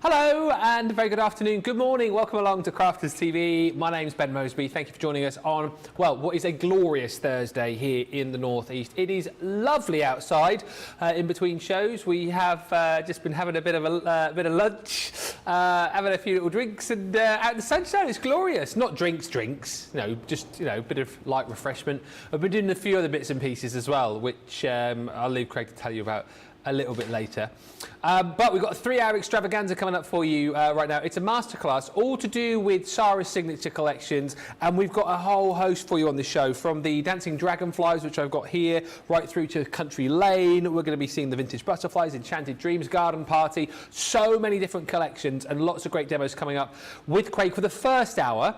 Hello and a very good afternoon, good morning, welcome along to Crafters TV. My name's Ben Moseby, thank you for joining us on, well, what is a glorious Thursday here in the Northeast. It is lovely outside in between shows. We have just been having a bit of lunch, having a few little drinks and out in the sunshine. It's glorious. Not drinks, no, just, a bit of light refreshment. I've been doing a few other bits and pieces as well, which I'll leave Craig to tell you about a little bit later. But we've got a 3-hour extravaganza coming up for you right now. It's a masterclass all to do with Sara Signature collections, and we've got a whole host for you on the show, from the dancing dragonflies, which I've got here, right through to Country Lane. We're going to be seeing the vintage butterflies, Enchanted Dreams, Garden Party, so many different collections and lots of great demos coming up with Craig for the first hour.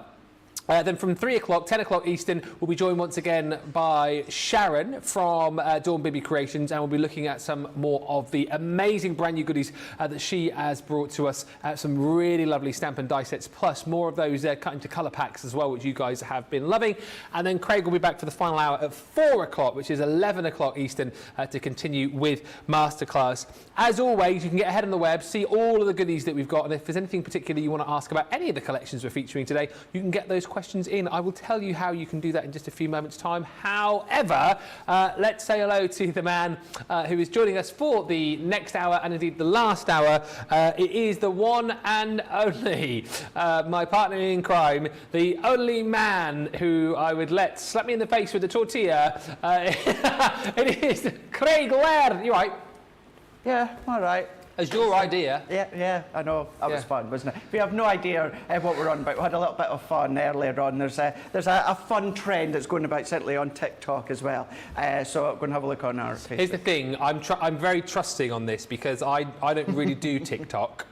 Then from 3 o'clock, 10 o'clock Eastern, we'll be joined once again by Sharon from Dawn Bibby Creations, and we'll be looking at some more of the amazing brand new goodies that she has brought to us. Some really lovely stamp and die sets, plus more of those cut into colour packs as well, which you guys have been loving. And then Craig will be back for the final hour at 4 o'clock, which is 11 o'clock Eastern, to continue with Masterclass. As always, you can get ahead on the web, see all of the goodies that we've got, and if there's anything particular you want to ask about any of the collections we're featuring today, you can get those questions in. I will tell you how you can do that in just a few moments' time. However, let's say hello to the man who is joining us for the next hour and indeed the last hour. It is the one and only, my partner in crime, the only man who I would let slap me in the face with a tortilla. It is Craig Laird. You right? Yeah, all right. It's your idea. Yeah, I know. That was fun, wasn't it? We have no idea what we're on about. We had a little bit of fun earlier on. There's a fun trend that's going about, certainly on TikTok as well. So I'm going to have a look on our Facebook. Here's the thing. I'm very trusting on this because I don't really do TikTok.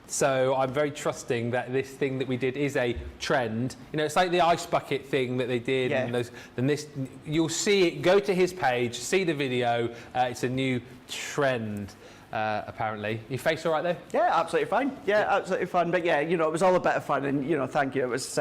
So I'm very trusting that this thing that we did is a trend. It's like the ice bucket thing that they did. Yeah. And this, you'll see it. Go to his page, see the video. It's a new trend. Apparently. Your face all right there? Yeah, absolutely fine. Yeah, absolutely fine. But yeah, it was all a bit of fun, and thank you. It was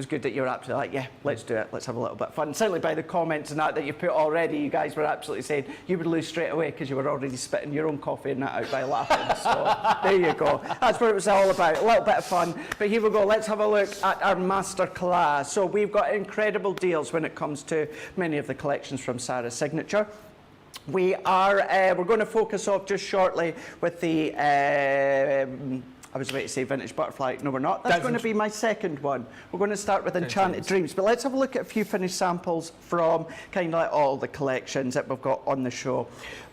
good that you were absolutely like, yeah, let's do it. Let's have a little bit of fun. Certainly by the comments and that you've put already, you guys were absolutely saying you would lose straight away because you were already spitting your own coffee and that out by laughing. So there you go. That's what it was all about. A little bit of fun. But here we go. Let's have a look at our master class. So we've got incredible deals when it comes to many of the collections from Sara Signature. We're going to focus off just shortly with the, I was about to say vintage butterfly. No, we're not. That's going to be my second one. We're going to start with Enchanted Dreams. But let's have a look at a few finished samples from kind of like all the collections that we've got on the show.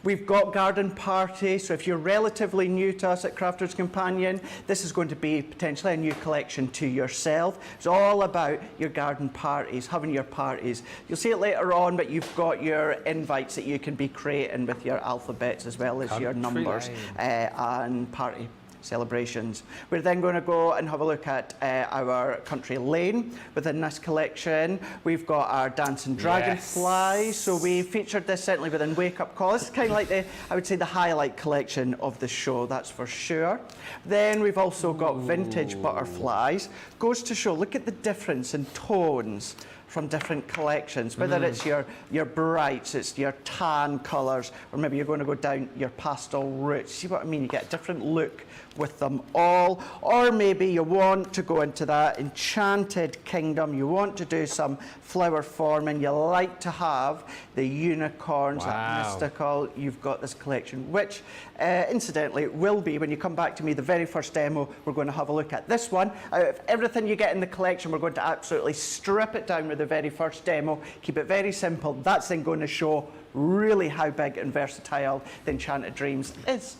We've got Garden Party. So if you're relatively new to us at Crafters Companion, this is going to be potentially a new collection to yourself. It's all about your garden parties, having your parties. You'll see it later on, but you've got your invites that you can be creating with your alphabets as well as your numbers and party celebrations. We're then going to go and have a look at our Country Lane. Within this collection, we've got our Dancing Dragonflies. Yes. So we featured this certainly within Wake Up Call. This is kind of like I would say the highlight collection of the show, that's for sure. Then we've also got Vintage Butterflies. Goes to show, look at the difference in tones from different collections, whether it's your brights, it's your tan colours, or maybe you're going to go down your pastel roots. See what I mean? You get a different look with them all. Or maybe you want to go into that Enchanted Kingdom, you want to do some flower forming, you like to have the unicorns, that mystical. You've got this collection, which incidentally will be, when you come back to me, the very first demo, we're going to have a look at this one. Out of everything you get in the collection, we're going to absolutely strip it down with the very first demo, keep it very simple. That's then going to show really how big and versatile the Enchanted Dreams is.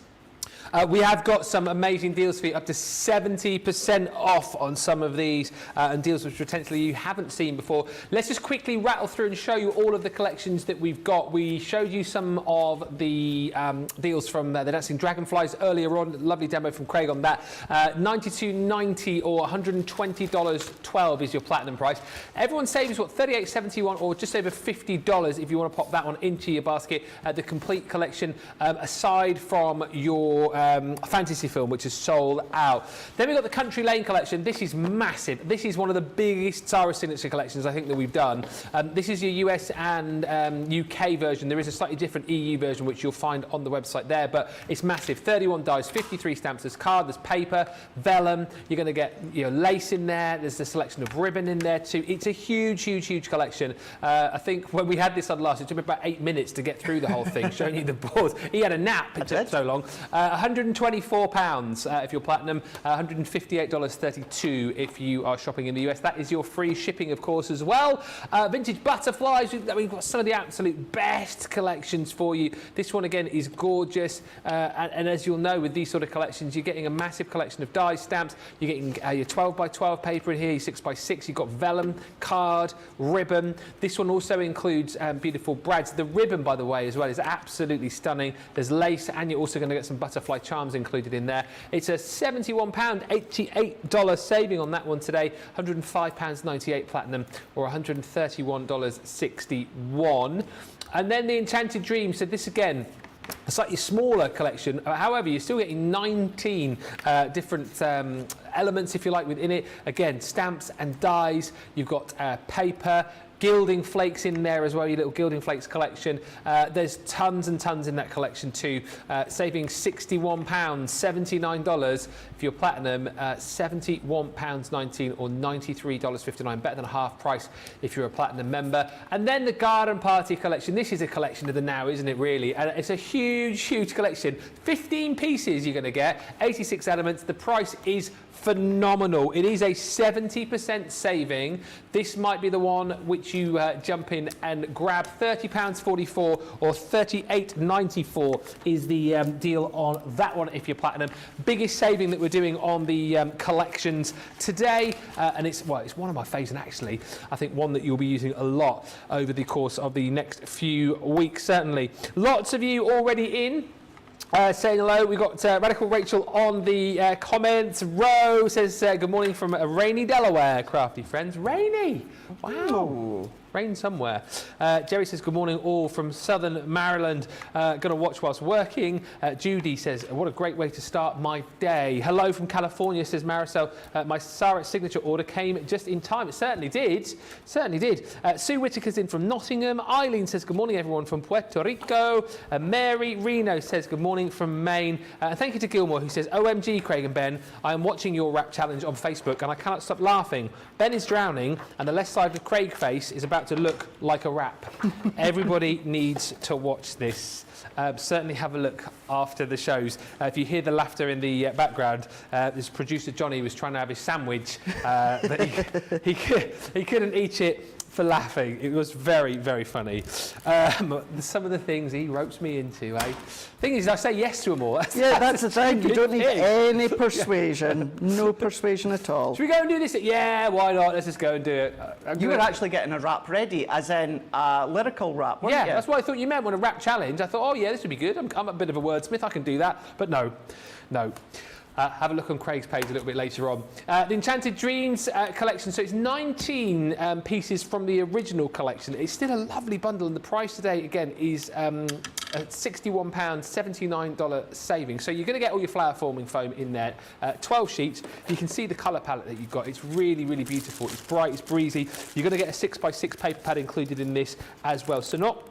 We have got some amazing deals for you, up to 70% off on some of these, and deals which potentially you haven't seen before. Let's just quickly rattle through and show you all of the collections that we've got. We showed you some of the deals from the Dancing Dragonflies earlier on. Lovely demo from Craig on that. $92.90 or $120.12 is your platinum price. Everyone saves what, $38.71 or just over $50 if you want to pop that one into your basket. The complete collection, aside from your your fantasy film, which is sold out. Then we've got the Country Lane collection. This is massive. This is one of the biggest Sara Signature collections I think that we've done. This is your US and UK version. There is a slightly different EU version, which you'll find on the website there, but it's massive. 31 dies, 53 stamps. There's card, there's paper, vellum. You're going to get lace in there. There's a selection of ribbon in there too. It's a huge, huge, huge collection. I think when we had this on last, it took me about 8 minutes to get through the whole thing, showing you the boards. He had a nap. It took so long. £124 if you're platinum. $158.32 if you are shopping in the US. That is your free shipping, of course, as well. Vintage butterflies. We've got some of the absolute best collections for you. This one again is gorgeous, and as you'll know, with these sort of collections, you're getting a massive collection of die stamps. You're getting your 12 by 12 paper in here, your 6 by 6. You've got vellum, card, ribbon. This one also includes beautiful brads. The ribbon, by the way, as well, is absolutely stunning. There's lace, and you're also going to get some butterfly charms included in there. It's a £71.88 saving on that one today. £105.98 platinum, or $131.61. And then the Enchanted Dream. So this again, a slightly smaller collection. However, you're still getting 19 different elements, if you like, within it. Again, stamps and dies. You've got paper, gilding flakes in there as well, your little gilding flakes collection. There's tons and tons in that collection too, saving £61, $79 if you're platinum, £71.19 or $93.59, better than half price if you're a platinum member. And then the Garden Party collection. This is a collection of the now, isn't it, really? And it's a huge, huge collection. 15 pieces you're going to get, 86 elements. The price is phenomenal. It is a 70% saving. This might be the one which you jump in and grab. £30.44 or $38.94 is the deal on that one if you're platinum. Biggest saving that we're doing on the collections today, and it's one of my favourites, and actually I think one that you'll be using a lot over the course of the next few weeks, certainly. Lots of you already in. Saying hello. We've got Radical Rachel on the comments. Ro says, good morning from rainy Delaware, crafty friends. Rainy! Wow. Ooh. Rain somewhere. Jerry says, good morning all from southern Maryland. Going to watch whilst working. Judy says, what a great way to start my day. Hello from California, says Marisol. My Sara Signature order came just in time. It certainly did. Certainly did. Sue Whitaker's in from Nottingham. Eileen says, good morning everyone from Puerto Rico. Mary Reno says, good morning from Maine. Thank you to Gilmore, who says, OMG, Craig and Ben, I am watching your rap challenge on Facebook and I cannot stop laughing. Ben is drowning and the left side of Craig face is about to look like a rap. Everybody needs to watch this. Certainly have a look after the shows. If you hear the laughter in the background, this producer Johnny was trying to have his sandwich, but he couldn't eat it for laughing. It was very, very funny. Some of the things he ropes me into, eh? Thing is, I say yes to them all. That's the thing. You don't need any persuasion. No persuasion at all. Should we go and do this? Yeah, why not? Let's just go and do it. You were actually getting a rap ready, as in a lyrical rap, weren't you? Yeah, that's what I thought you meant when a rap challenge. I thought, oh yeah, this would be good. I'm a bit of a wordsmith. I can do that. But no. Have a look on Craig's page a little bit later on. The Enchanted Dreams collection, so it's 19 pieces from the original collection. It's still a lovely bundle, and the price today, again, is £61, $79 saving. So you're going to get all your flower forming foam in there. 12 sheets. You can see the colour palette that you've got. It's really, really beautiful. It's bright, it's breezy. You're going to get a 6x6 paper pad included in this as well. So not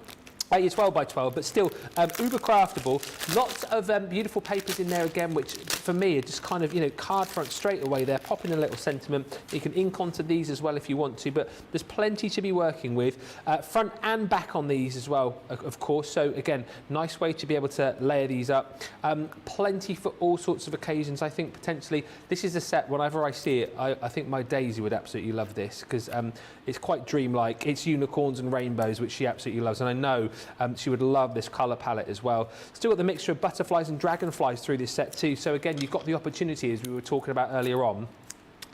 it's 12 by 12, but still uber craftable. Lots of beautiful papers in there again, which for me are just kind of, card front straight away there. Pop in a little sentiment. You can ink onto these as well if you want to, but there's plenty to be working with. Front and back on these as well, of course. So again, nice way to be able to layer these up. Plenty for all sorts of occasions. I think potentially this is a set, whenever I see it, I think my Daisy would absolutely love this, because it's quite dreamlike. It's unicorns and rainbows, which she absolutely loves, and I know she would love this colour palette as well. Still got the mixture of butterflies and dragonflies through this set too. So again, you've got the opportunity, as we were talking about earlier on,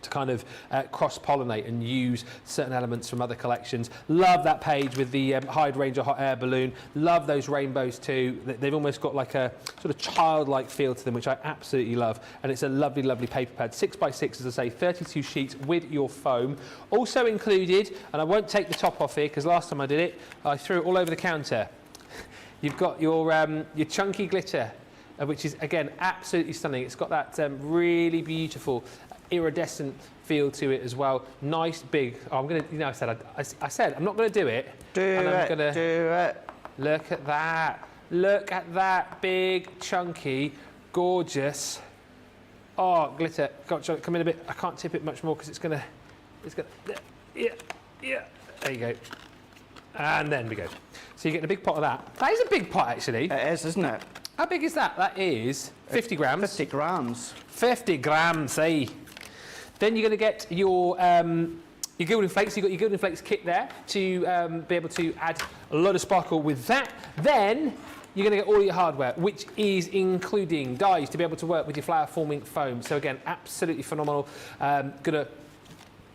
to kind of cross-pollinate and use certain elements from other collections. Love that page with the Hydrangea hot air balloon. Love those rainbows too. They've almost got like a sort of childlike feel to them, which I absolutely love. And it's a lovely, lovely paper pad. 6x6, as I say, 32 sheets with your foam. Also included, and I won't take the top off here because last time I did it, I threw it all over the counter. You've got your chunky glitter. which is, again, absolutely stunning. It's got that really beautiful iridescent feel to it as well. Nice, big. Oh, I'm going to, you know, I said I'm not going to do it. Do it. Look at that. Look at that big, chunky, gorgeous. Oh, glitter. Come in a bit. I can't tip it much more because it's going to, yeah. There you go. And then we go. So you get a big pot of that. That is a big pot, actually. It is, isn't it? How big is that? That is 50 grams. 50 grams. 50 grams, eh? Then you're going to get your Gilding Flakes. You've got your Gilding Flakes kit there to be able to add a lot of sparkle with that. Then you're going to get all your hardware, which is including dies to be able to work with your flower forming foam. So again, absolutely phenomenal. Going to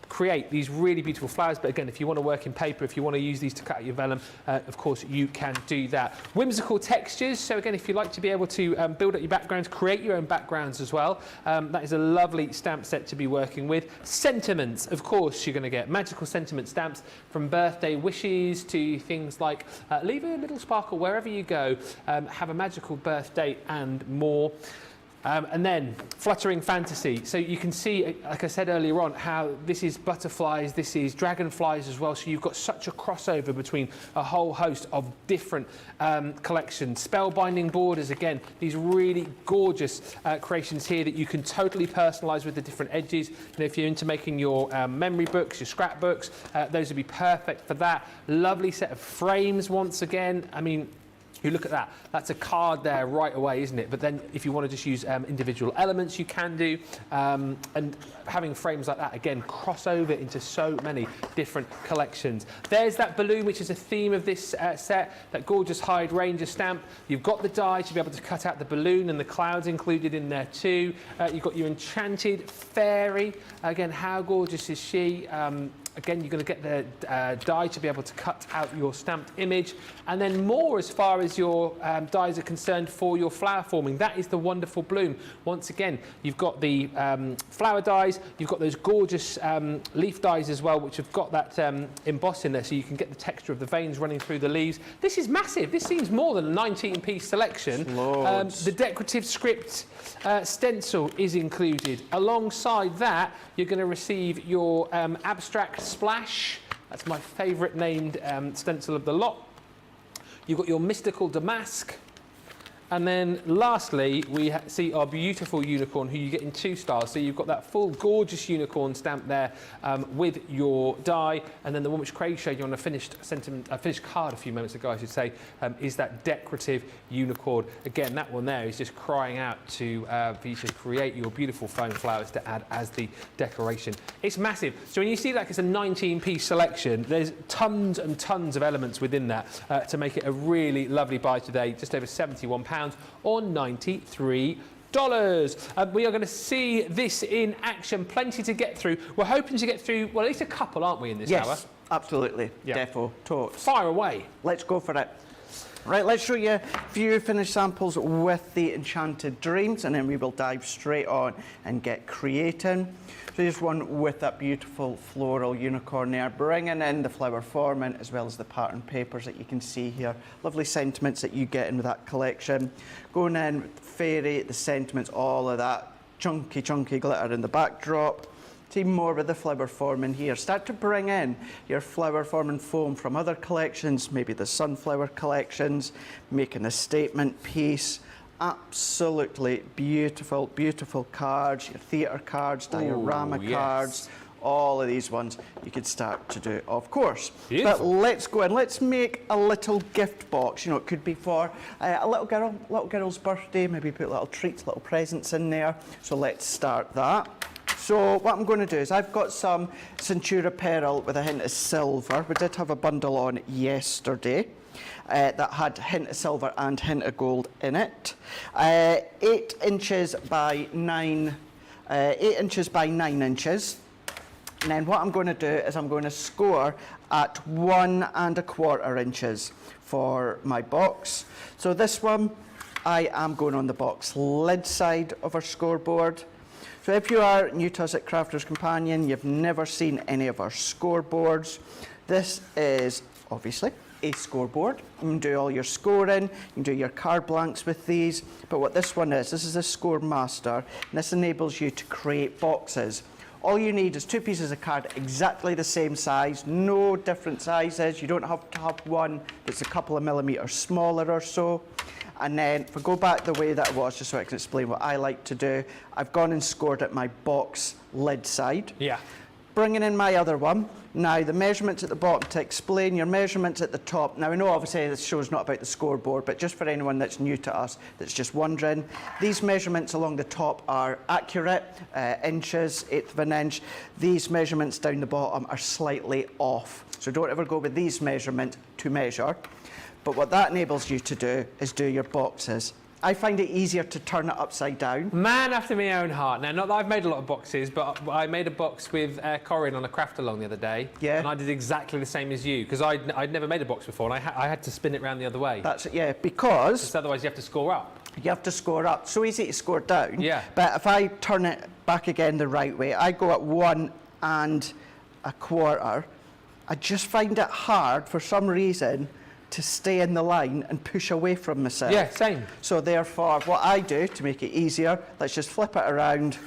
create these really beautiful flowers, but again, if you want to work in paper, if you want to use these to cut out your vellum, of course you can do that. Whimsical textures, so again, if you like to be able to build up your backgrounds, create your own backgrounds as well, that is a lovely stamp set to be working with. Sentiments, of course, you're going to get magical sentiment stamps from birthday wishes to things like leave a little sparkle wherever you go, have a magical birthday and more. And then fluttering fantasy. So you can see, like I said earlier on, how this is butterflies, this is dragonflies as well. So you've got such a crossover between a whole host of different collections. Spellbinding borders, again, these really gorgeous creations here that you can totally personalise with the different edges. You know, if you're into making your memory books, your scrapbooks, those would be perfect for that. Lovely set of frames once again. I mean, you look at that, that's a card there right away, isn't it? But then if you want to just use individual elements, you can do. And having frames like that, again, cross over into so many different collections. There's that balloon, which is a theme of this set, that gorgeous Hyde Ranger stamp. You've got the die to be able to cut out the balloon and the clouds included in there too. You've got your enchanted fairy. Again, how gorgeous is she? Again, you're going to get the die to be able to cut out your stamped image. And then more as far as your dies are concerned for your flower forming. That is the wonderful bloom. Once again, you've got the flower dies, you've got those gorgeous leaf dies as well, which have got that emboss in there, so you can get the texture of the veins running through the leaves. This is massive. This seems more than a 19-piece selection. The decorative script stencil is included. Alongside that, you're going to receive your abstract splash. That's my favourite named stencil of the lot. You've got your mystical damask. And then lastly, we see our beautiful unicorn, who you get in 2 styles. So you've got that full gorgeous unicorn stamp there with your die. And then the one which Craig showed you on a finished card a few moments ago, I should say, is that decorative unicorn. Again, that one there is just crying out to for you to create your beautiful foam flowers to add as the decoration. It's massive. So when you see that it's a 19-piece selection, there's tons and tons of elements within that to make it a really lovely buy today. Just over £71. Or $93. We are going to see this in action. Plenty to get through. We're hoping to get through, well, at least a couple, aren't we, in this hour? Yes, absolutely. Yeah. Defo, totes. Fire away. Let's go for it. Right, let's show you a few finished samples with the Enchanted Dreams, and then we will dive straight on and get creating. So here's one with that beautiful floral unicorn there, bringing in the flower forming as well as the pattern papers that you can see here. Lovely sentiments that you get in with that collection. Going in with the fairy, the sentiments, all of that chunky glitter in the backdrop. See more with the flower forming here. Start to bring in your flower forming foam from other collections, maybe the sunflower collections, making a statement piece. Absolutely beautiful, beautiful cards, your theatre cards, diorama cards, all of these ones you could start to do, of course. Beautiful. But let's go in, let's make a little gift box. You know, it could be for a little girl's birthday, maybe put little treats, little presents in there. So let's start that. So what I'm going to do is I've got some Centura Pearl with a hint of silver. We did have a bundle on yesterday. That had hint of silver and hint of gold in it. 8 inches by 9 inches. And then what I'm going to do is I'm going to score at 1 1/4 inches for my box. So this one, I am going on the box lid side of our scoreboard. So if you are new to us at Crafter's Companion, you've never seen any of our scoreboards, this is obviously a scoreboard. You can do all your scoring, you can do your card blanks with these. But what this one is, this is a Score Master, and this enables you to create boxes. All you need is 2 pieces of card exactly the same size, no different sizes. You don't have to have one that's a couple of millimetres smaller or so. And then if I go back the way that it was, just so I can explain what I like to do, I've gone and scored at my box lid side. Yeah. Bringing in my other one. Now, the measurements at the bottom to explain your measurements at the top. Now, I know obviously this show's not about the scoreboard, but just for anyone that's new to us, that's just wondering, these measurements along the top are accurate, inches, 1/8 of an inch. These measurements down the bottom are slightly off. So don't ever go with these measurements to measure. But what that enables you to do is do your boxes. I find it easier to turn it upside down. Man after my own heart. Now, not that I've made a lot of boxes, but I made a box with Corinne on a craft along the other day. Yeah. And I did exactly the same as you, because I'd never made a box before, and I had to spin it round the other way. That's it, yeah, because Otherwise you have to score up. you have to score up. So easy to score down. Yeah. But if I turn it back again the right way, I go at 1 1/4. I just find it hard, for some reason, to stay in the line and push away from myself. Yeah, same. So therefore, what I do to make it easier, let's just flip it around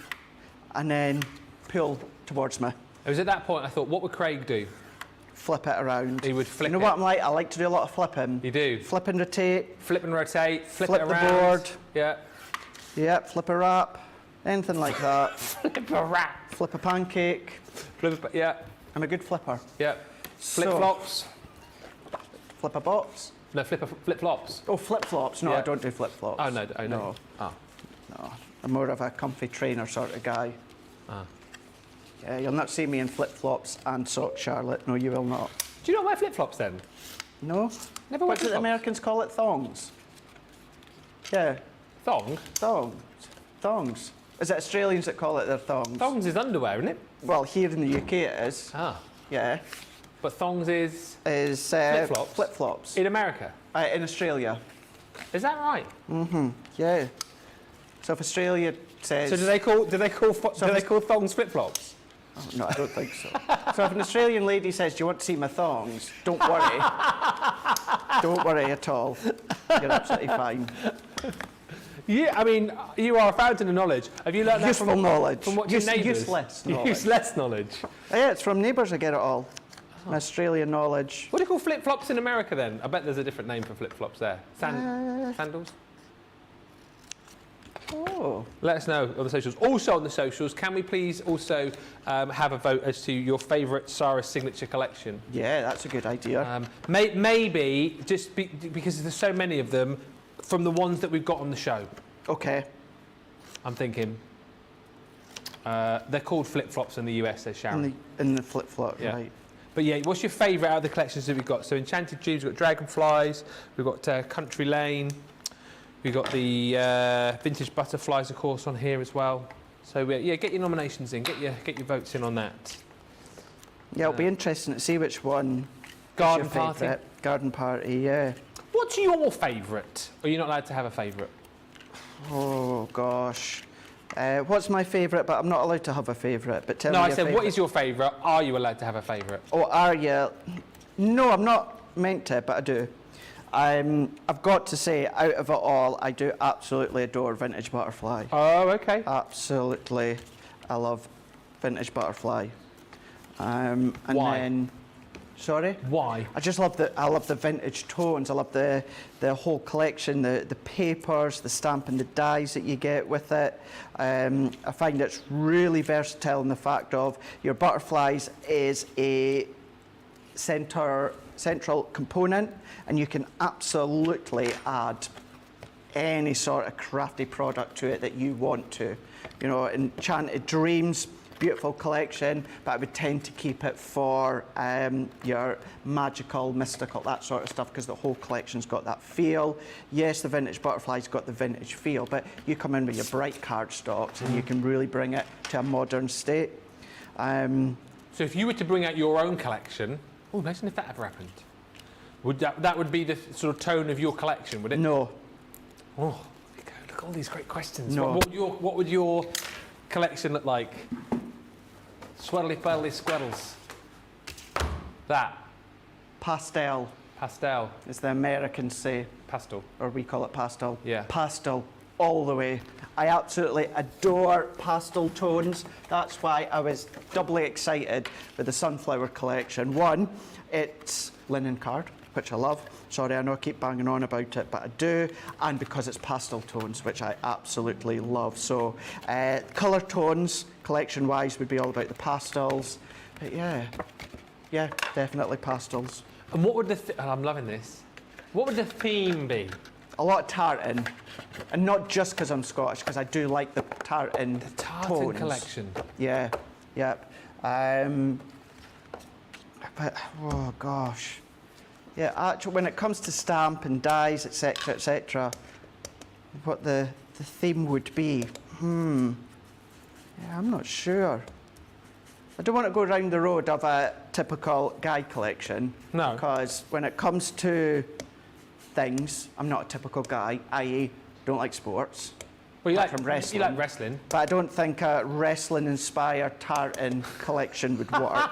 and then pull towards me. It was at that point I thought, what would Craig do? Flip it around. He would flip You know it. what I'm like? I like to do a lot of flipping. You do? Flip and rotate. Flip and rotate, flip Flip it the around. board. Yeah. Yeah, flip a wrap. Anything like that. Flip a wrap. Flip a pancake. Flip a, yeah, I'm a good flipper. yeah. Flip-flops. Flip a box. No, flip-flops. Oh, flip-flops. No, Yeah. I don't do flip-flops. Oh, no, oh, no. No, Oh. no. I'm more of a comfy trainer sort of guy. Ah. Yeah, you'll not see me in flip-flops and socks, Charlotte. No, you will not. Do you not wear flip-flops then? No? Never wear What do the flip-flops? Americans call it? Thongs? Yeah, Thong? thongs. Thongs. Is it Australians that call it their thongs? Thongs is underwear, isn't it? Well, here in the UK it is. Ah. Yeah. But thongs is Is Flip-flops? flip-flops. in America. In Australia. Is that right? Yeah. So if Australia says... So do they call thongs flip-flops? Oh, no, I don't think so. So if an Australian lady says, do you want to see my thongs? Don't worry. Don't worry at all. You're absolutely fine. Yeah, I mean, you are a fountain of knowledge. Have you learned that Useful knowledge. from watching Neighbours? Useless knowledge. Useless knowledge. Yeah, it's from Neighbours I get it all. My Australian knowledge. What do you call flip-flops in America then? I bet there's a different name for flip-flops there. Sandals? Oh. Let us know on the socials. Also on the socials, can we please also have a vote as to your favourite Sara Signature collection? Yeah, that's a good idea. Maybe, just because there's so many of them, from the ones that we've got on the show. Okay. I'm thinking. They're called flip-flops in the US, says Sharon. In the flip-flop, Yeah. right. But yeah, what's your favourite out of the collections that we've got? So Enchanted Dreams, we've got Dragonflies, we've got Country Lane, we've got the Vintage Butterflies, of course, on here as well. So yeah, get your nominations in, get your votes in on that. Yeah, it'll be interesting to see which one Garden is your Party. favourite. Garden Party, yeah. What's your favourite? Or you're not allowed to have a favourite? Oh, gosh. What's my favourite? But I'm not allowed to have a favourite. But tell No, me I your said, what favourite. is your favourite? Are you allowed to have a favourite? Oh, are you? No, I'm not meant to, but I do. I've got to say, out of it all, I do absolutely adore Vintage Butterfly. Oh, okay. Absolutely, I love Vintage Butterfly. And Why? then, sorry? Why? I just love I love the vintage tones. I love the whole collection, the papers, the stamp and the dies that you get with it. I find it's really versatile in the fact of your butterflies is a central component, and you can absolutely add any sort of crafty product to it that you want to. You know, Enchanted Dreams, beautiful collection, but I would tend to keep it for your magical, mystical, that sort of stuff, because the whole collection's got that feel. Yes, the Vintage Butterfly's got the vintage feel, but you come in with your bright cardstocks and you can really bring it to a modern state. So if you were to bring out your own collection, oh, imagine if that ever happened. Would that would be the sort of tone of your collection, would it? No. Oh, look at all these great questions. No. What would your collection look like? Swirly, purly, squirrels. That. Pastel. Pastel. as the Americans say, Pastel. or we call it pastel. Yeah. Pastel, all the way. I absolutely adore pastel tones. That's why I was doubly excited with the Sunflower collection. One, it's linen card, which I love. Sorry, I know I keep banging on about it, but I do. And because it's pastel tones, which I absolutely love. So colour tones, collection-wise, would be all about the pastels. But yeah, definitely pastels. And what would I'm loving this. What would the theme be? A lot of tartan, and not just because I'm Scottish, because I do like the tartan The tartan tones. collection. Yeah. But, oh gosh. Yeah, actually, when it comes to stamp and dyes, etc., what the theme would be, yeah, I'm not sure. I don't want to go round the road of a typical guy collection. No. Because when it comes to things, I'm not a typical guy, i.e. don't like sports. Well, you apart like from wrestling. You like wrestling. But I don't think a wrestling-inspired tartan collection would work.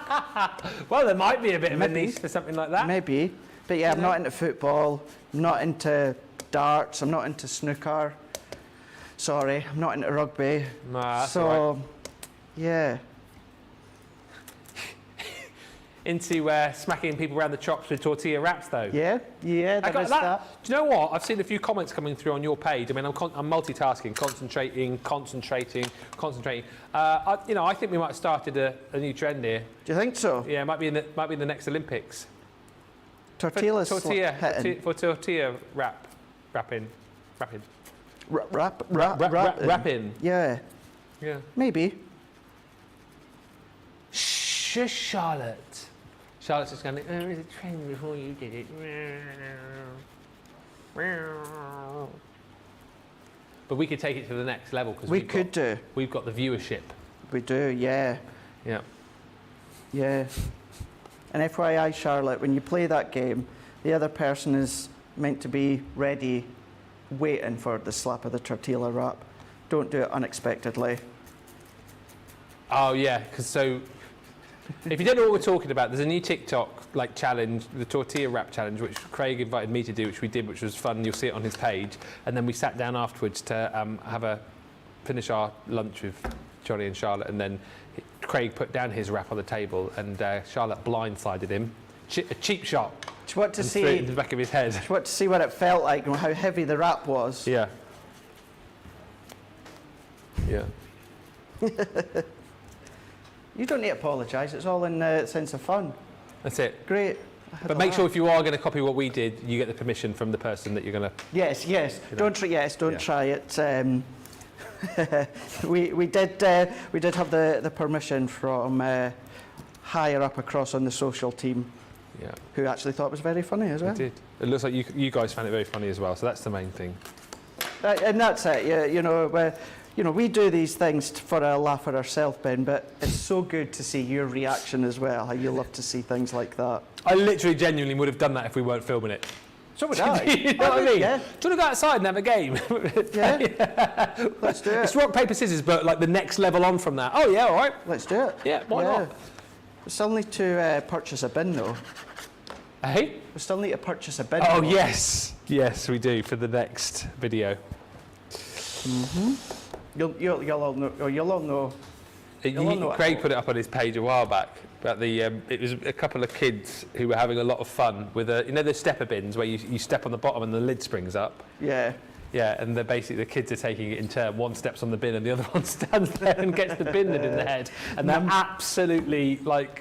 Well, there might be a bit of a Maybe. niche for something like that. Maybe. But yeah, I'm not into football, I'm not into darts, I'm not into snooker. Sorry, I'm not into rugby. Nah, that's so, all right. yeah. Into smacking people around the chops with tortilla wraps, though. Yeah, there is that. Do you know what? I've seen a few comments coming through on your page. I mean, I'm multitasking, concentrating. I think we might have started a new trend here. Do you think so? Yeah, it might be in the next Olympics. Tortilla Wrapping. Wrapping. Yeah, maybe. Shush, Charlotte. Charlotte's just going, there was a trend before you did it. But we could take it to the next level because we've got the viewership. We do, yeah. Yeah. And FYI, Charlotte, when you play that game, the other person is meant to be ready, waiting for the slap of the tortilla wrap. Don't do it unexpectedly. Oh yeah, because so if you don't know what we're talking about, there's a new TikTok challenge, the tortilla wrap challenge, which Craig invited me to do, which we did, which was fun. You'll see it on his page. And then we sat down afterwards to finish our lunch with Johnny and Charlotte, and then Craig put down his wrap on the table, and Charlotte blindsided him. A cheap shot. Do you want to see straight into the back of his head? Do you want to see what it felt like and how heavy the wrap was? Yeah. You don't need to apologise. It's all in the sense of fun. That's it. Great. But make sure if you are going to copy what we did, you get the permission from the person that you're going to. Yes. Don't try it. We did have the permission from higher up across on the social team. Yeah. Who actually thought it was very funny as well. It did. It looks like you guys found it very funny as well. So that's the main thing. And that's it. We do these things for a laugh at ourselves, Ben, but it's so good to see your reaction as well, how you love to see things like that. I literally, genuinely would have done that if we weren't filming it. So would I. You know what I mean? Yeah. Do you want to go outside and have a game? Yeah. Let's do it. It's rock, paper, scissors, but the next level on from that. Oh, yeah, all right. Let's do it. Yeah, why not? We still need to purchase a bin, though. Hey? We still need to purchase a bin. Oh, though. yes. Yes, we do, for the next video. Mm-hmm. You'll all know. You'll all know. Craig put it up on his page a while back. About it was a couple of kids who were having a lot of fun with the stepper bins where you step on the bottom and the lid springs up. Yeah. Yeah, and the kids are taking it in turn. One steps on the bin and the other one stands there and gets the bin lid in the head. And they're absolutely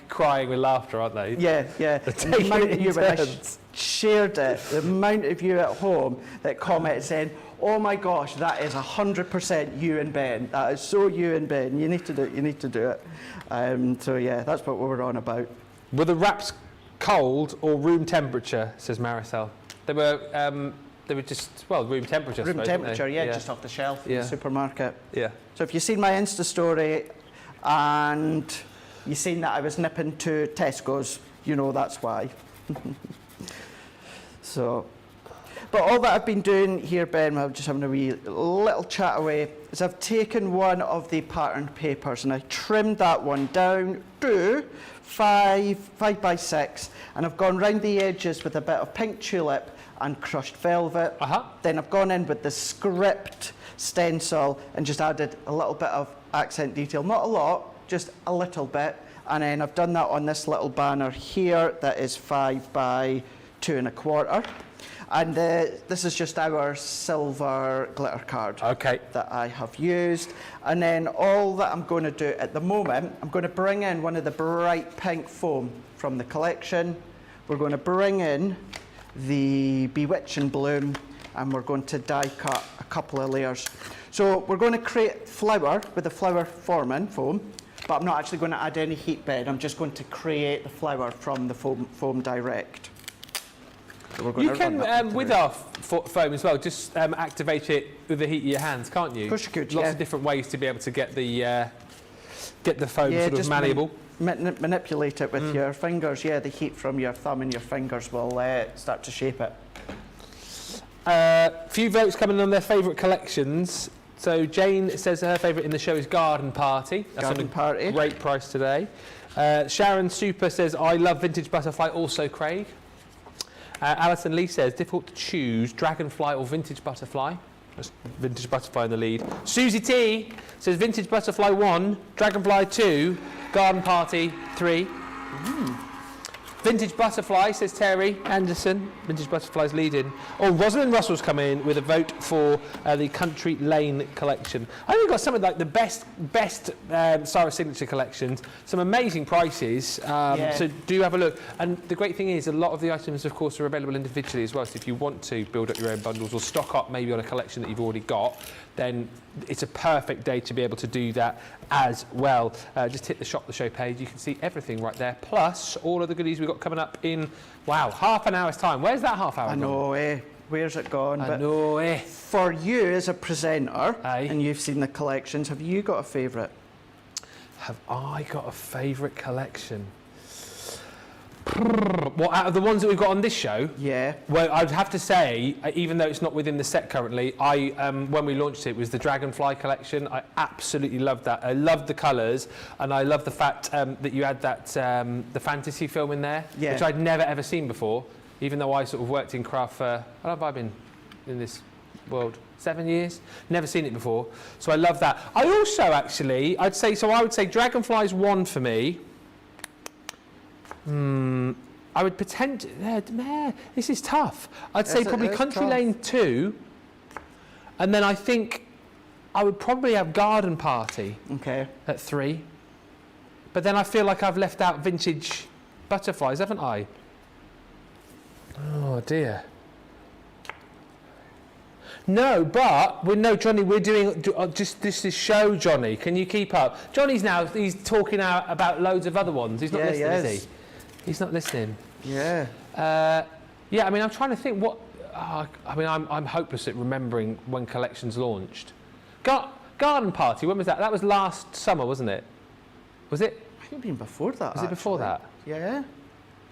crying with laughter, aren't they? Yeah. The amount of you when I shared it, the amount of you at home that commented saying, "Oh my gosh, that is 100% you and Ben. That is so you and Ben. You need to do it. You need to do it." So yeah, that's what we were on about. Were the wraps cold or room temperature? Says Maricel. They were just room temperature. Room temperature, yeah, just off the shelf in the supermarket. Yeah. So if you've seen my Insta story and you've seen that I was nipping to Tesco's, you know that's why. So. But all that I've been doing here, Ben, while I'm just having a wee little chat away, is I've taken one of the patterned papers and I trimmed that one down to 5 by 6, and I've gone round the edges with a bit of pink tulip and crushed velvet. Then I've gone in with the script stencil and just added a little bit of accent detail, not a lot, just a little bit. And then I've done that on this little banner here that is 5 by 2 1/4. And this is just our silver glitter card that I have used. And then all that I'm going to do at the moment, I'm going to bring in one of the bright pink foam from the collection. We're going to bring in the Bewitching Bloom, and we're going to die cut a couple of layers. So we're going to create flower with the flower forming foam, but I'm not actually going to add any heat bed. I'm just going to create the flower from the foam direct. So you can, with our foam as well, just activate it with the heat of your hands, can't you? Of course you could, Lots of different ways to be able to get the foam sort of malleable. Manipulate it with your fingers. Yeah, the heat from your thumb and your fingers will start to shape it. Few votes coming on their favourite collections. So Jane says her favourite in the show is Garden Party. That's Garden Party. Great price today. Sharon Super says, I love Vintage Butterfly, also Craig. Alison Lee says, difficult to choose, Dragonfly or Vintage Butterfly. That's Vintage Butterfly in the lead. Susie T says, Vintage Butterfly 1, Dragonfly 2, Garden Party 3. Vintage Butterfly, says Terry Anderson. Vintage Butterfly's leading. Oh, Rosalind Russell's come in with a vote for the Country Lane collection. I think we've got some of like the best Sara Signature collections. Some amazing prices. So do have a look. And the great thing is, a lot of the items, of course, are available individually as well. So if you want to build up your own bundles or stock up maybe on a collection that you've already got, then it's a perfect day to be able to do that as well. Just hit the Shop the Show page. You can see everything right there. Plus, all of the goodies we've got coming up in, wow, half an hour's time. Where's that half hour I know, where's it gone? I know, For you as a presenter, and you've seen the collections, have you got a favourite? Have I got a favourite collection? What, out of the ones that we've got on this show? Yeah. Well, I'd have to say, even though it's not within the set currently, when we launched it was the Dragonfly collection. I absolutely loved that. I loved the colours, and I love the fact that you had that the fantasy film in there, which I'd never ever seen before. Even though I sort of worked in craft for, how long have I been in this world? 7 years? Never seen it before. So I love that. I also actually, I would say Dragonfly's 1 for me. I would this is tough. I'd say probably Country Lane 2, and then I think I would probably have Garden Party at 3. But then I feel like I've left out Vintage Butterflies, haven't I? Oh dear. No, but Johnny, we're doing just this show, Johnny. Can you keep up? Johnny's he's talking out about loads of other ones. He's not listening, is he? He's not listening. Yeah. I mean, I'm trying to think what. I'm hopeless at remembering when collections launched. Garden Party. When was that? That was last summer, wasn't it? Was it? I think it'd been before that. Was it before that? Yeah.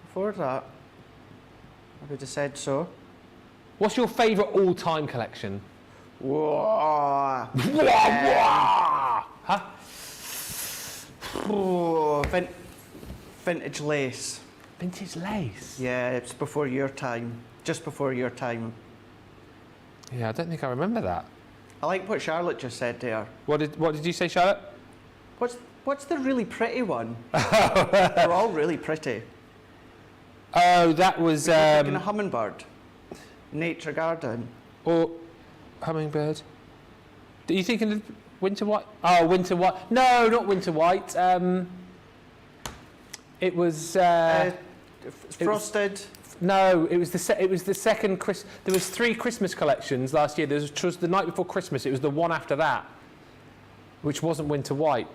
Before that. I would have said so. What's your favourite all-time collection? Whoa. Huh? Oh, vintage lace. Vintage lace? Yeah, it's before your time. Just before your time. Yeah, I don't think I remember that. I like what Charlotte just said there. What did you say, Charlotte? What's the really pretty one? They're all really pretty. Oh, that was... Like a hummingbird. Nature Garden. Or hummingbird. Are you thinking of Winter White? Oh, Winter White. No, not Winter White. It was... Frosted. No, it was the second there was 3 Christmas collections last year. There was the night before Christmas. It was the one after that, which wasn't Winter White.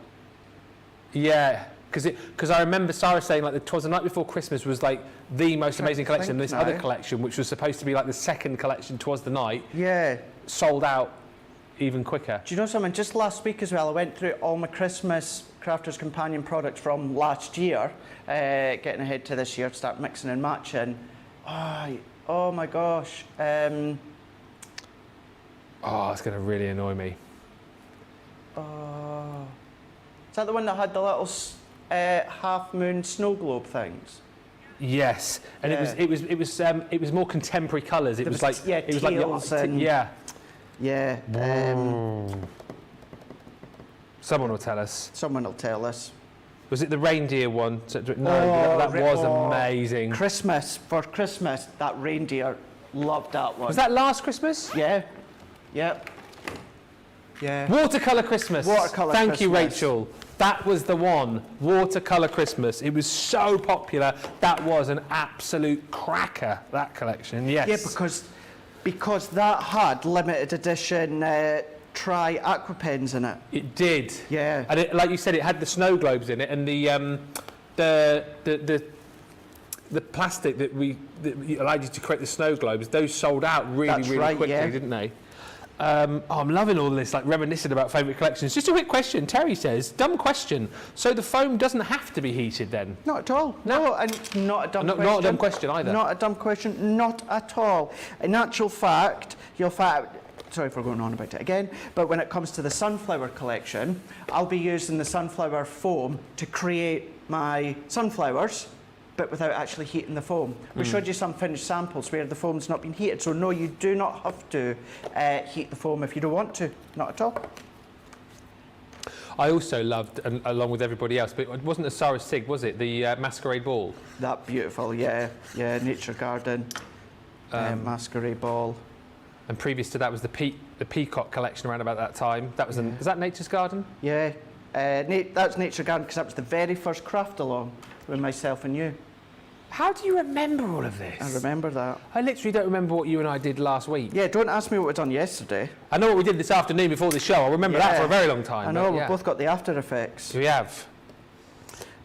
Yeah, because I remember Sara saying like the night before Christmas was like the most amazing collection. And this other collection, which was supposed to be like the second collection, Twas the Night. Yeah. Sold out even quicker. Do you know something? Just last week as well, I went through all my Christmas Crafter's Companion products from last year, getting ahead to this year, start mixing and matching. Oh, Oh my gosh. Oh, it's going to really annoy me. Oh. Is that the one that had the little half-moon snow globe things? Yes, and Yeah. it was more contemporary colours. It was like it was like teals and- yeah. Yeah. Someone will tell us. Someone will tell us. Was it the reindeer one? No, that was amazing. Christmas, for Christmas, that reindeer, loved that one. Was that last Christmas? Yeah. Yep. Yeah. Watercolour Christmas. Watercolour Thank you, Christmas. Rachel. That was the one. Watercolour Christmas. It was so popular. That was an absolute cracker, that collection. Yes. Yeah, because that had limited edition tri aqua pens in it. It did. Yeah. And it, like you said, it had the snow globes in it, and the plastic that allowed you to create the snow globes. Those sold out really quickly, yeah. didn't they? I'm loving all this, like reminiscing about favourite collections. Just a quick question. Terry says, dumb question. So the foam doesn't have to be heated then? Not at all. No, and not a dumb question. Not a dumb question either. Not a dumb question. Not at all. In actual fact, you'll find. Sorry for going on about it again, but when it comes to the sunflower collection, I'll be using the sunflower foam to create my sunflowers, but without actually heating the foam. We showed you some finished samples where the foam's not been heated, so no, you do not have to heat the foam if you don't want to, not at all. I also loved, along with everybody else, but it wasn't a Sara Sig, was it? The Masquerade Ball. That beautiful, yeah, Nature Garden, Masquerade Ball. And previous to that was the Peacock collection around about that time. That was is that Nature's Garden? Yeah, that's Nature Garden because that was the very first craft along with myself and you. How do you remember all of this? I remember that. I literally don't remember what you and I did last week. Yeah, don't ask me what we done yesterday. I know what we did this afternoon before the show. I remember that for a very long time. I know, yeah. we've both got the after effects. We have.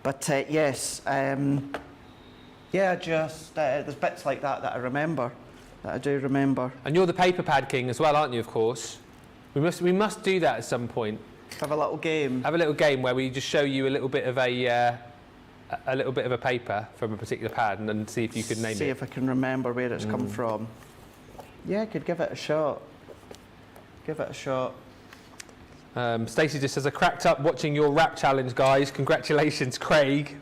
But yes, yeah, just there's bits like that I remember, that I do remember. And you're the paper pad king as well, aren't you, of course? We must do that at some point. Have a little game. Have a little game where we just show you a little bit of a paper from a particular pad and then see if you could name it. See if I can remember where it's come from. Yeah, I could give it a shot. Give it a shot. Stacey just says, I cracked up watching your wrap challenge, guys. Congratulations, Craig.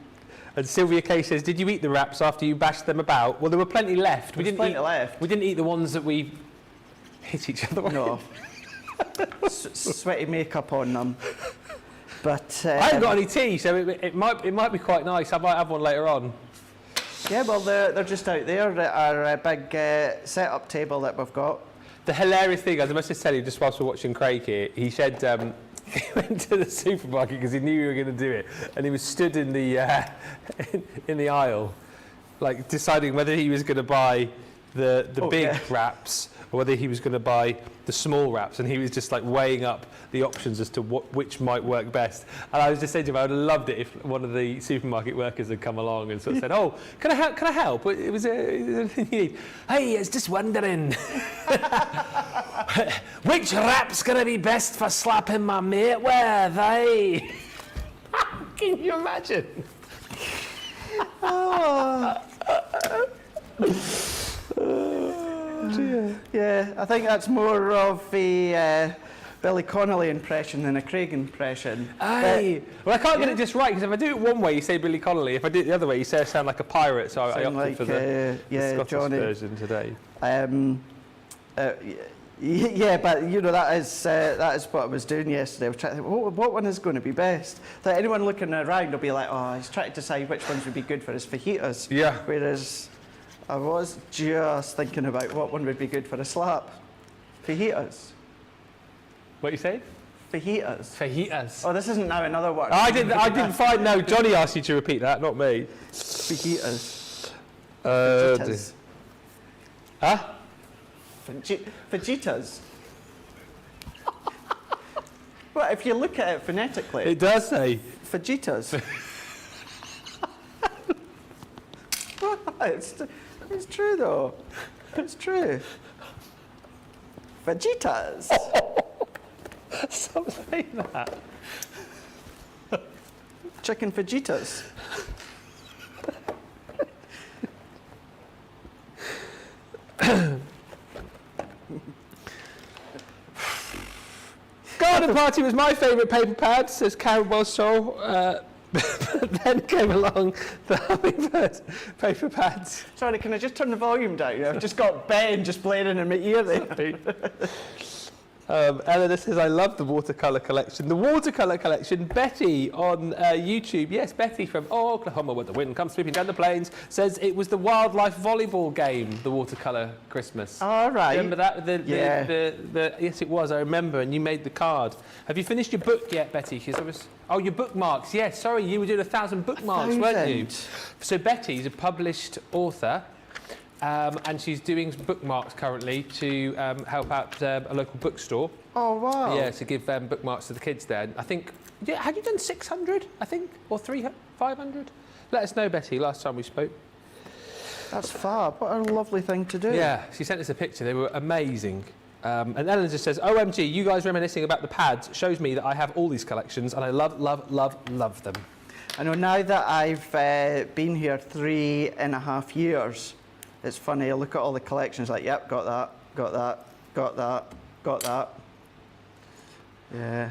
And Sylvia K says, did you eat the wraps after you bashed them about? Well, there were plenty left. There's plenty left. We didn't eat the ones that we hit each other with. No. Sweaty makeup on them. But I haven't got any tea, so it might be quite nice. I might have one later on. yeah, well, they're just out there at our big setup table that we've got. The hilarious thing, as I must just tell you, just whilst we're watching Craig here, he said he went to the supermarket because he knew you were going to do it, and he was stood in the in the aisle, like deciding whether he was going to buy the big wraps or whether he was going to buy the small wraps, and he was just like weighing up the options as to which might work best. And I was just saying to him, I would have loved it if one of the supermarket workers had come along and sort of said, "Oh, can I help? It was hey, I was just wondering which wrap's going to be best for slapping my mate with, eh?" Can you imagine? Dear. Yeah, I think that's more of a Billy Connolly impression than a Craig impression. Aye. Well, I can't get it just right, because if I do it one way, you say Billy Connolly. If I do it the other way, you say I sound like a pirate. So I opted for the Scottish Johnny. version today. Yeah, but you know that is what I was doing yesterday. I was trying to think, what one is going to be best. That anyone looking around will be like, oh, he's trying to decide which ones would be good for his fajitas. Yeah. Whereas I was just thinking about what one would be good for a slap. Fajitas. What you say? Fajitas. Fajitas. Oh, this isn't now another word. I didn't find. No, Johnny asked you to repeat that, not me. Fajitas. Fajitas. Huh? Fajitas. Well, if you look at it phonetically, It does say. fajitas. It's true though. It's true. Fajitas. Stop saying that. Chicken fajitas. Garden party was my favourite paper pad, says Karen Wellshaw. But then came along the hummingbird paper pads. Sorry, can I just turn the volume down? I've just got Ben just blaring in my ear there. Eleanor says, I love the watercolour collection. The watercolour collection, Betty on YouTube. Yes, Betty from Oklahoma, where the wind comes sweeping down the plains, says it was the wildlife volleyball game, the watercolour Christmas. All right. Remember that? Yes, it was, I remember, and you made the card. Have you finished your book yet, Betty? 'Cause oh, your bookmarks. Yes, sorry, you were doing 1,000 bookmarks, weren't you? So Betty's a published author. And she's doing bookmarks currently to help out a local bookstore. Oh, wow. Yeah, to give bookmarks to the kids there. I think, yeah, had you done 600, I think, or 300, 500? Let us know, Betty, last time we spoke. That's fab. What a lovely thing to do. Yeah, she sent us a picture. They were amazing. And Ellen just says, OMG, you guys reminiscing about the pads shows me that I have all these collections and I love, love, love, love them. I know now that I've been here 3.5 years, it's funny, I look at all the collections like, yep, got that, got that, got that, got that. Yeah.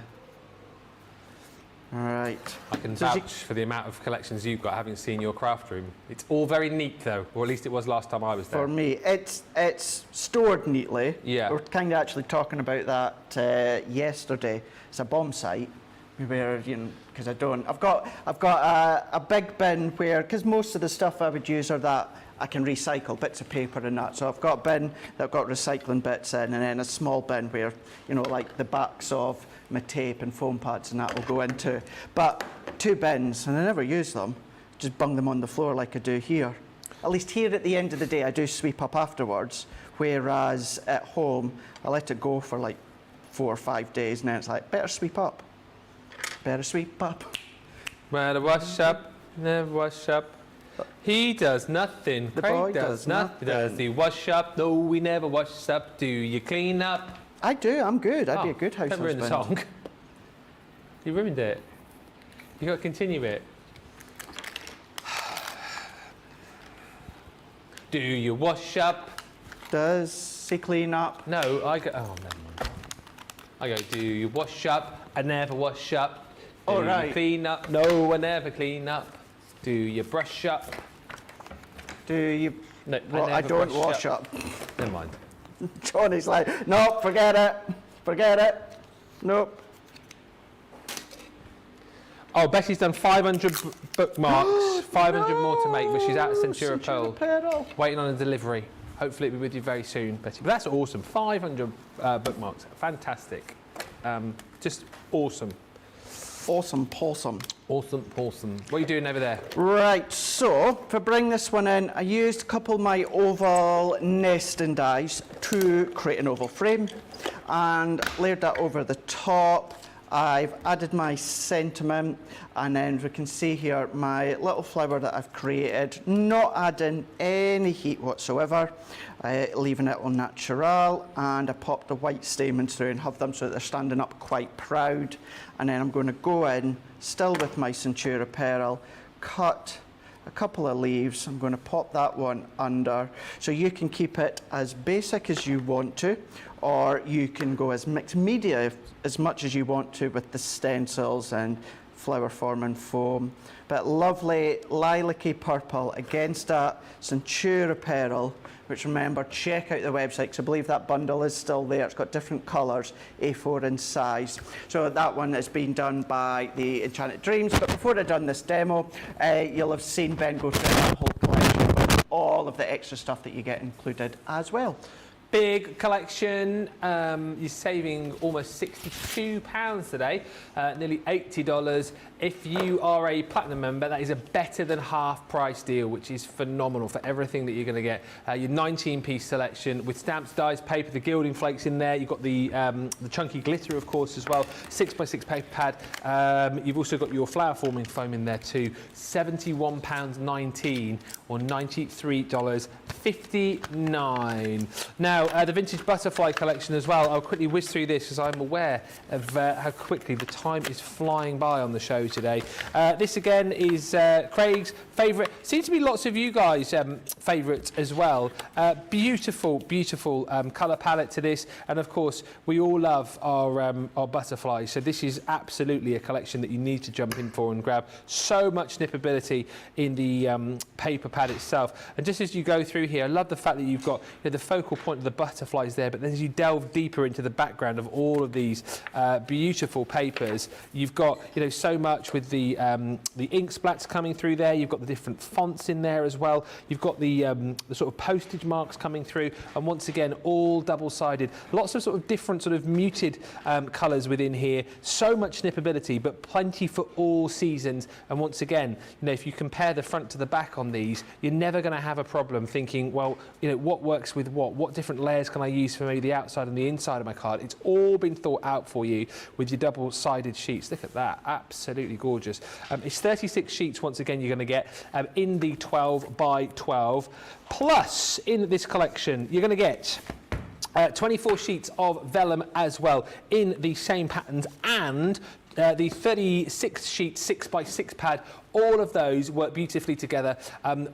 All right. I can vouch for the amount of collections you've got, having seen your craft room. It's all very neat, though, or at least it was last time I was there. For me, it's stored neatly. Yeah. We were kind of actually talking about that yesterday. It's a bomb site. Where, you know, because I've got a big bin where, because most of the stuff I would use are that I can recycle, bits of paper and that. So I've got a bin that I've got recycling bits in, and then a small bin where, you know, like the backs of my tape and foam pads and that will go into. But 2 bins, and I never use them, just bung them on the floor like I do here. At least here at the end of the day, I do sweep up afterwards, whereas at home, I let it go for like 4 or 5 days, and then it's like, better sweep up. Better sweep up. Better wash up, never wash up. He does nothing. The Craig boy does does nothing. Does he wash up? No, we never wash up. Do you clean up? I do, I'm good. I'd be a good house don't ruin the husband. song. You ruined it. You got to continue it. Do you wash up? Does he clean up? No, I go. Oh, never mind. I go. Do you wash up? I never wash up. Do Oh, you right. clean up? No, I never clean up. Do you brush up? Do you? No, Well, I don't wash up. Never mind. Johnny's like, nope, forget it. Forget it. Nope. Oh, Betty's done 500 bookmarks, 500 more to make, but she's out of Centura Pearl, waiting on a delivery. Hopefully it'll be with you very soon, Betty. But that's awesome, 500 bookmarks, fantastic. Just awesome. Awesome, pawsome. Awesome, awesome. What are you doing over there? Right, so to bring this one in, I used a couple of my oval nesting dies to create an oval frame and layered that over the top. I've added my sentiment, and then we can see here my little flower that I've created, not adding any heat whatsoever, leaving it on natural, and I popped the white stamens through and have them so that they're standing up quite proud. And then I'm going to go in, still with my Centura Pearl, cut a couple of leaves. I'm going to pop that one under, so you can keep it as basic as you want to, or you can go as mixed media as much as you want to with the stencils and flower forming foam. But lovely lilac-y purple against that Centura Pearl, which, remember, check out the website because I believe that bundle is still there. It's got different colours, A4 in size. So that one has been done by the Enchanted Dreams. But before I've done this demo, you'll have seen Ben go through that whole collection with all of the extra stuff that you get included as well. Big collection. You're saving almost £62 today, nearly $80. If you are a platinum member, that is a better than half price deal, which is phenomenal for everything that you're going to get. Your 19-piece selection with stamps, dies, paper, the gilding flakes in there. You've got the chunky glitter, of course, as well. 6x6 paper pad. You've also got your flower forming foam in there too. £71.19 or $93.59. Now, the vintage butterfly collection as well. I'll quickly whiz through this because I'm aware of how quickly the time is flying by on the show today. This again is Craig's favourite. Seems to be lots of you guys favourite as well. Beautiful, beautiful colour palette to this, and of course we all love our butterflies, so this is absolutely a collection that you need to jump in for and grab. So much nippability in the paper pad itself, and just as you go through here, I love the fact that you've got the focal point of the butterflies there, but then as you delve deeper into the background of all of these beautiful papers, you've got so much with the ink splats coming through there. You've got the different fonts in there as well. You've got the sort of postage marks coming through, and once again all double-sided. Lots of sort of different sort of muted colours within here. So much snippability, but plenty for all seasons. And once again, if you compare the front to the back on these, you're never going to have a problem thinking, well, what works with what different layers can I use for maybe the outside and the inside of my card. It's all been thought out for you with your double-sided sheets. Look at that, absolutely gorgeous. It's 36 sheets once again you're going to get in the 12 by 12. Plus, in this collection, you're going to get 24 sheets of vellum as well in the same patterns, and the 36 sheet 6x6 pad. All of those work beautifully together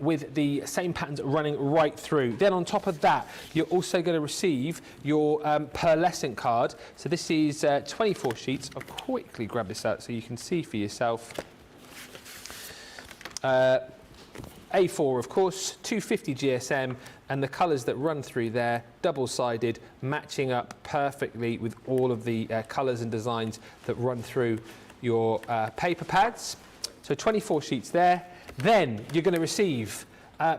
with the same patterns running right through. Then on top of that, you're also going to receive your pearlescent card. So this is 24 sheets. I'll quickly grab this out so you can see for yourself. A4, of course, 250 GSM, and the colours that run through there, double-sided, matching up perfectly with all of the colours and designs that run through your paper pads. So 24 sheets there. Then you're going to receive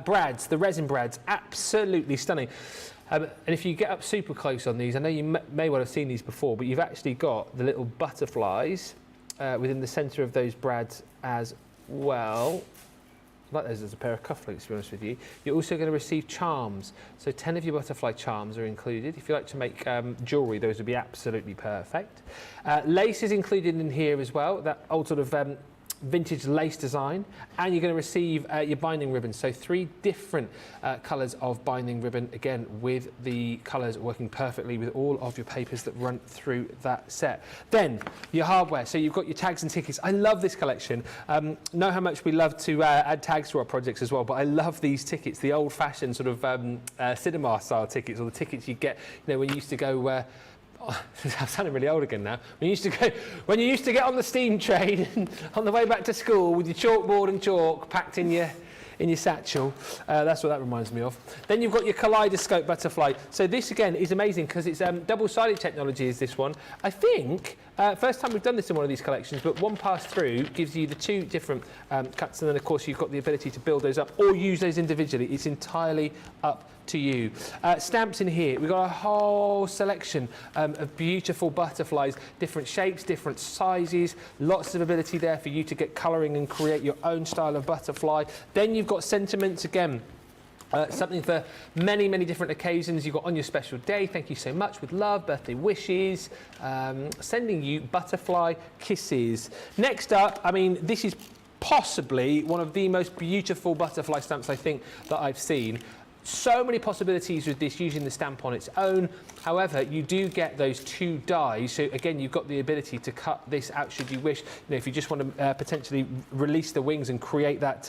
brads, the resin brads, absolutely stunning. And if you get up super close on these, I know you may well have seen these before, but you've actually got the little butterflies within the centre of those brads as well. Like those as a pair of cufflinks, to be honest with you. You're also going to receive charms. So 10 of your butterfly charms are included. If you like to make jewellery, those would be absolutely perfect. Lace is included in here as well, that old sort of vintage lace design, and you're going to receive your binding ribbon. So 3 different colours of binding ribbon, again with the colours working perfectly with all of your papers that run through that set. Then your hardware, so you've got your tags and tickets. I love this collection. Know how much we love to add tags to our projects as well, but I love these tickets, the old-fashioned sort of cinema style tickets, or the tickets you get when you used to go I'm sounding really old again now. When you used to get on the steam train on the way back to school with your chalkboard and chalk packed in your satchel. That's what that reminds me of. Then you've got your kaleidoscope butterfly. So this again is amazing because it's double-sided technology is this one. I think first time we've done this in one of these collections, but one pass through gives you the 2 different cuts, and then of course you've got the ability to build those up or use those individually. It's entirely up to you. Stamps in here. We've got a whole selection of beautiful butterflies, different shapes, different sizes, lots of ability there for you to get colouring and create your own style of butterfly. Then you've got sentiments again. Something for many, many different occasions. You've got on your special day, thank you so much, with love, birthday wishes, sending you butterfly kisses. Next up, I mean, this is possibly one of the most beautiful butterfly stamps I think that I've seen. So many possibilities with this using the stamp on its own. However, you do get those 2 dies. So again, you've got the ability to cut this out should you wish. If you just want to potentially release the wings and create that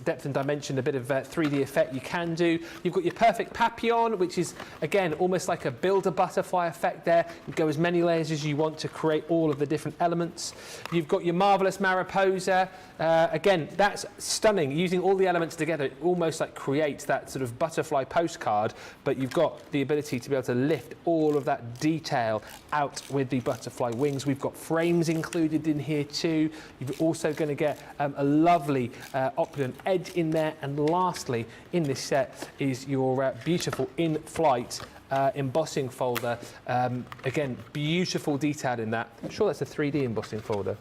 depth and dimension, a bit of 3D effect, you can do. You've got your perfect papillon, which is again almost like a builder butterfly effect there. You go as many layers as you want to create all of the different elements. You've got your marvelous mariposa. Again, that's stunning. Using all the elements together, it almost like creates that sort of butterfly postcard, but you've got the ability to be able to lift all of that detail out with the butterfly wings. We've got frames included in here too. You're also going to get a lovely opulent edge in there, and lastly in this set is your beautiful in-flight embossing folder. Again, beautiful detail in that. I'm sure that's a 3D embossing folder.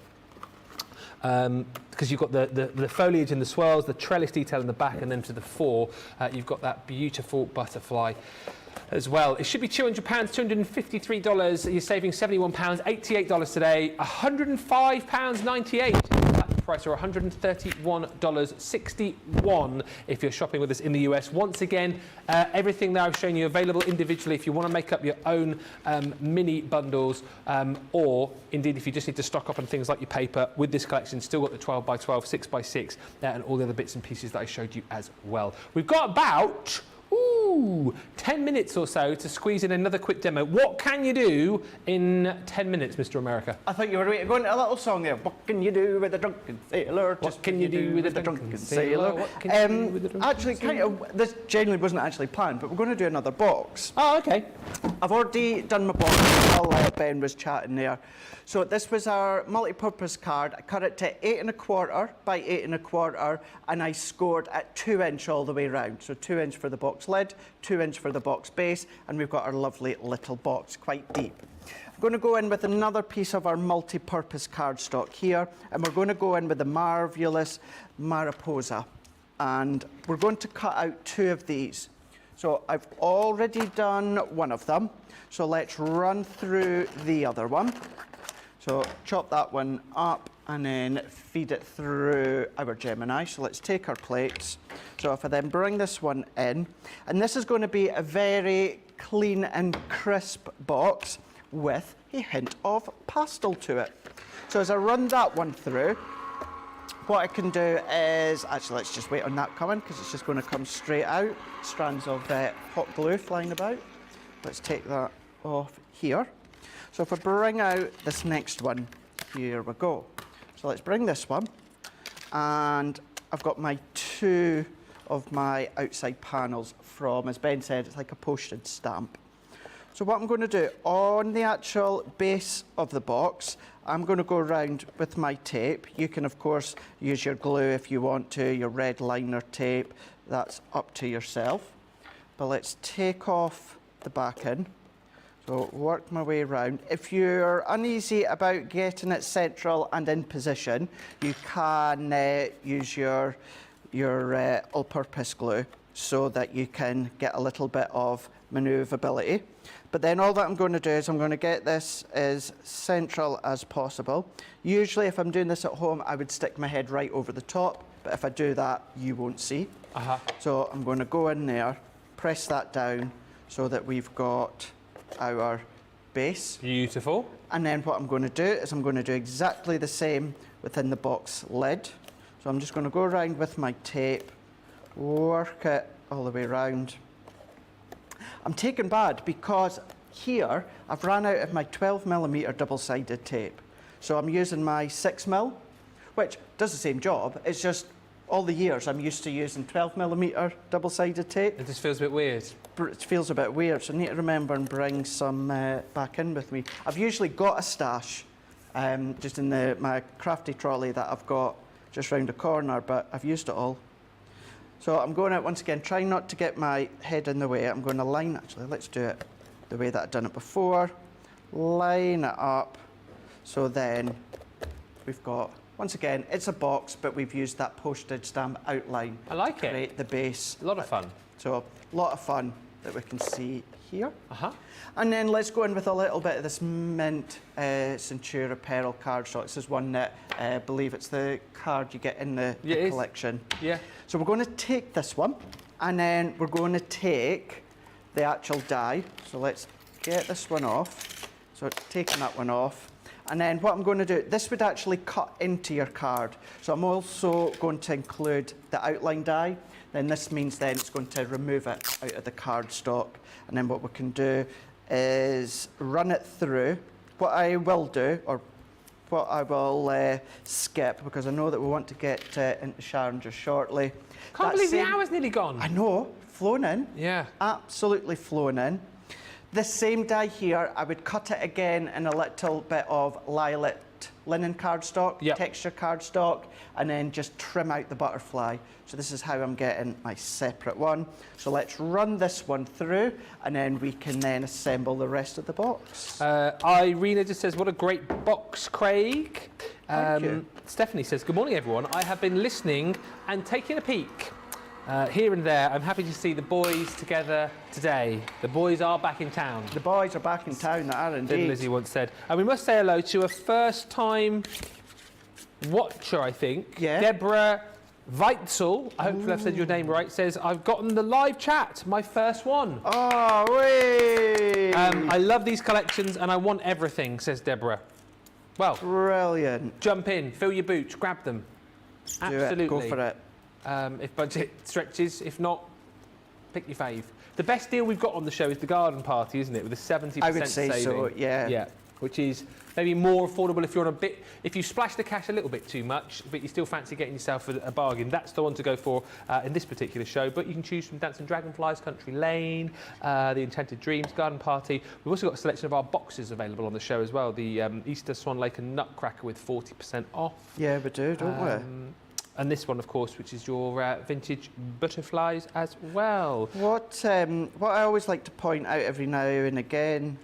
Because you've got the foliage and the swirls, the trellis detail in the back, and then to the fore, you've got that beautiful butterfly as well. It should be £200, $253. You're saving £71, $88 today, £105.98. price are $131.61 if you're shopping with us in the US. Once again, everything that I've shown you available individually if you want to make up your own mini bundles, or indeed if you just need to stock up on things like your paper. With this collection, still got the 12 by 12, 6 by 6, and all the other bits and pieces that I showed you as well. We've got about 10 minutes or so to squeeze in another quick demo. What can you do in 10 minutes, Mr. America? I thought you were going to a little song there. What can you do with a drunken sailor? What can you do with a drunken sailor? What can you do with a drunken actually, sailor? this genuinely wasn't actually planned, but we're going to do another box. Oh, okay. I've already done my box while Ben was chatting there. So this was our multi-purpose card. I cut it to 8 1/4 by 8 1/4, and I scored at 2 inch all the way round. So 2 inch for the box lid, 2 inch for the box base, and we've got our lovely little box, quite deep. I'm going to go in with another piece of our multi-purpose cardstock here, and we're going to go in with the marvellous Mariposa, and we're going to cut out 2 of these. So I've already done one of them, so let's run through the other one. So chop that one up and then feed it through our Gemini. So let's take our plates. So if I then bring this one in, and this is going to be a very clean and crisp box with a hint of pastel to it. So as I run that one through, what I can do is, actually let's just wait on that coming because it's just going to come straight out. Strands of hot glue flying about. Let's take that off here. So if I bring out this next one, here we go. So let's bring this one, and I've got my 2 of my outside panels from, as Ben said, it's like a postage stamp. So what I'm going to do on the actual base of the box, I'm going to go around with my tape. You can of course use your glue if you want to, your red liner tape, that's up to yourself. But let's take off the backing. So work my way around. If you're uneasy about getting it central and in position, you can use your all-purpose glue so that you can get a little bit of manoeuvrability. But then all that I'm going to do is I'm going to get this as central as possible. Usually if I'm doing this at home, I would stick my head right over the top, but if I do that, you won't see. So I'm going to go in there, press that down so that we've got our base. Beautiful. And then what I'm going to do is I'm going to do exactly the same within the box lid. So I'm just going to go around with my tape, work it all the way around. I'm taken bad because here I've ran out of my 12mm double-sided tape. So I'm using my 6mm, which does the same job. It's just all the years I'm used to using 12mm double-sided tape. It just feels a bit weird. It feels a bit weird, so I need to remember and bring some back in with me. I've usually got a stash just in my crafty trolley that I've got just round the corner, but I've used it all. So I'm going out once again, trying not to get my head in the way. I'm going to line, actually, let's do it the way that I've done it before. Line it up, so then we've got, once again, it's a box, but we've used that postage stamp outline. I like it. Create the base. A lot of fun. So a lot of fun that we can see here. And then let's go in with a little bit of this mint Centura Pearl cardstock. This is one that I believe it's the card you get in the collection. Yeah. So we're going to take this one, and then we're going to take the actual die. So let's get this one off. So taking that one off. And then what I'm going to do, this would actually cut into your card. So I'm also going to include the outline die. Then this means then it's going to remove it out of the cardstock. And then what we can do is run it through. What I will do, or what I will skip, because I know that we want to get into Sharon just shortly. Can't believe the hour's nearly gone. I know, flown in. Yeah. Absolutely flown in. The same die here, I would cut it again in a little bit of lilac linen cardstock, texture cardstock, and then just trim out the butterfly. So this is how I'm getting my separate one. So let's run this one through, and then we can then assemble the rest of the box. Irina just says, what a great box, Craig. Thank you. Stephanie says, good morning, everyone. I have been listening and taking a peek. Here and there, I'm happy to see the boys together today. The boys are back in town. The boys are back in town, they are indeed. Lizzie once said. And we must say hello to a first-time watcher, I think. Yeah. Deborah Weitzel, hopefully I've said your name right, says, I've gotten the live chat, my first one. Oh, wait. I love these collections and I want everything, says Deborah. Well, brilliant. jump in, fill your boots, grab them. Absolutely. Go for it. If budget stretches, if not, pick your fave. The best deal we've got on the show is the garden party, isn't it? With a 70% I would say saving. so, yeah. Yeah, which is maybe more affordable if you're on a bit, if you splash the cash a little bit too much, but you still fancy getting yourself a bargain. That's the one to go for in this particular show. But you can choose from Dancing Dragonflies, Country Lane, The Enchanted Dreams, Garden Party. We've also got a selection of our boxes available on the show as well. The Easter Swan Lake and Nutcracker with 40% off. Yeah, we do, don't we? And this one, of course, which is your vintage butterflies as well. What I always like to point out every now and again,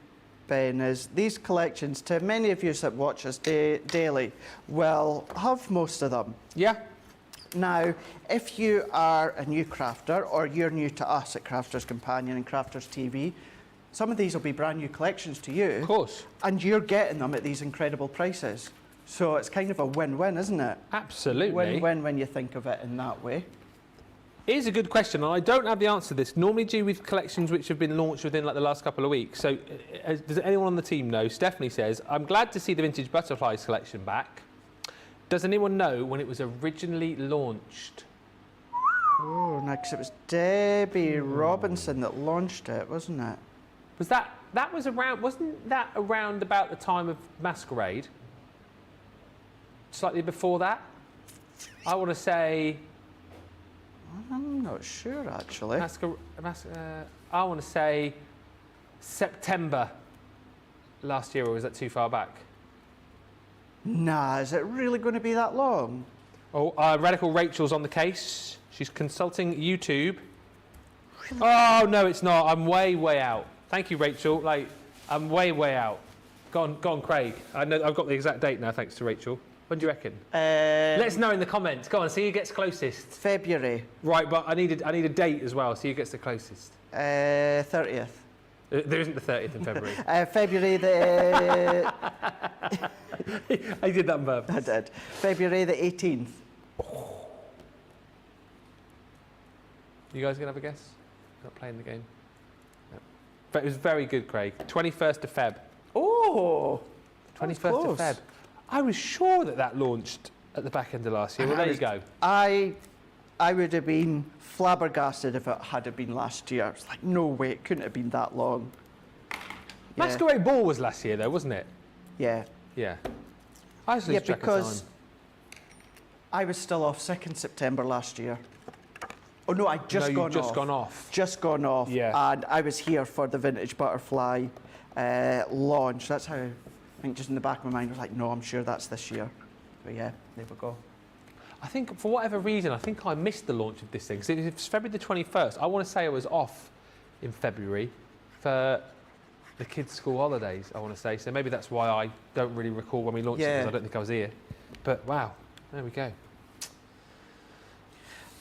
Ben, is these collections, to many of you that watch us daily, will have most of them. Yeah. Now, if you are a new crafter, or you're new to us at Crafters Companion and Crafters TV, some of these will be brand new collections to you. Of course. And you're getting them at these incredible prices. So it's kind of a win-win, isn't it? Absolutely. Win-win when you think of it in that way. It is a good question, and I don't have the answer to this. Normally due with collections which have been launched within like the last couple of weeks. So does anyone on the team know? Stephanie says, I'm glad to see the Vintage Butterflies collection back. Does anyone know when it was originally launched? Oh, no, because it was Debbie Robinson that launched it, wasn't it? Was that was around, wasn't that around about the time of Masquerade? Slightly before that? I want to say... I'm not sure, actually. I want to say September last year, or was that too far back? Nah, is it really going to be that long? Oh, Radical Rachel's on the case. She's consulting YouTube. Really? Oh, no, it's not. I'm way, way out. Thank you, Rachel. Like, I'm way, way out. Go on, Craig. I know, I've got the exact date now, thanks to Rachel. When do you reckon? Let us know in the comments. Go on, see who gets closest. February. Right, but I need a date as well. See who gets the closest. 30th. There isn't the 30th in February. February the... I did that on purpose. I did. February the 18th. You guys gonna have a guess? Not playing the game. No. But it was very good, Craig. 21st of Feb. Oh! 21st of Feb. I was sure that launched at the back end of last year. Well, there you go. I would have been flabbergasted if it had been last year. It's like, no way, it couldn't have been that long. Masquerade Ball was last year, though, wasn't it? Yeah. Yeah. I was losing track of time. Because I was still off sick in September last year. Oh no, I'd just gone off. Just gone off. Just gone off. Yeah. And I was here for the Vintage Butterfly launch. That's how, I think just in the back of my mind, I was like, no, I'm sure that's this year. But yeah, there we go. I think for whatever reason, I think I missed the launch of this thing. So it's February the 21st. I want to say I was off in February for the kids' school holidays, I want to say. So maybe that's why I don't really recall when we launched it, because I don't think I was here. But wow, there we go.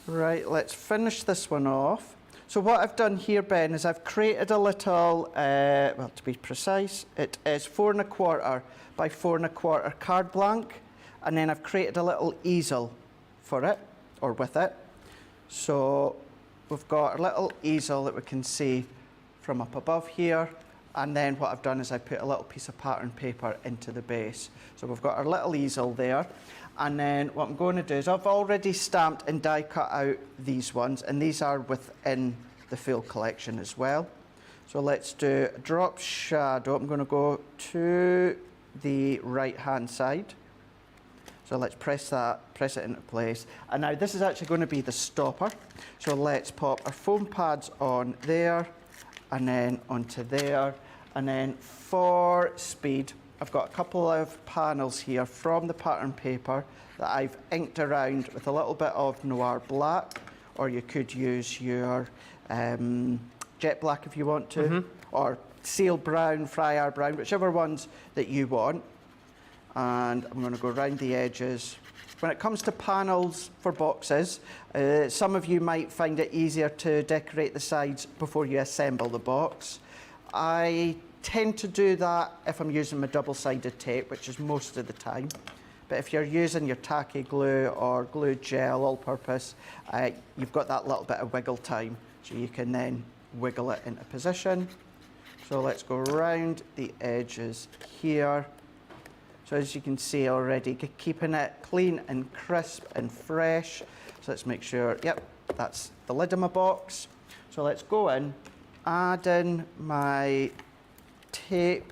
Right, let's finish this one off. So what I've done here, Ben, is I've created a little, well, to be precise, it is 4 1/4 by 4 1/4 card blank, and then I've created a little easel for it, or with it. So we've got a little easel that we can see from up above here, and then what I've done is I've put a little piece of pattern paper into the base. So we've got our little easel there. And then what I'm going to do is I've already stamped and die cut out these ones, and these are within the full collection as well. So let's do a drop shadow. I'm going to go to the right hand side. So let's press it into place. And now this is actually going to be the stopper. So let's pop our foam pads on there, and then onto there. And then for speed, I've got a couple of panels here from the pattern paper that I've inked around with a little bit of Noir Black, or you could use your Jet Black if you want to, or Seal Brown, Friar Brown, whichever ones that you want. And I'm going to go around the edges. When it comes to panels for boxes, some of you might find it easier to decorate the sides before you assemble the box. I tend to do that if I'm using my double-sided tape, which is most of the time. But if you're using your tacky glue or glue gel, all-purpose, you've got that little bit of wiggle time, so you can then wiggle it into position. So let's go around the edges here. So as you can see already, keeping it clean and crisp and fresh. So let's make sure, yep, that's the lid of my box. So let's go in, add in my tape,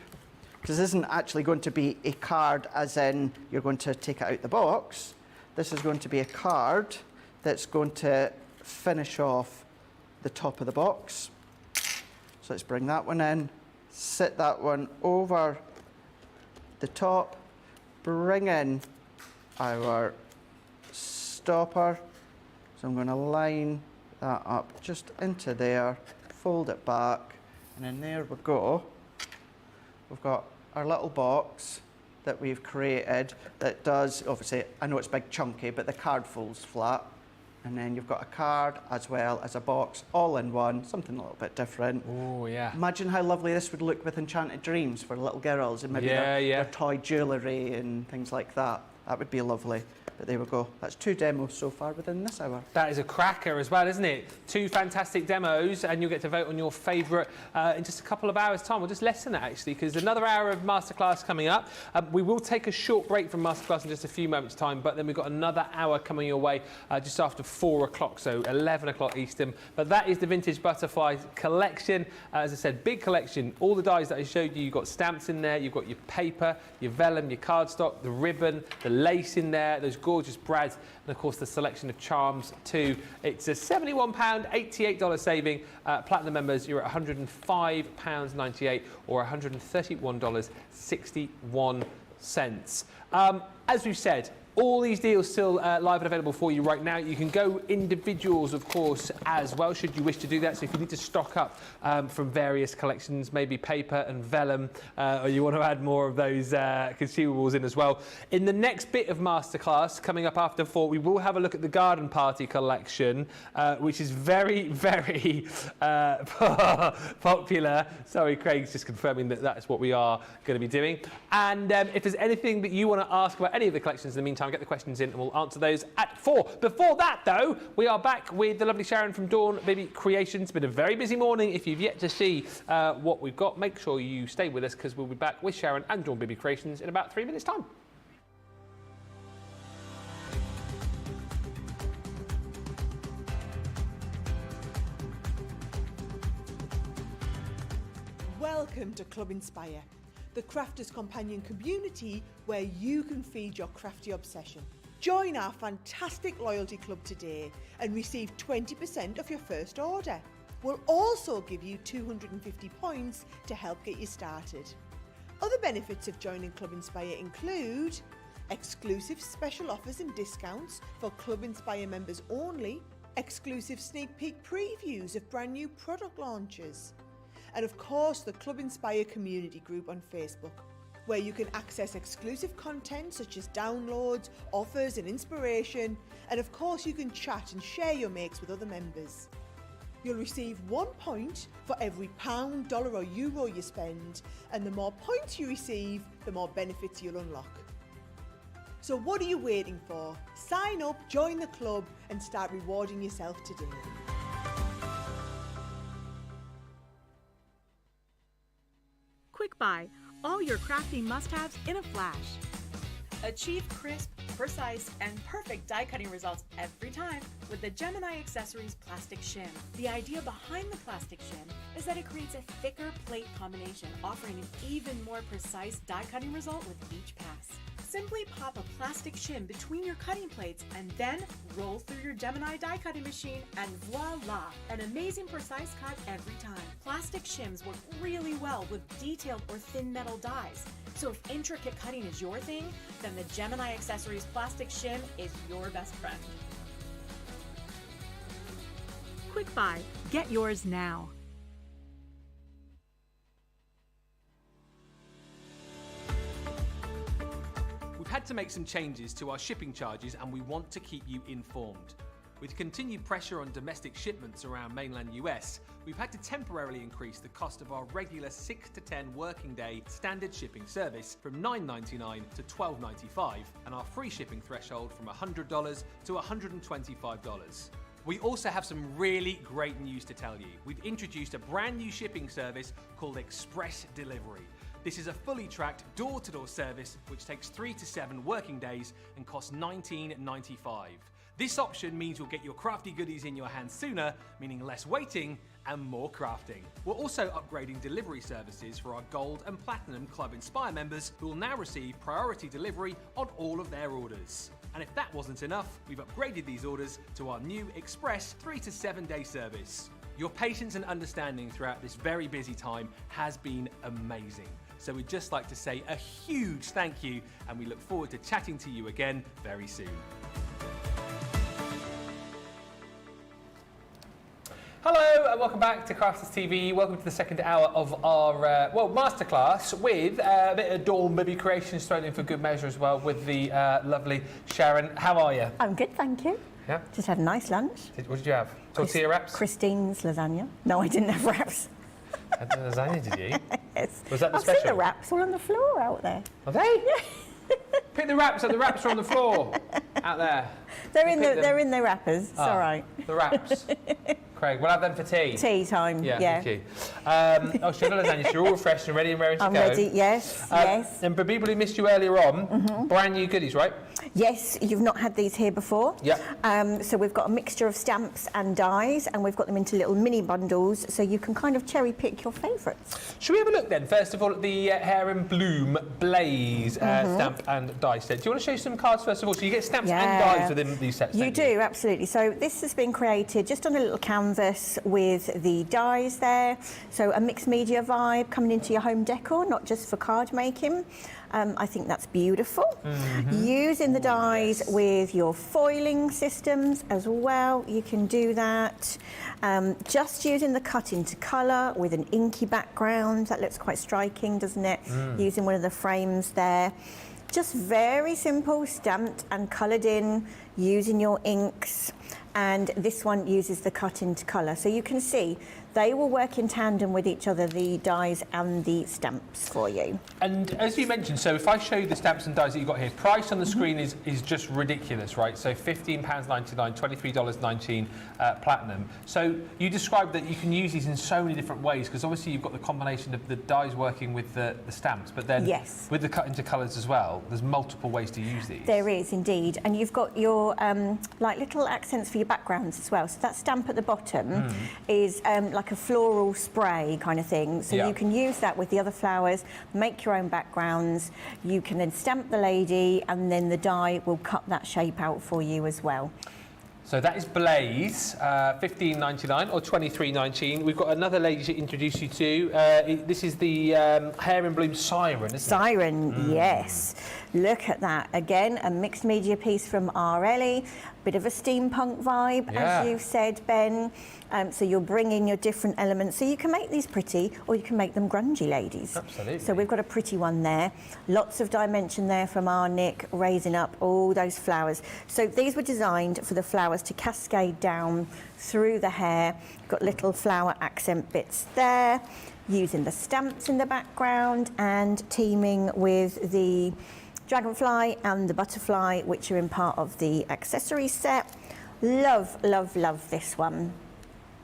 because this isn't actually going to be a card as in you're going to take it out the box. This is going to be a card that's going to finish off the top of the box. So let's bring that one in, sit that one over the top, bring in our stopper. So I'm going to line that up just into there, fold it back, and then there we go. We've got our little box that we've created that does, obviously, I know it's big chunky, but the card folds flat. And then you've got a card as well as a box, all in one, something a little bit different. Oh, yeah. Imagine how lovely this would look with Enchanted Dreams for little girls and maybe their toy jewellery and things like that. That would be lovely. But there we go. That's 2 demos so far within this hour. That is a cracker as well, isn't it? 2 fantastic demos, and you'll get to vote on your favourite in just a couple of hours' time. Well, just less than that, actually, because another hour of Masterclass coming up. We will take a short break from Masterclass in just a few moments' time, but then we've got another hour coming your way just after 4 o'clock, so 11 o'clock Eastern. But that is the Vintage Butterfly collection. As I said, big collection. All the dies that I showed you, you've got stamps in there, you've got your paper, your vellum, your cardstock, the ribbon, the lace in there, those gorgeous brads, and of course the selection of charms too. It's a £71, $88 saving. Platinum members, you're at £105.98 or $131.61. As we've said, all these deals still live and available for you right now. You can go individuals, of course, as well, should you wish to do that. So if you need to stock up from various collections, maybe paper and vellum, or you want to add more of those consumables in as well. In the next bit of Masterclass, coming up after 4, we will have a look at the Garden Party collection, which is very, very popular. Sorry, Craig's just confirming that that's what we are going to be doing. And if there's anything that you want to ask about any of the collections in the meantime, get the questions in and we'll answer those at 4. Before that, though, we are back with the lovely Sharon from Dawn Bibby Creations. It's been a very busy morning. If you've yet to see what we've got, make sure you stay with us because we'll be back with Sharon and Dawn Bibby Creations in about 3 minutes' time. Welcome to Club Inspire, the crafters' companion community where you can feed your crafty obsession. Join our fantastic loyalty club today and receive 20% off your first order. We'll also give you 250 points to help get you started. Other benefits of joining Club Inspire include exclusive special offers and discounts for Club Inspire members only, exclusive sneak peek previews of brand new product launches, and of course the Club Inspire community group on Facebook, where you can access exclusive content such as downloads, offers and inspiration, and of course you can chat and share your makes with other members. You'll receive 1 point for every £1, dollar or euro you spend, and the more points you receive, the more benefits you'll unlock. So what are you waiting for? Sign up, join the club and start rewarding yourself today. Quick Buy, all your crafty must-haves in a flash. Achieve crisp, precise, and perfect die cutting results every time with the Gemini Accessories Plastic Shim. The idea behind the plastic shim is that it creates a thicker plate combination, offering an even more precise die cutting result with each pass. Simply pop a plastic shim between your cutting plates and then roll through your Gemini die cutting machine and voila! An amazing precise cut every time. Plastic shims work really well with detailed or thin metal dies. So if intricate cutting is your thing, then the Gemini Accessories Plastic Shim is your best friend. Quick Buy, get yours now. We've had to make some changes to our shipping charges and we want to keep you informed. With continued pressure on domestic shipments around mainland US, we've had to temporarily increase the cost of our regular 6 to 10 working day standard shipping service from $9.99 to $12.95 and our free shipping threshold from $100 to $125. We also have some really great news to tell you. We've introduced a brand new shipping service called Express Delivery. This is a fully tracked door-to-door service which takes 3 to 7 working days and costs $19.95. This option means you'll get your crafty goodies in your hands sooner, meaning less waiting and more crafting. We're also upgrading delivery services for our Gold and Platinum Club Inspire members who will now receive priority delivery on all of their orders. And if that wasn't enough, we've upgraded these orders to our new Express 3 to 7 day service. Your patience and understanding throughout this very busy time has been amazing. So we'd just like to say a huge thank you, and we look forward to chatting to you again very soon. Hello and welcome back to Crafters TV. Welcome to the second hour of our masterclass with a bit of Dawn Bibby Creations thrown in for good measure as well with the lovely Sharon. How are you? I'm good, thank you. Yeah. Just had a nice lunch. What did you have? Tortilla wraps? Christine's lasagna. No, I didn't have wraps. Had the lasagna, did you? Yes. Was that the I've special? seen the wraps all on the floor out there. Are they? Pick the wraps up. The wraps are on the floor out there. They're in the wrappers. It's all right. The wraps. Craig, we'll have them for tea. Tea time. Yeah. Thank you. So you're lasagna, so you're all refreshed and ready and raring to I'm go. ready. Yes. Yes. And for people who missed you earlier on, brand new goodies, right? Yes. You've not had these here before. Yeah. So we've got a mixture of stamps and dies, and we've got them into little mini bundles, so you can kind of cherry pick your favourites. Should we have a look then? First of all, at the Hair and Bloom Blaze stamp and die set. Do you want to show some cards first of all? So you get stamps and dies within these sets. You do, absolutely. So this has been created just on a little canvas with the dies there. So a mixed media vibe coming into your home decor, not just for card making. I think that's beautiful. Using the dies with your foiling systems as well, you can do that. Just using the cut into colour with an inky background, that looks quite striking, doesn't it? Using one of the frames there. Just very simple, stamped and coloured in, using your inks. And this one uses the cut into colour. So you can see they will work in tandem with each other, the dies and the stamps for you. And as you mentioned, so if I show you the stamps and dies that you've got here, price on the screen is just ridiculous, right? So £15.99, $23.19 platinum. So you described that you can use these in so many different ways, because obviously you've got the combination of the dies working with the stamps, but then with the cut into colours as well, there's multiple ways to use these. There is indeed. And you've got your like little accents for your backgrounds as well. So that stamp at the bottom is like a floral spray kind of thing. So you can use that with the other flowers, make your own backgrounds. You can then stamp the lady, and then the die will cut that shape out for you as well. So that is Blaze, $15.99 or $23.19. We've got another lady to introduce you to. This is the Hair and Bloom Siren, isn't it? Siren, yes. Look at that. Again, a mixed media piece from RLE. Bit of a steampunk vibe, as you said, Ben. So you're bringing your different elements. So you can make these pretty, or you can make them grungy, ladies. Absolutely. So we've got a pretty one there. Lots of dimension there from our Nick, raising up all those flowers. So these were designed for the flowers to cascade down through the hair. Got little flower accent bits there, using the stamps in the background and teaming with the dragonfly and the butterfly, which are in part of the accessory set. Love, love, love this one.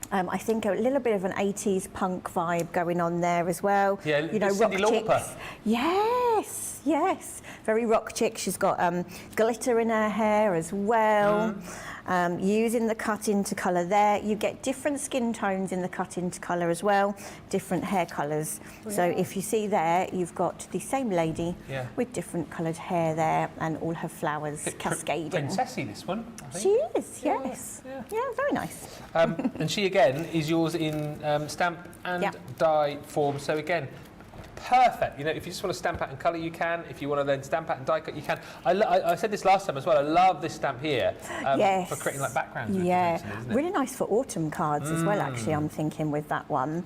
I think a little bit of an 80s punk vibe going on there as well. Yeah, you know, rock chicks. Yes, yes. Very rock chick. She's got glitter in her hair as well. Using the cut into colour there. You get different skin tones in the cut into colour as well, different hair colours. So if you see there, you've got the same lady with different coloured hair there and all her flowers cascading. Princessy, this one, I think. She is, yes. Yeah, very nice. And she, again, is yours in stamp and die form. So, again, perfect. You know, if you just want to stamp out and colour, you can. If you want to then stamp out and die cut, you can. I said this last time as well. I love this stamp here Yes. for creating like backgrounds. Yeah, isn't it? really nice for autumn cards as well, actually, I'm thinking with that one.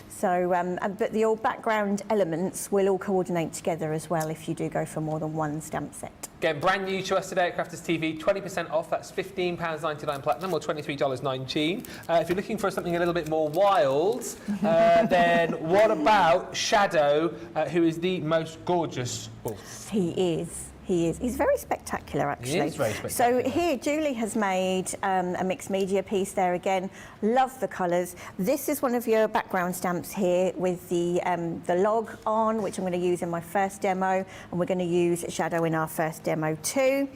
So, but the all background elements will all coordinate together as well if you do go for more than one stamp set. Again, brand new to us today at Crafters TV, 20% off. That's £15.99 platinum or $23.19. If you're looking for something a little bit more wild, then what about Shadow, who is the most gorgeous wolf? He is. He is. He's very spectacular, actually. He is very spectacular. So here, Julie has made a mixed media piece there again. Love the colours. This is one of your background stamps here with the log on, which I'm going to use in my first demo, and we're going to use Shadow in our first demo too.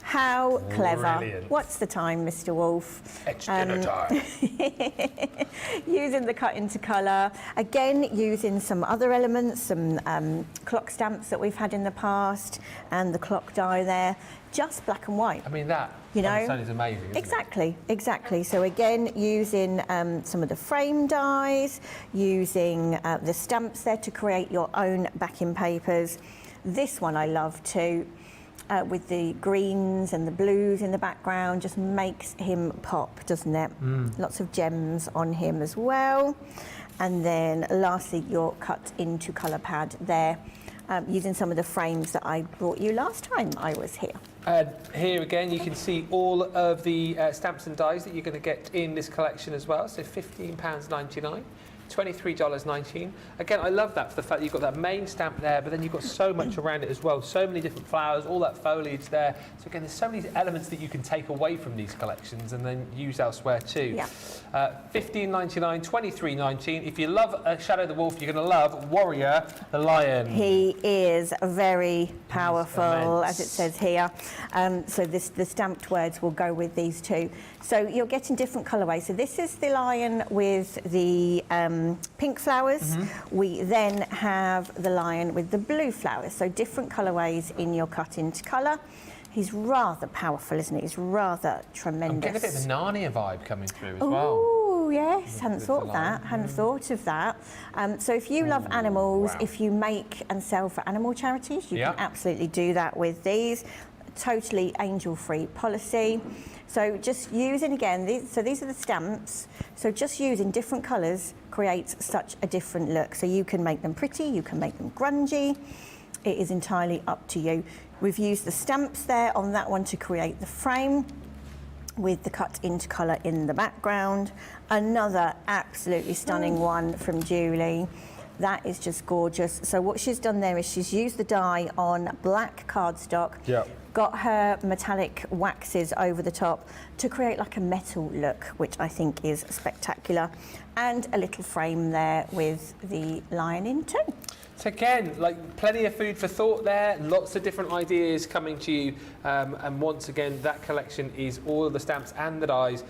How clever. Brilliant. What's the time, Mr. Wolf? It's dinner time. Using the cut into colour. Again, using some other elements, some clock stamps that we've had in the past, and the clock die there. Just black and white. I mean, that you know, on its own is amazing, isn't exactly, exactly. So again, using some of the frame dies, using the stamps there to create your own backing papers. This one I love too. With the greens and the blues in the background, just makes him pop, doesn't it? Lots of gems on him as well. And then lastly, your cut into colour pad there, using some of the frames that I brought you last time I was here. Here again, you can see all of the stamps and dies that you're going to get in this collection as well. So £15.99. $23.19. Again, I love that for the fact that you've got that main stamp there, but then you've got so much around it as well. So many different flowers, all that foliage there. So again, there's so many elements that you can take away from these collections and then use elsewhere too. Yeah. $15.99, $23.19. If you love Shadow the Wolf, you're going to love Warrior the Lion. He is very powerful, immense. as it says here. So the stamped words will go with these two. So you're getting different colourways. So this is the lion with the pink flowers. We then have the lion with the blue flowers. So different colourways in your cut into colour. He's rather powerful, isn't he? He's rather tremendous. I'm getting a bit of a Narnia vibe coming through as well. Oh, yes, hadn't thought of that, hadn't thought of that. So if you love animals, if you make and sell for animal charities, you can absolutely do that with these. Totally angel-free policy. So just using, again, these are the stamps. So just using different colours creates such a different look. So you can make them pretty, you can make them grungy. It is entirely up to you. We've used the stamps there on that one to create the frame with the cut into colour in the background. Another absolutely stunning one from Julie. That is just gorgeous. So what she's done there is she's used the die on black cardstock, got her metallic waxes over the top to create like a metal look, which I think is spectacular. And a little frame there with the lion in too. So again, like plenty of food for thought there, lots of different ideas coming to you. And once again, that collection is all of the stamps and the dies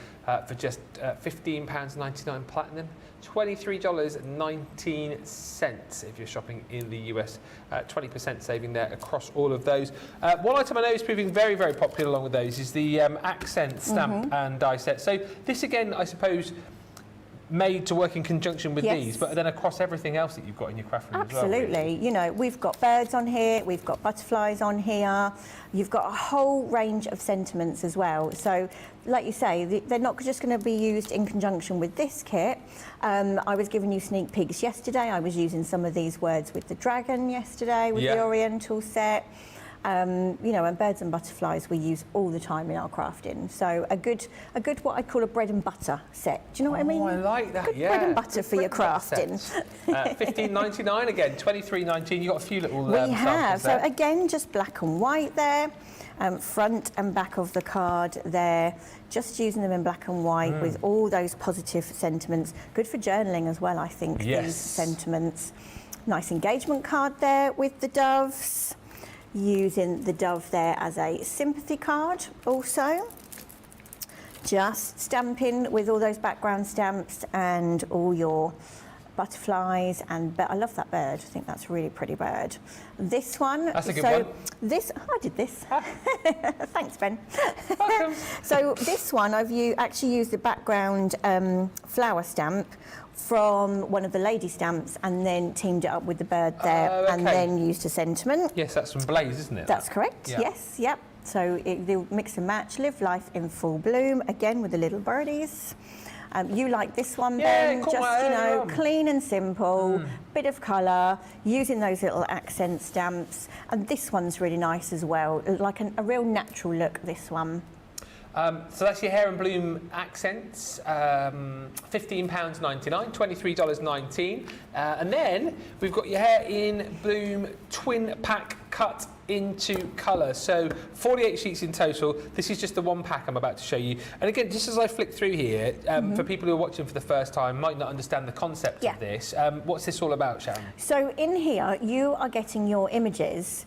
for just £15.99 platinum. $23.19 if you're shopping in the US. 20% saving there across all of those. One item I know is proving very, very popular along with those is the accent stamp and die set. So this again, I suppose, made to work in conjunction with these, but then across everything else that you've got in your craft room as well. Absolutely. You know, we've got birds on here, we've got butterflies on here, you've got a whole range of sentiments as well. So, like you say, they're not just going to be used in conjunction with this kit. I was giving you sneak peeks yesterday. I was using some of these words with the dragon yesterday, with the Oriental set. You know, and birds and butterflies we use all the time in our crafting. So a good what I call a bread and butter set. Do you know what I mean? Oh, I like that. Good bread and butter for your crafting. $15.99 again, $23.19. You got a few little. We have. So there. again, just black and white there. Front and back of the card there. Just using them in black and white with all those positive sentiments. Good for journaling as well, I think. These sentiments. Nice engagement card there with the doves. Using the dove there as a sympathy card also. Just stamping with all those background stamps and all your butterflies, and I love that bird. I think that's a really pretty bird. This one. That's a good one. I did this. Thanks, Ben. Welcome. So this one, I've actually used the background flower stamp from one of the lady stamps and then teamed it up with the bird there and then used a sentiment. Yes, that's from Blaze, isn't it? That's correct, yes, yep. So they'll mix and match, live life in full bloom, again with the little birdies. You like this one, Ben, just, clean and simple, bit of colour, using those little accent stamps. And this one's really nice as well, like a real natural look, this one. So that's your hair and bloom accents, £15.99, $23.19. And then we've got your hair in bloom twin pack cut into colour. So 48 sheets in total. This is just the one pack I'm about to show you. And again, just as I flick through here, for people who are watching for the first time, might not understand the concept of this. What's this all about, Sharon? So in here, you are getting your images.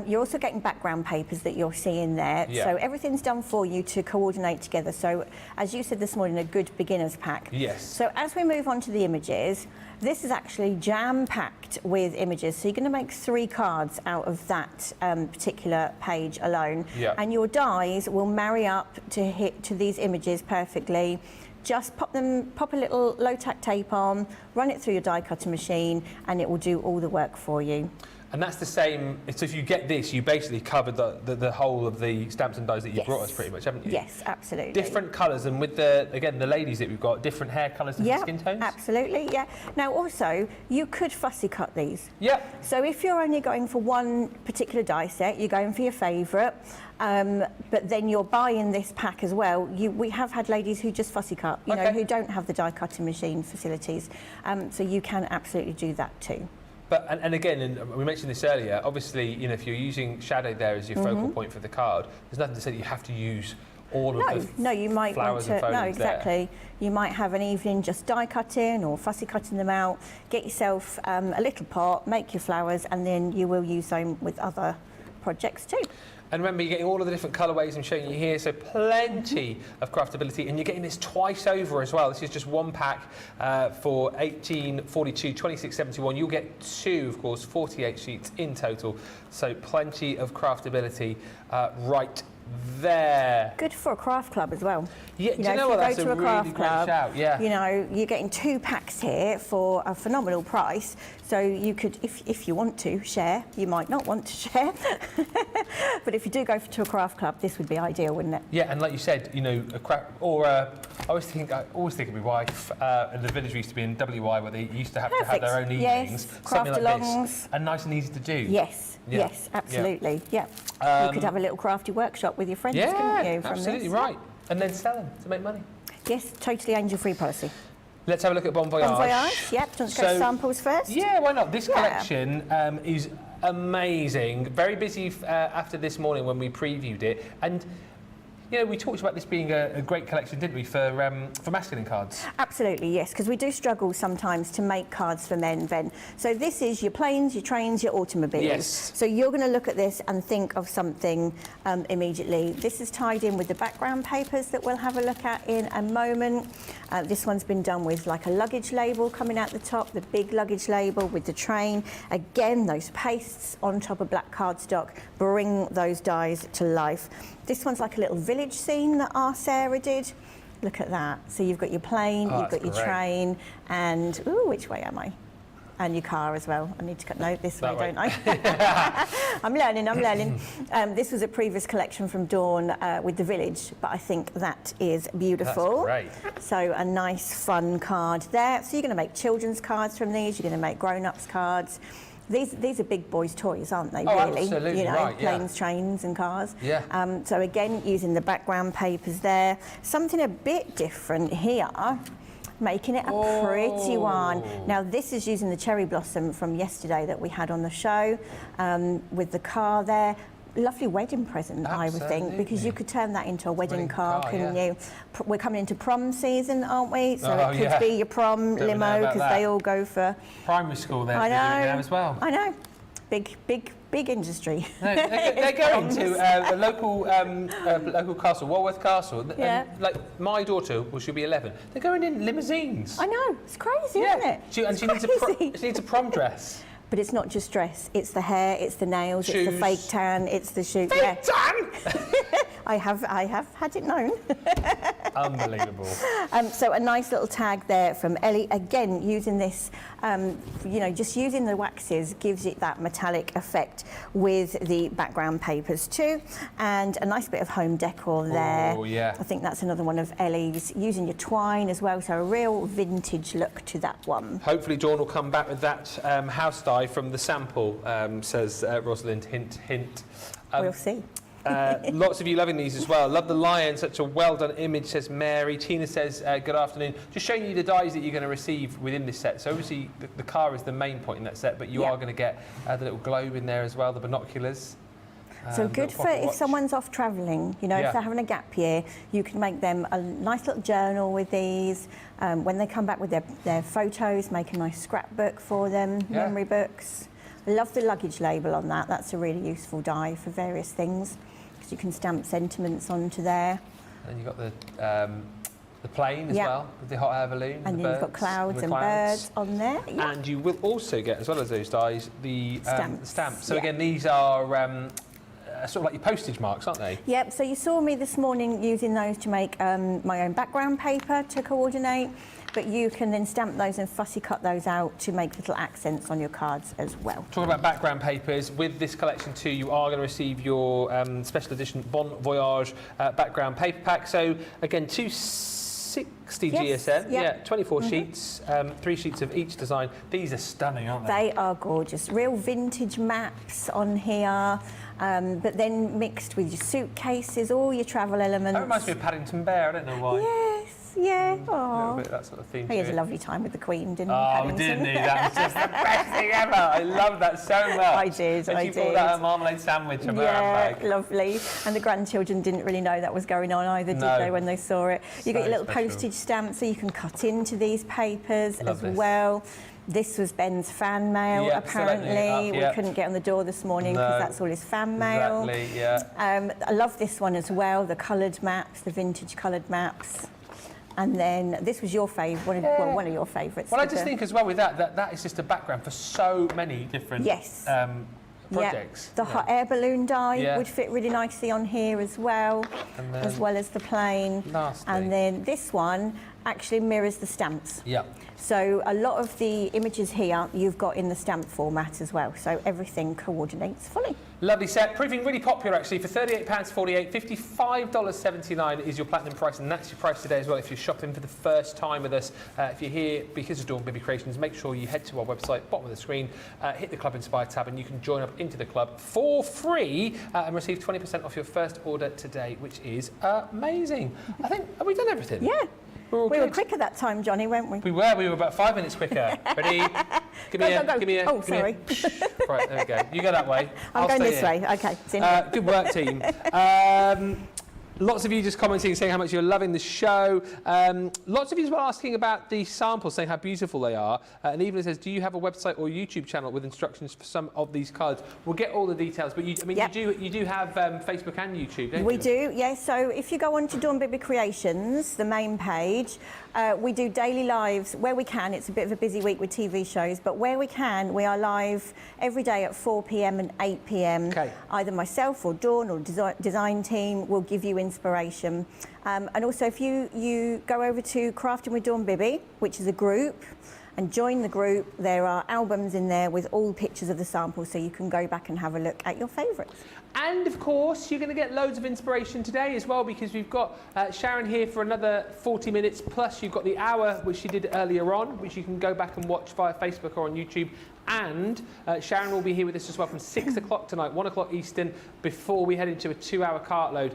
You're also getting background papers that you're seeing there. Yeah. So everything's done for you to coordinate together. So as you said this morning, a good beginner's pack. Yes. So as we move on to the images, this is actually jam-packed with images. So you're going to make 3 cards out of that particular page alone. Yeah. And your dies will marry up to these images perfectly. Just pop a little low-tack tape on, run it through your die cutter machine, and it will do all the work for you. And that's the same, so if you get this, you basically covered the whole of the stamps and dies that you brought us pretty much, haven't you? Yes, absolutely. Different colours, and with the ladies that we've got, different hair colours, different skin tones? Absolutely, yeah. Now also, you could fussy cut these. Yep. So if you're only going for one particular die set, you're going for your favourite, but then you're buying this pack as well. We have had ladies who just fussy cut, you know, who don't have the die cutting machine facilities. So you can absolutely do that too. But, and again, and we mentioned this earlier, obviously, you know, if you're using shadow there as your focal point for the card, there's nothing to say that you have to use all of the you might flowers want to, and foliage exactly. You might have an evening just die cutting or fussy cutting them out, get yourself a little pot, make your flowers, and then you will use them with other projects too. And remember, you're getting all of the different colourways I'm showing you here, so plenty of craftability, and you're getting this twice over as well. This is just one pack for $18.42, $26.71. You'll get 2, of course, 48 sheets in total, so plenty of craftability right there. Good for a craft club as well. Yeah, do you know what? That's a really great shout. Yeah. You know, you're getting 2 packs here for a phenomenal price. So you could, if you want to share, you might not want to share, but if you do go to a craft club, this would be ideal, wouldn't it? Yeah, and like you said, you know, I always think of my wife. And the village used to be in WI where they used to have their own evenings, something like this, and nice and easy to do. Yes. Yeah. Yes, absolutely. Yeah. You could have a little crafty workshop with your friends, couldn't you? From Absolutely this? right. And then sell them to make money. Yes, totally angel-free policy. Let's have a look at Bon Voyage. Bon Voyage, yep. Do you want to go samples first? Yeah, why not? This collection is amazing. Very busy after this morning when we previewed it. And you know, we talked about this being a great collection, didn't we, for masculine cards? Absolutely, yes, because we do struggle sometimes to make cards for men, Ben. So this is your planes, your trains, your automobiles. Yes. So you're going to look at this and think of something immediately. This is tied in with the background papers that we'll have a look at in a moment. This one's been done with like a luggage label coming out the top, the big luggage label with the train. Again, those pastes on top of black cardstock bring those dies to life. This one's like a little village scene that our Sarah did. Look at that. So you've got your plane, you've got your train, and, ooh, which way am I? And your car as well. I need to note this way, don't I? I'm learning. This was a previous collection from Dawn with the village, but I think that is beautiful. That's great. So a nice, fun card there. So you're going to make children's cards from these, you're going to make grown-ups cards. These are big boys' toys, aren't they, really? Absolutely, you know, right, planes, trains and cars. Yeah. So again, using the background papers there. Something a bit different here, making it a pretty one. Now, this is using the cherry blossom from yesterday that we had on the show, with the car there. Lovely wedding present, I would think, because you could turn that into a wedding car, couldn't you? We're coming into prom season, aren't we? So it could be your prom limo, because they all go for primary school there I know, as well. I know. Big big industry. No, they're going to a local castle, Walworth Castle. Yeah. And, like, my daughter, well, she'll be 11. They're going in limousines. I know, it's crazy, isn't it? She needs a prom dress. But it's not just dress, it's the hair, it's the nails, Shoes. it's the fake tan, it's the shoe. Fake tan? I have had it known. Unbelievable. So a nice little tag there from Ellie. Again, using this, just using the waxes gives it that metallic effect with the background papers too. And a nice bit of home decor there. Oh, yeah. I think that's another one of Ellie's. Using your twine as well, so a real vintage look to that one. Hopefully Dawn will come back with that house dye from the sample, says Rosalind, hint, hint. We'll see. Lots of you loving these as well. Love the lion, such a well done image, says Mary. Tina says, good afternoon. Just showing you the dies that you're going to receive within this set. So obviously the car is the main point in that set, but you are going to get the little globe in there as well, the binoculars. So good for if someone's off travelling, if they're having a gap year, you can make them a nice little journal with these. When they come back with their photos, make a nice scrapbook for them, memory books. I love the luggage label on that. That's a really useful die for various things, because you can stamp sentiments onto there. And you've got the plane as well, with the hot air balloon. And then you've got clouds and birds on there. Yeah. And you will also get, as well as those dies, the stamps. So again, these are sort of like your postage marks, aren't they? Yep, so you saw me this morning using those to make my own background paper to coordinate, but you can then stamp those and fussy cut those out to make little accents on your cards as well. Talking about background papers, with this collection too, you are going to receive your special edition Bon Voyage background paper pack. So again, 260 GSM, 24 sheets, 3 sheets of each design. These are stunning, aren't they? They are gorgeous. Real vintage maps on here. But then mixed with your suitcases, all your travel elements. That reminds me of Paddington Bear, I don't know why. Yes, yeah. A little bit of that sort of theme. He had a lovely time with the Queen, didn't he? Oh, didn't he? That was just the best thing ever. I loved that so much. I did. And she brought out a marmalade sandwich of her handbag. Lovely. And the grandchildren didn't really know that was going on either, did they, when they saw it? You got your little postage stamp, so you can cut into these papers as well. This was Ben's fan mail, apparently. We couldn't get on the door this morning because that's all his fan mail. Exactly, yeah. I love this one as well, the coloured maps, the vintage coloured maps. And then this was your favourite, one of your favourites. Well, I just think as well with that is just a background for so many different projects. The hot air balloon die would fit really nicely on here as well as the plane. And then this one actually mirrors the stamps. Yeah. So a lot of the images here you've got in the stamp format as well. So everything coordinates fully. Lovely set, proving really popular actually for £38.48, $55.79 is your platinum price, and that's your price today as well if you're shopping for the first time with us. If you're here because of Dawn Bibby Creations, make sure you head to our website, bottom of the screen, hit the Club Inspire tab, and you can join up into the club for free and receive 20% off your first order today, which is amazing. I think, have we done everything? Yeah. We were quicker that time, Johnny, weren't we? We were about 5 minutes quicker. Ready? Give me a. Oh, sorry. Right, there we go. You go that way. I'm going this way. Okay. Good work, team. Lots of you just commenting, saying how much you're loving the show. Lots of you as well asking about the samples, saying how beautiful they are. And Evelyn says, do you have a website or YouTube channel with instructions for some of these cards? We'll get all the details, but you do have Facebook and YouTube, don't you? We do, yes. So if you go on to Dawn Bibby Creations, the main page, we do daily lives where we can. It's a bit of a busy week with TV shows, but where we can, we are live every day at 4 p.m. and 8 p.m. Okay. Either myself or Dawn or design team will give you inspiration. And also if you go over to Crafting with Dawn Bibby, which is a group, and join the group, there are albums in there with all pictures of the samples, so you can go back and have a look at your favourites. And of course, you're going to get loads of inspiration today as well, because we've got Sharon here for another 40 minutes, plus you've got the hour, which she did earlier on, which you can go back and watch via Facebook or on YouTube. And Sharon will be here with us as well from 6 o'clock tonight, 1 o'clock Eastern, before we head into a 2-hour cartload.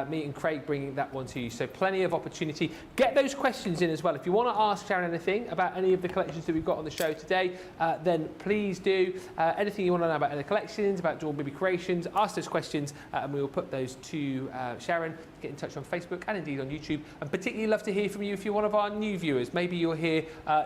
Me and Craig bringing that one to you. So plenty of opportunity. Get those questions in as well. If you want to ask Sharon anything about any of the collections that we've got on the show today, then please do. Anything you want to know about any collections, about Dawn Bibby Creations, ask those those questions and we will put those to Sharon. Get in touch on Facebook and indeed on YouTube. And particularly love to hear from you if you're one of our new viewers. Maybe you're here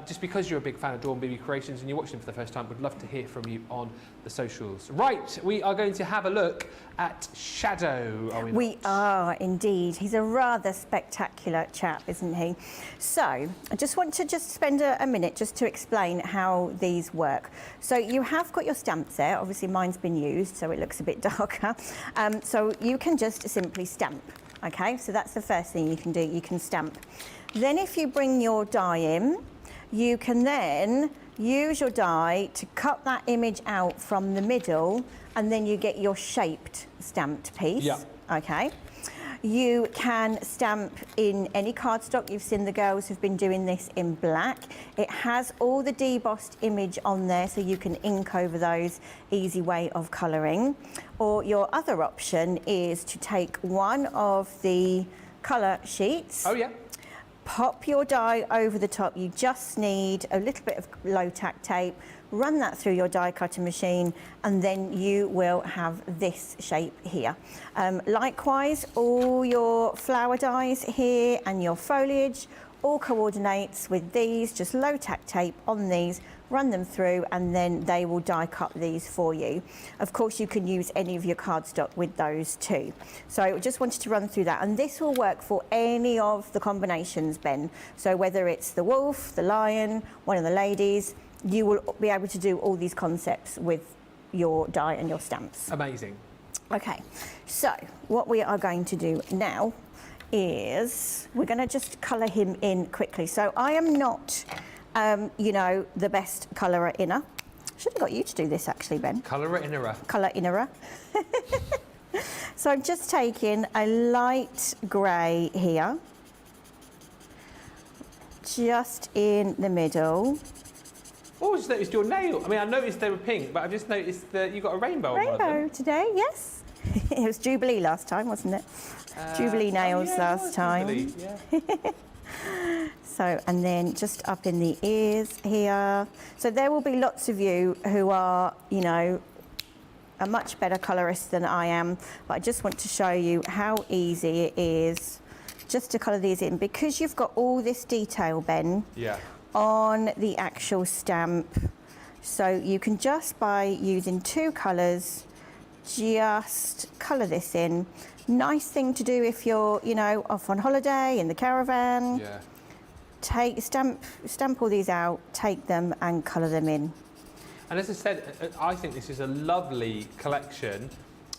just because you're a big fan of Dawn Bibby Creations and you're watching for the first time. Would love to hear from you on the socials. Right, we are going to have a look at Shadow, are we not? We are indeed. He's a rather spectacular chap, isn't he? So I just want to spend a minute just to explain how these work. So you have got your stamps there. Obviously mine's been used, so it looks a bit darker. So you can just simply stamp. Okay, so that's the first thing you can do. You can stamp. Then if you bring your die in, you can then use your die to cut that image out from the middle, and then you get your shaped stamped piece. Yeah. Okay. You can stamp in any cardstock. You've seen the girls who've been doing this in black. It has all the debossed image on there, so you can ink over those. Easy way of colouring. Or your other option is to take one of the colour sheets. Oh, yeah. Pop your die over the top. You just need a little bit of low tack tape. Run that through your die cutter machine and then you will have this shape here. Likewise, all your flower dies here and your foliage all coordinates with these. Just low tack tape on these, run them through and then they will die cut these for you. Of course, you can use any of your cardstock with those too. So I just wanted to run through that, and this will work for any of the combinations, Ben. So whether it's the wolf, the lion, one of the ladies, you will be able to do all these concepts with your die and your stamps. Amazing. Okay, so what we are going to do now is we're going to just colour him in quickly. So I am not, you know, the best colourer inner. Should have got you to do this actually, Ben. Colourer innerer. Colour innerer. So I'm just taking a light grey here, just in the middle. Oh, I just noticed your nail. I mean, I noticed they were pink, but I've just noticed that you got a rainbow on one of them. Rainbow today, yes. It was Jubilee last time, wasn't it? Jubilee nails last time. Jubilee, yeah. So, and then just up in the ears here. So there will be lots of you who are, you know, a much better colourist than I am, but I just want to show you how easy it is just to colour these in, because you've got all this detail, Ben, Yeah. on the actual stamp. So you can just, by using two colours, just colour this in. Nice thing to do if you're, you know, off on holiday in the caravan. Yeah. Stamp all these out, take them and colour them in. And as I said, I think this is a lovely collection.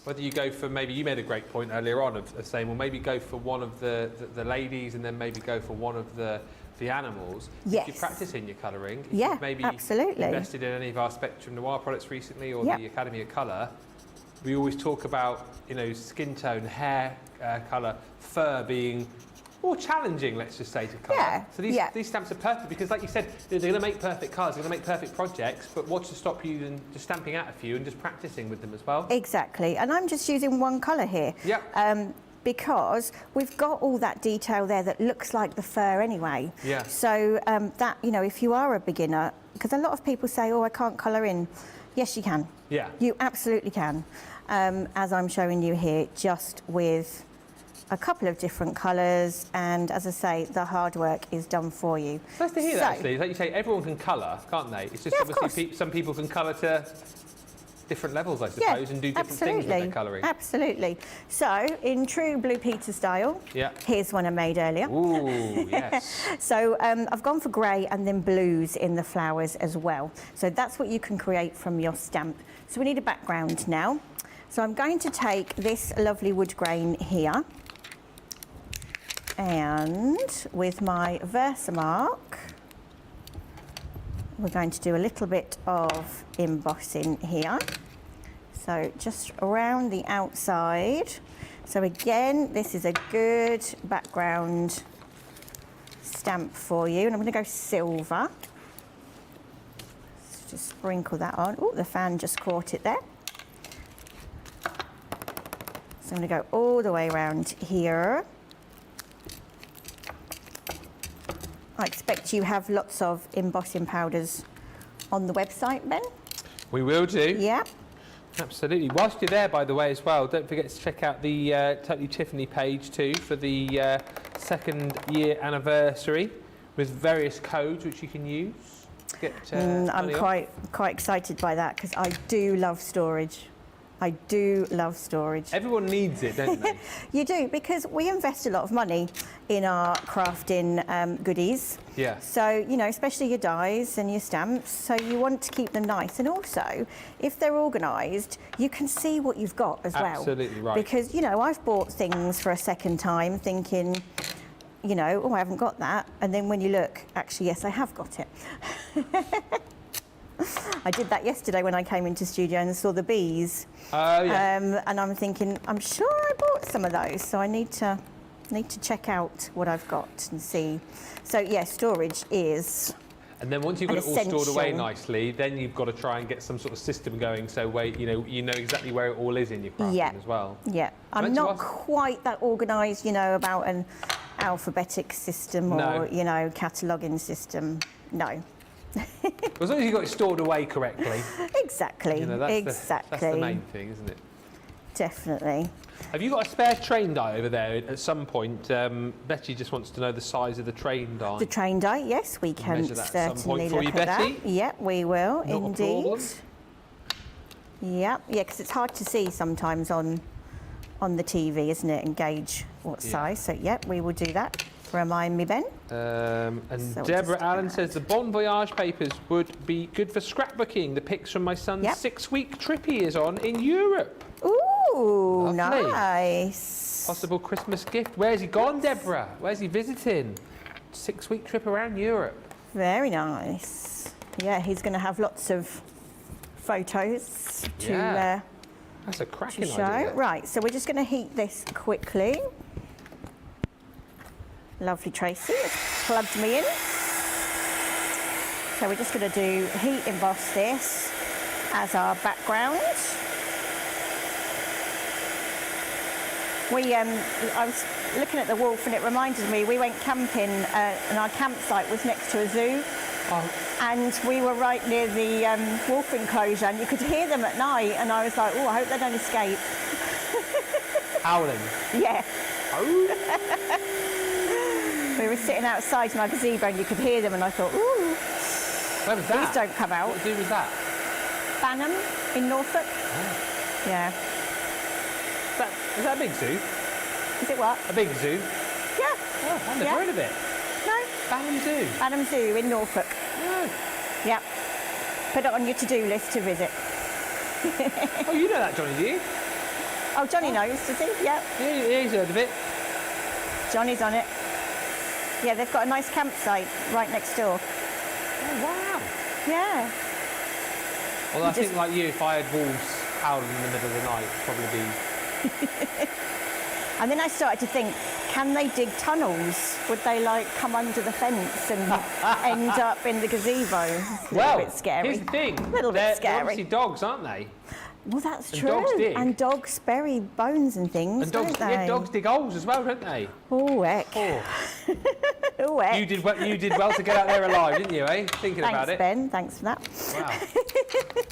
Whether you go for, maybe you made a great point earlier on of saying, well, maybe go for one of the ladies and then maybe go for one of the animals. Yes. If you're practicing your colouring, if Yeah, you've maybe absolutely. invested in any of our Spectrum Noir products recently or Yep. the Academy of Colour, we always talk about, you know, skin tone, hair colour, fur being more challenging, let's just say, to colour. Yeah, So yeah. these stamps are perfect because, like you said, they're going to make perfect colours, they're going to make perfect projects, but what's to stop you than just stamping out a few and just practicing with them as well? Exactly, and I'm just using one colour here. Yep. Because we've got all that detail there that looks like the fur anyway. Yeah. So that, you know, if you are a beginner, because a lot of people say, oh, I can't colour in. Yes, you can. Yeah. You absolutely can. As I'm showing you here, just with a couple of different colours, and as I say, the hard work is done for you. Nice to hear that, actually. Like you say, everyone can colour, can't they? It's just Yeah, of obviously some people can colour to different levels, I suppose, and do different things with their colouring. Absolutely. So, in true Blue Peter style, Yeah. here's one I made earlier. Ooh, yes. So I've gone for grey and then blues in the flowers as well. So that's what you can create from your stamp. So we need a background now. So I'm going to take this lovely wood grain here, and with my Versamark, we're going to do a little bit of embossing here. So just around the outside. So again, this is a good background stamp for you. And I'm going to go silver. Let's just sprinkle that on. Oh, the fan just caught it there. So I'm going to go all the way around here. I expect you have lots of embossing powders on the website, Ben? We will do. Yeah. Absolutely. Whilst you're there, by the way, as well, don't forget to check out the Totally Tiffany page too for the second year anniversary with various codes which you can use to get I'm money off. quite excited by that because I do love storage. I do love storage. Everyone needs it, don't they? You do, because we invest a lot of money in our crafting goodies. Yeah. So, you know, especially your dies and your stamps, so you want to keep them nice. And also, if they're organised, you can see what you've got as well. Absolutely right. Because, you know, I've bought things for a second time thinking, you know, oh, I haven't got that. And then when you look, actually, yes, I have got it. I did that yesterday when I came into studio and saw the bees. Oh, yeah. And I'm thinking, I'm sure I bought some of those, so I need to check out what I've got and see. So yeah, storage is. And then once you've got it all stored away essential. nicely, then you've got to try and get some sort of system going so you know exactly where it all is in your crafting as well. Yeah, I'm not quite that organised, you know, about an alphabetic system or you know, cataloguing system. No. As long as you've got it stored away correctly. Exactly. You know, that's the main thing, isn't it? Definitely. Have you got a spare train die over there at some point? Betty just wants to know the size of the train die. The train die, yes, we can Measure that at some certainly point for look you, at Betty? that. Yeah, we will, Not a indeed. problem. Yeah, because it's hard to see sometimes on the TV, isn't it, and gauge what size. So, yeah, we will do that. Remind me, Ben. And So Deborah Allen says the Bon Voyage papers would be good for scrapbooking. The pics from my son's 6-week trip he is on in Europe. Ooh, Lovely. nice. Possible Christmas gift. Where's he gone, Deborah? Where's he visiting? 6-week trip around Europe. Very nice. Yeah, he's going to have lots of photos to That's a cracking show. idea. Right, so we're just going to heat this quickly. Lovely, Tracy. It's plugged me in. So we're just going to do heat emboss this as our background. I was looking at the wolf and it reminded me, we went camping and our campsite was next to a zoo. Oh. And we were right near the wolf enclosure and you could hear them at night and I was like, oh, I hope they don't escape. Howling? Yeah. Oh. We were sitting outside in our gazebo and you could hear them and I thought, ooh, Where was that? please don't come out. What zoo was that? Banham in Norfolk. Oh. Yeah. Is that a big zoo? Is it what? A big zoo? Yeah. Oh, I've never heard of it. No. Banham Zoo. Banham Zoo in Norfolk. Oh. Yeah. Put it on your to-do list to visit. Oh, you know that, Johnny, do you? Oh, Johnny knows, does he? Yeah. Yeah, he's heard of it. Johnny's on it. Yeah, they've got a nice campsite right next door. Oh, wow. Yeah. Well, I think like you, if I had wolves howling in the middle of the night, it'd probably be... And then I started to think, can they dig tunnels? Would they like come under the fence and end up in the gazebo? It's a little bit scary. Here's the thing. A little bit They're scary. obviously dogs, aren't they? Well, that's And true. dogs dig. And dogs bury bones and things, And dogs, don't they? dogs dig holes as well, don't they? Oh, heck. Oh. Oh, heck. You did well to get out there alive, didn't you, eh? Thinking about it. Thanks, Ben. Thanks for that. Wow.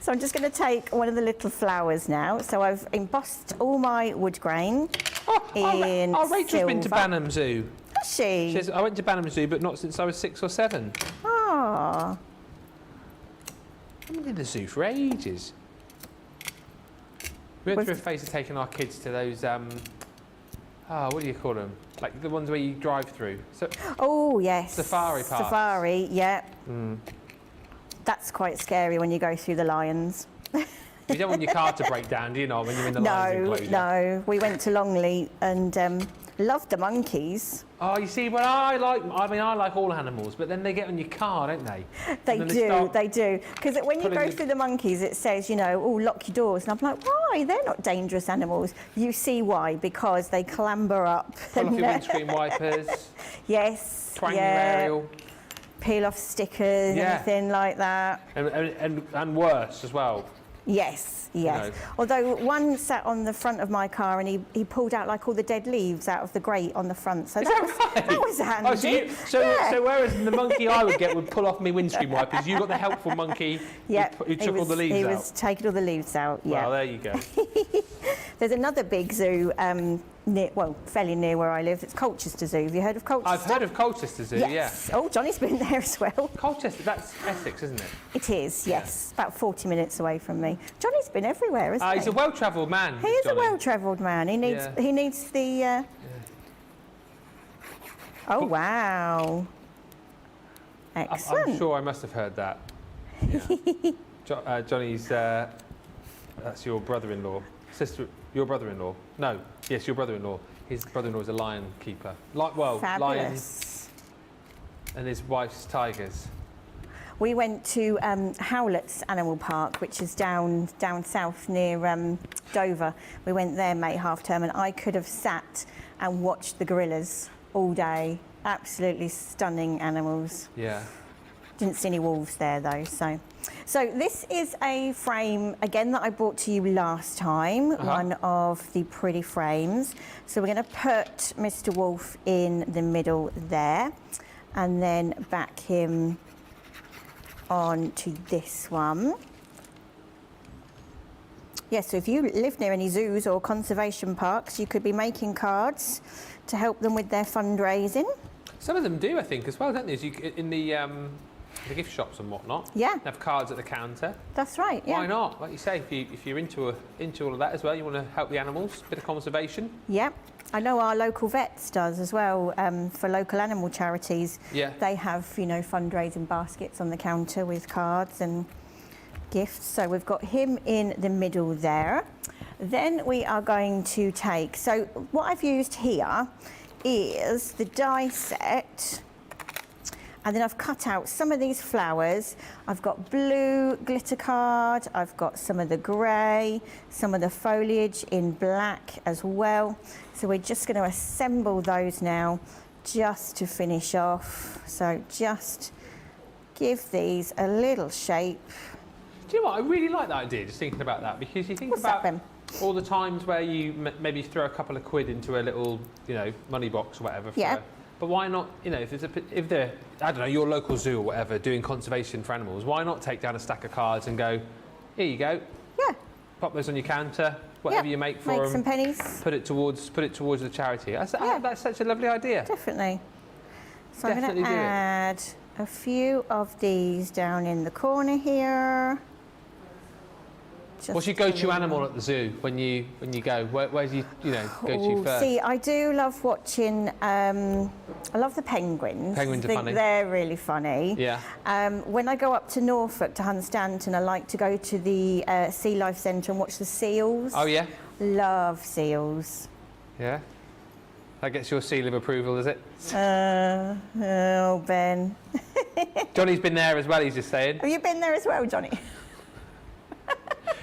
So I'm just going to take one of the little flowers now. So I've embossed all my wood grain in Rachel's been to silver. Banham Zoo. Has she? She says, I went to Banham Zoo, but not since I was 6 or 7. Ah. I've been in the zoo for ages. We went through a phase of taking our kids to those, what do you call them? Like the ones where you drive through. So, Oh, yes. Safari parks. Safari, yeah. That's quite scary when you go through the lions. you don't want your car to break down, do you know, when you're in the lion's enclosure? No. We went to Longley and loved the monkeys. Oh, you see, well, I like all animals, but then they get on your car, don't they? They do. Because when you go through the monkeys, it says, you know, oh, lock your doors. And I'm like, why? They're not dangerous animals. You see why, because they clamber up. Pull off your windscreen wipers. Yes. Twang your aerial. Peel off stickers, anything like that. And worse as well. Yes, yes. You know. Although one sat on the front of my car and he pulled out like all the dead leaves out of the grate on the front. So that was handy. Oh, so whereas the monkey I would get would pull off my windscreen wipers, you got the helpful monkey who took all the leaves out. He was taking all the leaves out, yeah. Well, there you go. There's another big zoo, fairly near where I live. It's Colchester Zoo. Have you heard of Colchester? I've heard of Colchester Zoo, yes. yeah. Oh, Johnny's been there as well. Colchester, that's Essex, isn't it? It is, yes. About 40 minutes away from me. Johnny's been everywhere, isn't he? He's a well-travelled man. He is Johnny. a well-travelled man. He needs the... Oh, wow. Excellent. I'm sure I must have heard that. Yeah. Johnny's... that's your brother-in-law. Your brother-in-law. No, yes, your brother-in-law. His brother-in-law is a lion keeper. Fabulous. Lions and his wife's tigers. We went to Howlett's Animal Park, which is down south near Dover. We went there, mate, half term, and I could have sat and watched the gorillas all day. Absolutely stunning animals. Yeah. Didn't see any wolves there though, so this is a frame again that I brought to you last time, one of the pretty frames. So we're going to put Mr. Wolf in the middle there and then back him onto this one. Yeah, so if you live near any zoos or conservation parks, you could be making cards to help them with their fundraising. Some of them do, I think, as well, don't they? In the gift shops and whatnot. Yeah. They have cards at the counter. That's right, yeah. Why not? Like you say, if you're into all of that as well, you want to help the animals, a bit of conservation. Yeah. I know our local vets does as well, for local animal charities. Yeah. They have, fundraising baskets on the counter with cards and gifts. So we've got him in the middle there. Then we are going to take, so what I've used here is the die set. And then I've cut out some of these flowers. I've got blue glitter card, I've got some of the grey, some of the foliage in black as well. So we're just going to assemble those now just to finish off. So just give these a little shape. Do you know what? I really like that idea, just thinking about that, because you think about all the times where you maybe throw a couple of quid into a little, money box or whatever. But why not, if they're, I don't know, your local zoo or whatever, doing conservation for animals, why not take down a stack of cards and go, here you go. Yeah. Pop those on your counter, whatever you make for them. Make some pennies. Put it towards the charity. That's such a lovely idea. Definitely. So I'm going to add a few of these down in the corner here. What's your go-to animal at the zoo when you go? Where do you go to first? See, I do love watching. I love the penguins. Penguins are funny. They're really funny. Yeah. When I go up to Norfolk to Hunstanton, I like to go to the Sea Life Centre and watch the seals. Oh yeah. Love seals. Yeah. That gets your seal of approval, does it? Oh, Ben. Johnny's been there as well. He's just saying. Have you been there as well, Johnny?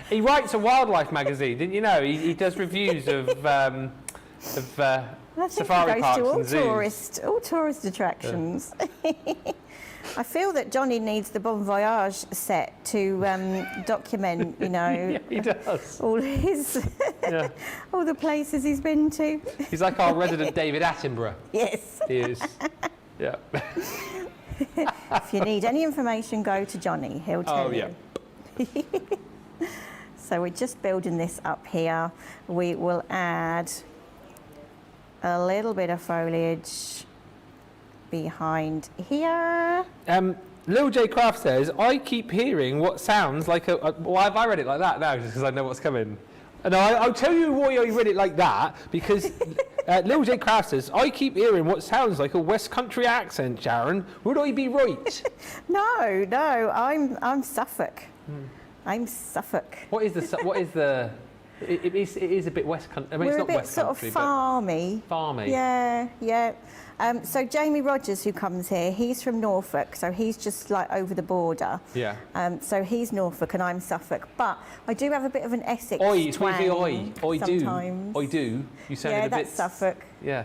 He writes a wildlife magazine, didn't you know? He does reviews of safari parks and zoos. All tourist attractions. I feel that Johnny needs the Bon Voyage set to document, Yeah, he does. all his, all the places he's been to. He's like our resident David Attenborough. Yes. He is. Yeah. If you need any information, go to Johnny. He'll tell you. So we're just building this up here. We will add a little bit of foliage behind here. Lil J Craft says, I keep hearing what sounds like why have I read it like that now? Just because I know what's coming. No, I'll tell you why I read it like that, because Lil J Craft says, I keep hearing what sounds like a West Country accent, Sharon. Would I be right? No, I'm Suffolk. I'm Suffolk. What is the? It is a bit West Country. I mean, We're it's a not bit West sort Country, of farmy. Farmy. Yeah. So Jamie Rogers, who comes here, he's from Norfolk, so he's just like over the border. Yeah. So he's Norfolk and I'm Suffolk, but I do have a bit of an Essex twang. Oi sometimes. do. You sounded Yeah, a bit. that's Suffolk. Yeah.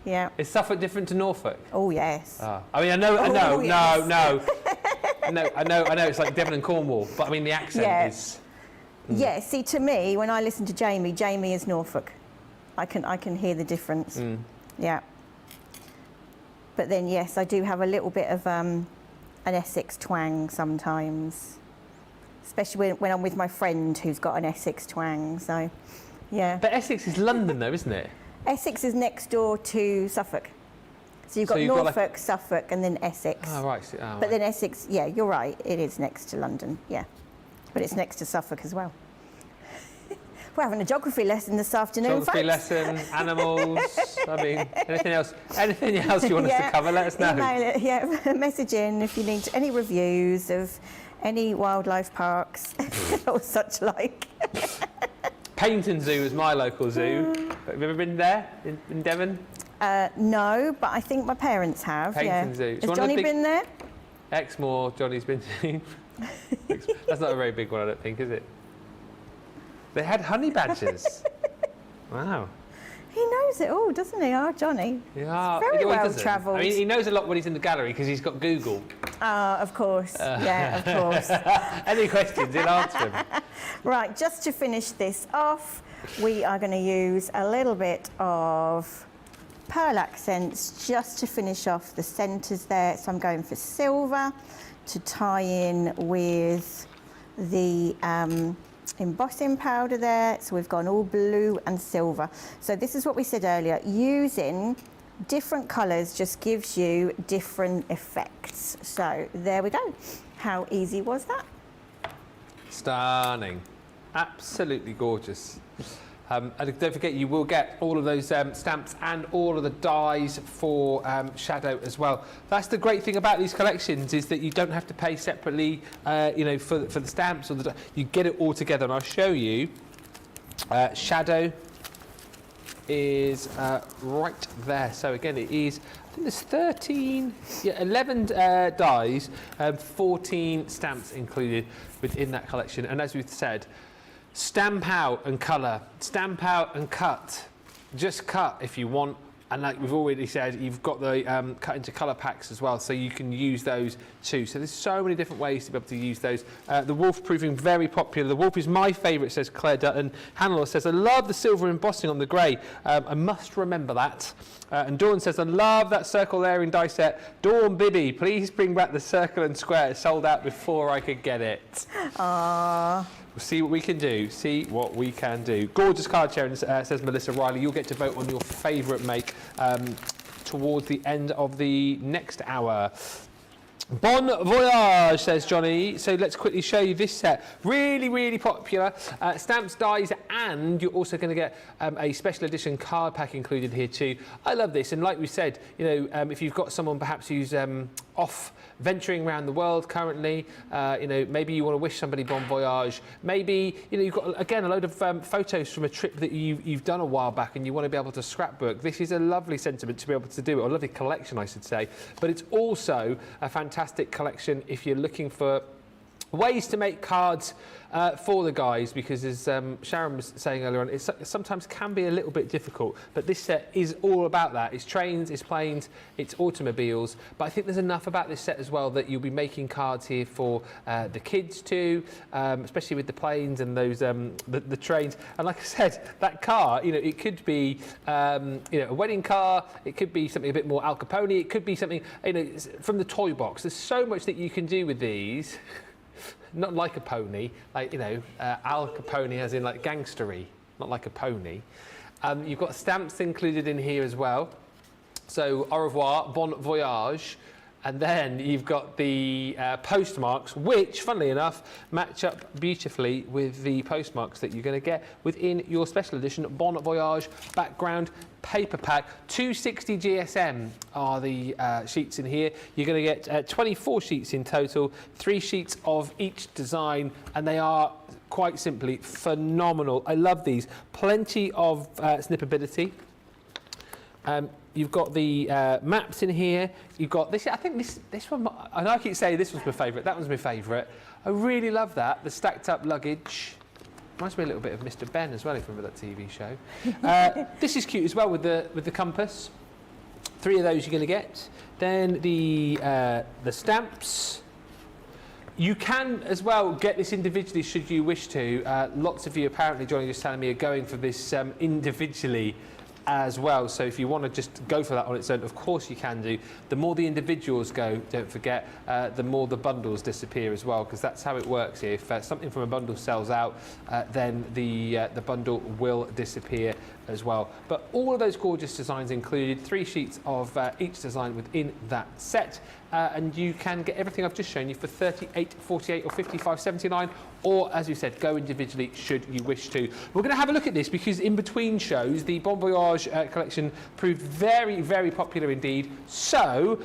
Yeah. Is Suffolk different to Norfolk? Oh yes. I mean, I know. Yes. No. I know. It's like Devon and Cornwall, but I mean the accent is. Yeah, see, to me, when I listen to Jamie, Jamie is Norfolk. I can hear the difference. Yeah. But then, yes, I do have a little bit of an Essex twang sometimes, especially when I'm with my friend who's got an Essex twang. So, yeah. But Essex is London, though, isn't it? Essex is next door to Suffolk. So you've got Norfolk, Suffolk, and then Essex. Oh, right. But then Essex, yeah, you're right. It is next to London, yeah. But it's next to Suffolk as well. We're having a geography lesson this afternoon, Geography lesson, animals. I mean, anything else you want us to cover, let us know. Email it, yeah, message in if you need any reviews of any wildlife parks or such like. Paynton Zoo is my local zoo. Have you ever been there, in Devon? No, but I think my parents have. Paynton Zoo. Has Johnny been there? Exmoor, Johnny's been to. That's not a very big one, I don't think, is it? They had honey badgers. Wow. He knows it all, doesn't he, our Johnny? Yeah, He's very well travelled. I mean, he knows a lot when he's in the gallery because he's got Google. Of course. Yeah, of course. Any questions, he'll answer them. Right, just to finish this off, we are going to use a little bit of pearl accents just to finish off the centres there. So I'm going for silver to tie in with the embossing powder there. So we've gone all blue and silver. So this is what we said earlier, using different colours just gives you different effects. So there we go. How easy was that? Stunning. Absolutely gorgeous. And don't forget, you will get all of those stamps and all of the dies for Shadow as well. That's the great thing about these collections, is that you don't have to pay separately, you know, for the stamps or the. You get it all together, and I'll show you. Shadow is right there. So again, it is. I think there's 11 dies, 14 stamps included within that collection. And as we've said, stamp out and colour, stamp out and cut. Just cut if you want. And like we've already said, you've got the cut into colour packs as well, so you can use those too. So there's so many different ways to be able to use those. The wolf proving very popular. The wolf is my favourite, says Claire Dutton. Hannah says, I love the silver embossing on the grey. I must remember that. And Dawn says, I love that circle layering die set. Dawn Bibby, please bring back the circle and square. It sold out before I could get it. Aww. We'll see what we can do. See what we can do. Gorgeous card, Sharon, says Melissa Riley. You'll get to vote on your favourite make towards the end of the next hour. Bon voyage, says Johnny. So let's quickly show you this set. Really, really popular. Stamps, dies, and you're also going to get a special edition card pack included here too. I love this, and like we said, you know, if you've got someone perhaps who's off venturing around the world currently, you know, maybe you want to wish somebody bon voyage. Maybe, you know, you've got, again, a load of photos from a trip that you've done a while back and you want to be able to scrapbook. This is a lovely sentiment to be able to do it, or a lovely collection, I should say. But it's also a fantastic collection if you're looking for ways to make cards for the guys, because as Sharon was saying earlier on, it sometimes can be a little bit difficult, but this set is all about that. It's trains, it's planes, it's automobiles, but I think there's enough about this set as well that you'll be making cards here for the kids too, especially with the planes and those the trains. And like I said, that car, you know, it could be you know, a wedding car, it could be something a bit more Al Capone, it could be something, you know, from the toy box. There's so much that you can do with these. Not like a pony, like, you know, Al Capone as in like gangstery, not like a pony. You've got stamps included in here as well. So, au revoir, bon voyage. And then you've got the postmarks, which, funnily enough, match up beautifully with the postmarks that you're going to get within your special edition Bon Voyage background paper pack. 260 GSM are the sheets in here. You're going to get 24 sheets in total, 3 sheets of each design, and they are quite simply phenomenal. I love these. Plenty of snippability. You've got the maps in here. You've got this. I think this one. I know I keep saying this was my favourite. That one's my favourite. I really love that. The stacked up luggage. Reminds me a little bit of Mr. Ben as well, if you remember that TV show. This is cute as well with the compass. 3 of those you're going to get. Then the stamps. You can as well get this individually should you wish to. Lots of you apparently, Johnny just telling me, are going for this individually as well. So if you want to just go for that on its own, of course you can do. The more the individuals go, don't forget, the more the bundles disappear as well, because that's how it works here. If something from a bundle sells out, then the bundle will disappear as well. But all of those gorgeous designs included, 3 sheets of each design within that set. And you can get everything I've just shown you for $38.48 or $55.79, or as you said, go individually should you wish to. We're going to have a look at this because in between shows, the Bon Voyage collection proved very, very popular indeed. So,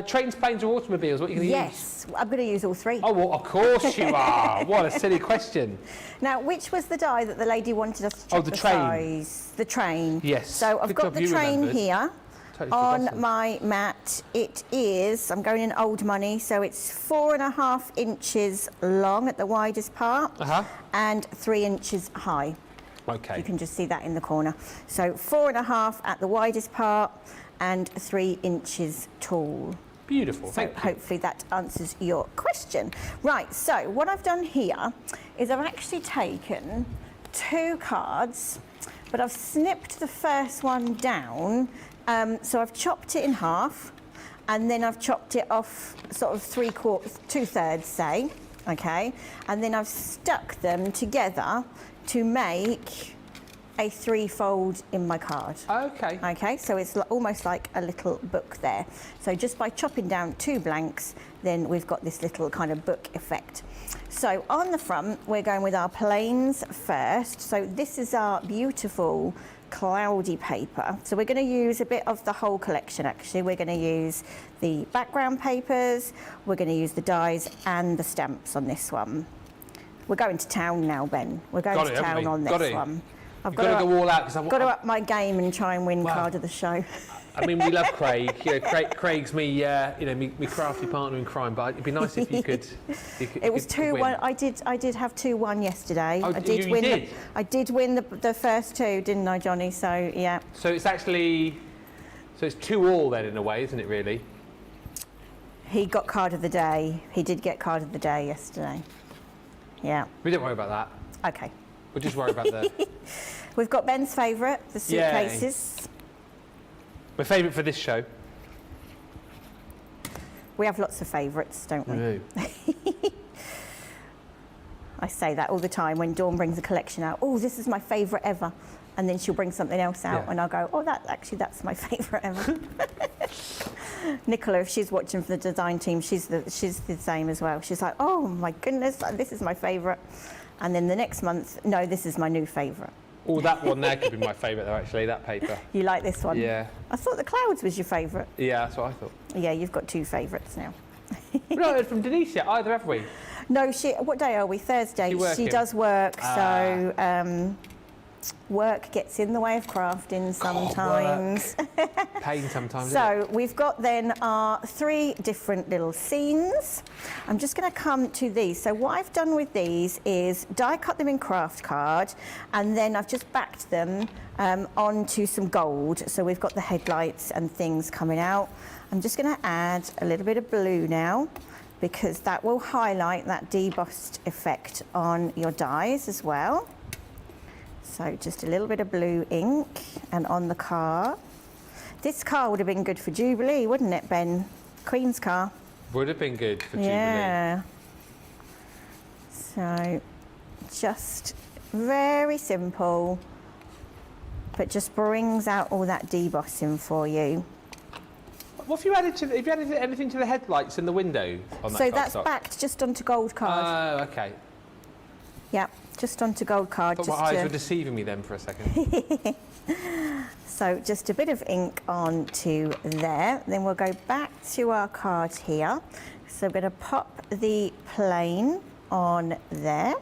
trains, planes, or automobiles? What are you going to use? Yes, I'm going to use all 3. Oh, well, of course you are. What a silly question. Now, which was the die that the lady wanted us to check the the train. size? The train. Yes. So I've Good got job the you train remembered. here. Totally On forgotten. my mat. It is, I'm going in old money, so it's 4.5 inches long at the widest part and 3 inches high. Okay. You can just see that in the corner. So 4.5 at the widest part and 3 inches tall. Beautiful. So Thank you. hopefully that answers your question. Right, so what I've done here is I've actually taken 2 cards, but I've snipped the first one down. So I've chopped it in half, and then I've chopped it off sort of 2/3, say, okay? And then I've stuck them together to make a 3-fold in my card. Okay. Okay, so it's almost like a little book there. So just by chopping down 2 blanks, then we've got this little kind of book effect. So on the front, we're going with our plains first. So this is our beautiful cloudy paper. So we're going to use a bit of the whole collection actually. We're going to use the background papers, we're going to use the dies and the stamps on this one. We're going to town now, Ben. We're going to town on this one. I've got to go all out because I've got to up my game and try and win card of the show. I mean, we love Craig. You know, Craig's me crafty partner in crime. But it'd be nice if you could. It was 2-1. I did have 2-1 yesterday. Oh, I did you win. did? I did win the first 2, didn't I, Johnny? So yeah. So it's actually, it's 2-all then in a way, isn't it? Really. He got card of the day. He did get card of the day yesterday. Yeah. We don't worry about that. Okay. We'll just worry about the. We've got Ben's favourite, the suitcases. My favourite for this show. We have lots of favourites, don't we? No. I say that all the time when Dawn brings a collection out. Oh, this is my favourite ever. And then she'll bring something else out and I'll go, oh, that's my favourite ever. Nicola, if she's watching from the design team, she's the same as well. She's like, oh my goodness, this is my favourite. And then the next month, no, this is my new favourite. Oh, that one there could be my favourite though, actually, that paper. You like this one? Yeah. I thought the clouds was your favourite. Yeah, that's what I thought. Yeah, you've got 2 favourites now. We've not heard from Denise yet either, have we? No, what day are we? Thursday. She does work, so work gets in the way of crafting sometimes. Pain sometimes. So we've got then our 3 different little scenes. I'm just going to come to these. So what I've done with these is die cut them in craft card, and then I've just backed them onto some gold. So we've got the headlights and things coming out. I'm just going to add a little bit of blue now, because that will highlight that debossed effect on your dies as well. So just a little bit of blue ink and on the car. This car would have been good for Jubilee, wouldn't it, Ben? Queen's car. Would have been good for Jubilee. Yeah. So just very simple, but just brings out all that debossing for you. What have you added to? Have you added anything to the headlights and the window on that? So that's backed just onto gold card. Oh, okay. Yeah, just onto gold card. But my eyes were deceiving me then for a second. So just a bit of ink onto there. Then we'll go back to our card here. So I'm going to pop the plane on there.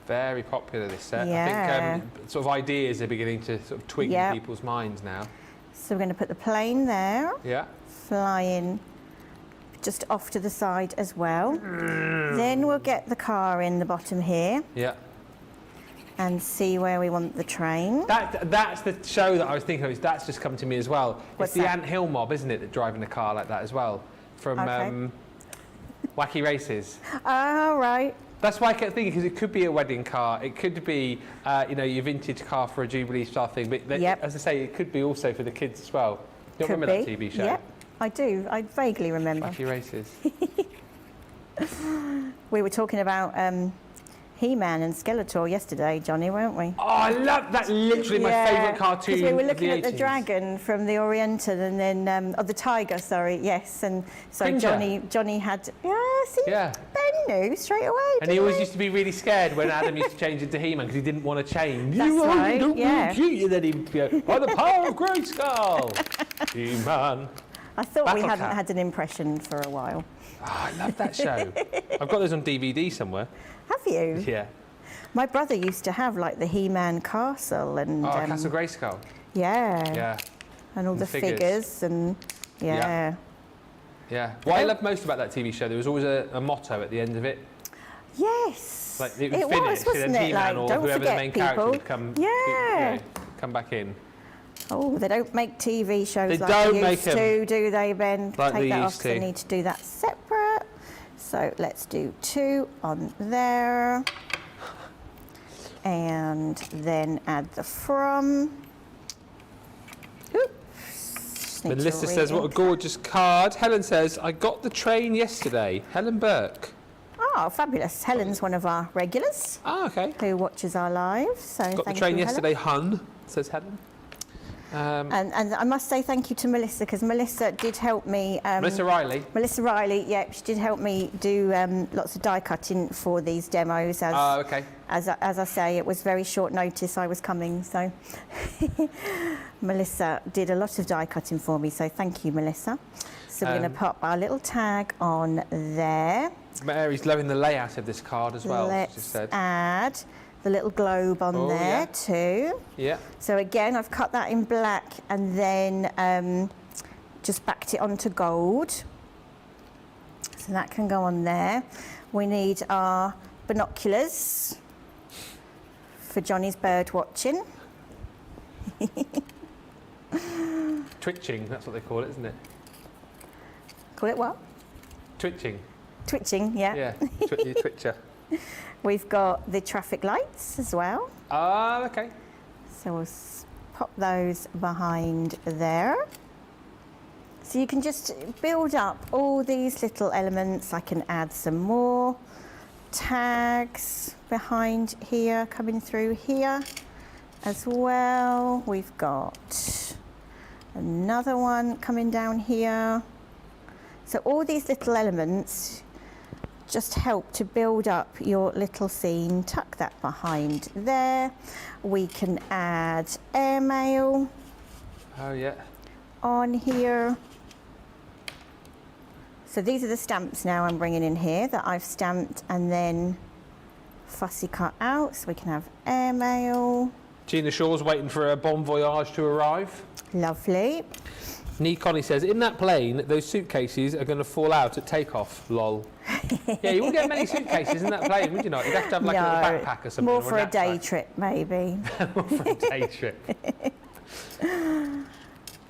Very popular, this set. Yeah. I think sort of ideas are beginning to sort of twig in people's minds now. So we're going to put the plane there. Yeah. Flying just off to the side as well. Then we'll get the car in the bottom here. Yeah. And see where we want the train. That's the show that I was thinking of. That's just come to me as well. What's it's the that? Ant Hill mob, isn't it, that driving a car like that as well. from Okay. Wacky Races. Oh, right. That's why I kept thinking, because it could be a wedding car, it could be, you know, your vintage car for a Jubilee Star thing, but as I say, it could be also for the kids as well. You don't remember that TV show? Yep, I do. I vaguely remember. Wacky Races. We were talking about He-Man and Skeletor yesterday, Johnny, weren't we? Oh, I love that. Literally my favourite cartoon. Because we were looking of at the the 80s. dragon from the Oriental, and then the tiger. Sorry, yes, and so Cringer. Johnny had see, Yeah. Ben knew straight away. And he always used to be really scared when Adam used to change into He-Man because he didn't want to change. That's right, don't yeah. And then he'd go, by the power of Grayskull, He-Man. I thought we Battle hadn't Cat. had an impression for a while. Oh, I love that show. I've got those on DVD somewhere. Have you? Yeah. My brother used to have like the He-Man castle and Oh, Castle Grayskull. yeah, and all And the figures and Yeah. What I love most about that TV show, there was always a motto at the end of it. Yes. Like it was it finished, was, wasn't and then it? He-Man Like, or don't whoever the forget, main people. character would come, come back in. Oh, they don't make TV shows They like don't they make used 'em. to, do they, Ben? Like Take they that off, used 'cause they to. need to do that separate. So let's do 2 on there. And then add the from. Oops. Need to Melissa says, what a re-ink gorgeous card. Helen says, I got the train yesterday. Helen Burke. Oh, fabulous. Helen's one of our regulars Ah, okay. who watches our live. So Got the thank train you, Helen. yesterday, hun, says Helen. And I must say thank you to Melissa, because Melissa did help me. Melissa Riley. Melissa Riley, yeah, she did help me do lots of die cutting for these demos. Oh, okay. As I say, it was very short notice I was coming, so Melissa did a lot of die cutting for me, so thank you, Melissa. So we're going to pop our little tag on there. Mary's loving the layout of this card as well, she just Let's said. add the little globe on there too. Yeah. So again, I've cut that in black and then just backed it onto gold. So that can go on there. We need our binoculars for Johnny's bird watching. Twitching, that's what they call it, isn't it? Call it what? Twitching. Twitching, yeah. Yeah, Twitcher. We've got the traffic lights as well. Ah, okay. So we'll pop those behind there. So you can just build up all these little elements. I can add some more tags behind here, coming through here as well. We've got another one coming down here. So all these little elements just help to build up your little scene. Tuck that behind there. We can add airmail Oh, yeah. on here. So these are the stamps now I'm bringing in here that I've stamped and then fussy cut out, so we can have airmail. Gina Shaw's waiting for a bon voyage to arrive. Lovely. Nee Connie says, in that plane, those suitcases are going to fall out at takeoff, lol. Yeah, you wouldn't get many suitcases in that plane, would you not? You'd have to have like a little backpack or something. more or for a day knapsack. trip maybe. More for a day trip.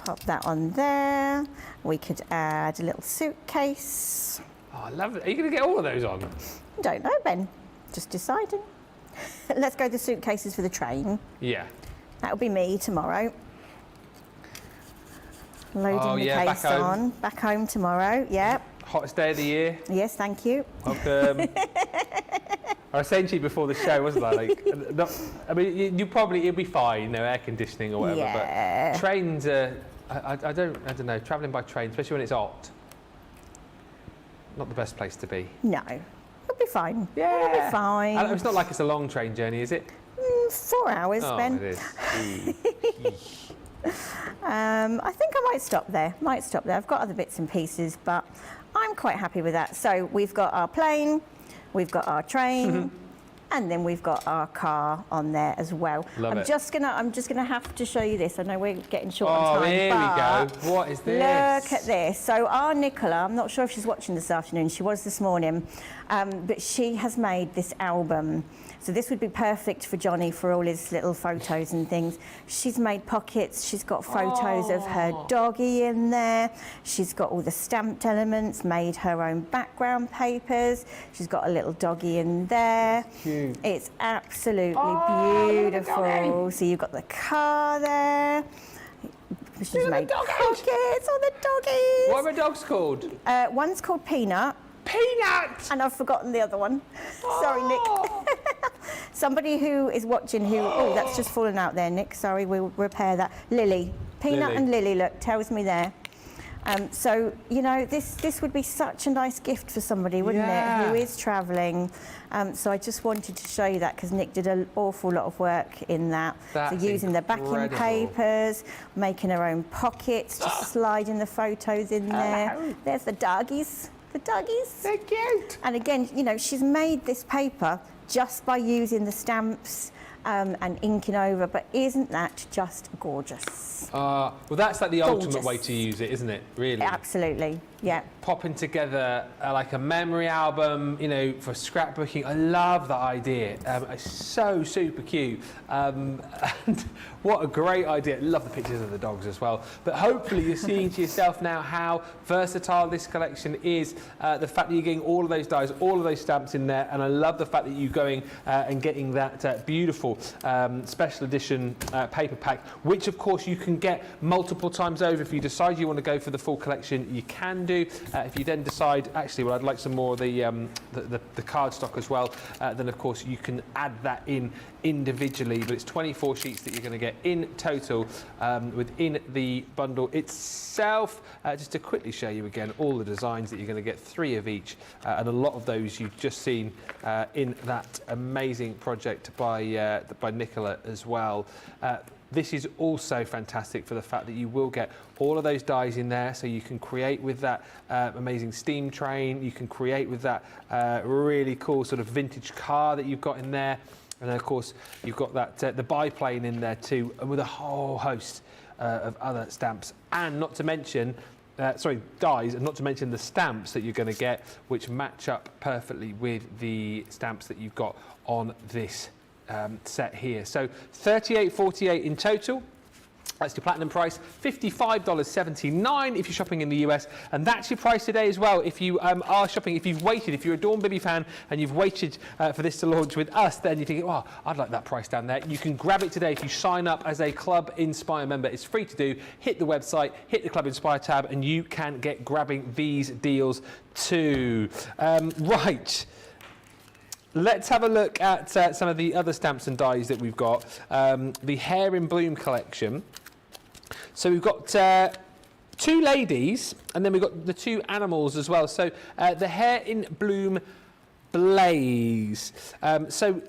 Pop that on there. We could add a little suitcase. Oh, I love it. Are you going to get all of those on? Don't know, Ben. Just deciding. Let's go the suitcases for the train. Yeah. That'll be me tomorrow. Loading Oh, the yeah, case back home. on. Back home tomorrow, yep. Hottest day of the year. Yes, thank you. Welcome. I was saying to you before the show, wasn't I? Like, not, I mean, you probably, it'll be fine, you know, air conditioning or whatever. Yeah. But trains, I don't know, travelling by train, especially when it's hot, not the best place to be. No, it'll be fine. Yeah. It'll be fine. And it's not like it's a long train journey, is it? 4 hours, Oh, Ben. it is. I think I might stop there. I've got other bits and pieces, but I'm quite happy with that. So we've got our plane, we've got our train, And then we've got our car on there as well. Love it. I'm just gonna have to show you this. I know we're getting short on time. Here we but go. What is this? Look at this. So our Nicola, I'm not sure if she's watching this afternoon. She was this morning, but she has made this album. So this would be perfect for Johnny for all his little photos and things. She's made pockets. She's got photos of her doggy in there. She's got all the stamped elements, made her own background papers. She's got a little doggy in there. Cute. It's absolutely beautiful. So you've got the car there. She's made pockets on the doggies. What are the dogs called? One's called Peanut. Peanut! And I've forgotten the other one. Sorry, Nick. Somebody who is watching who... Oh, that's just fallen out there, Nick. Sorry, we'll repair that. Lily. Peanut Lily. and Lily, look, tells me there. So, you know, this would be such a nice gift for somebody, wouldn't it, who is travelling. So I just wanted to show you that because Nick did an awful lot of work in that. That's so using the backing papers, making her own pockets, just sliding the photos in there. There's the doggies. The doggies. They're cute. And again, you know, she's made this paper just by using the stamps and inking over, but isn't that just gorgeous? Well, that's like the ultimate Gorgeous. way to use it, isn't it? Really. Absolutely, yeah. Popping together like a memory album, you know, for scrapbooking. I love that idea. It's so super cute. And what a great idea. Love the pictures of the dogs as well. But hopefully you're seeing to yourself now how versatile this collection is. The fact that you're getting all of those dies, all of those stamps in there. And I love the fact that you're going and getting that beautiful special edition paper pack, which of course you can get multiple times over. If you decide you want to go for the full collection, you can do. If you then decide, actually, well, I'd like some more of the card stock as well, then of course you can add that in individually. But it's 24 sheets that you're going to get in total within the bundle itself. Just to quickly show you again all the designs that you're going to get, 3 of each, and a lot of those you've just seen in that amazing project by Nicola as well. This is also fantastic for the fact that you will get all of those dies in there, so you can create with that amazing steam train, you can create with that really cool sort of vintage car that you've got in there, and then of course you've got that the biplane in there too, and with a whole host of other stamps, and not to mention dies, and not to mention the stamps that you're going to get, which match up perfectly with the stamps that you've got on this set here. So $38.48 in total. That's your platinum price, $55.79 if you're shopping in the US, and that's your price today as well. If you are shopping, if you've waited, if you're a Dawn Bibby fan and you've waited for this to launch with us, then you think, oh, I'd like that price down there. You can grab it today if you sign up as a Club Inspire member. It's free to do. Hit the website, hit the Club Inspire tab, and you can get grabbing these deals too. Right. Let's have a look at some of the other stamps and dies that we've got. The Hair in Bloom collection. So we've got 2 ladies, and then we've got the 2 animals as well. So the Hair in Bloom Blaze. So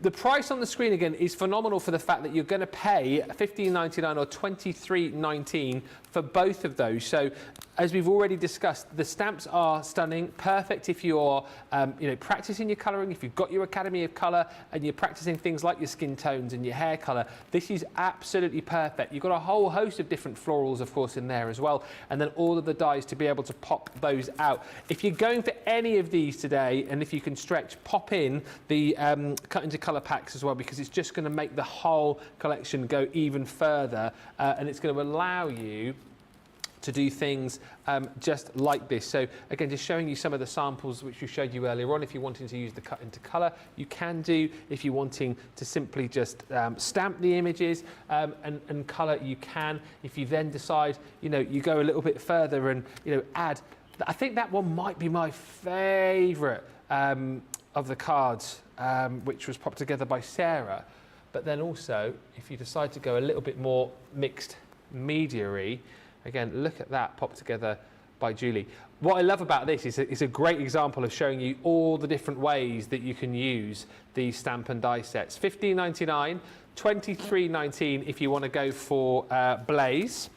the price on the screen again is phenomenal for the fact that you're going to pay $15.99 or $23.19 for both of those. So as we've already discussed, the stamps are stunning, perfect if you're practicing your colouring, if you've got your Academy of Colour and you're practicing things like your skin tones and your hair colour. This is absolutely perfect. You've got a whole host of different florals, of course, in there as well, and then all of the dies to be able to pop those out. If you're going for any of these today, and if you can stretch, pop in the cut into colour packs as well, because it's just going to make the whole collection go even further, and it's going to allow you to do things just like this. So again, just showing you some of the samples which we showed you earlier on. If you're wanting to use the cut into colour, you can do. If you're wanting to simply just stamp the images and colour, you can. If you then decide, you go a little bit further and, add, I think that one might be my favourite of the cards, which was popped together by Sarah. But then also, if you decide to go a little bit more mixed media-y, again, look at that popped together by Julie. What I love about this is it's a great example of showing you all the different ways that you can use these stamp and die sets. $15.99, $23.19 if you want to go for Blaze.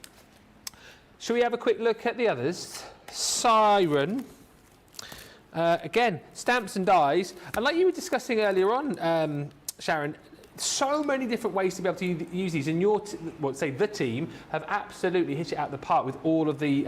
Shall we have a quick look at the others? Siren. Again, stamps and dies. And like you were discussing earlier on, Sharon, so many different ways to be able to use these. And the team have absolutely hit it out of the park with all of the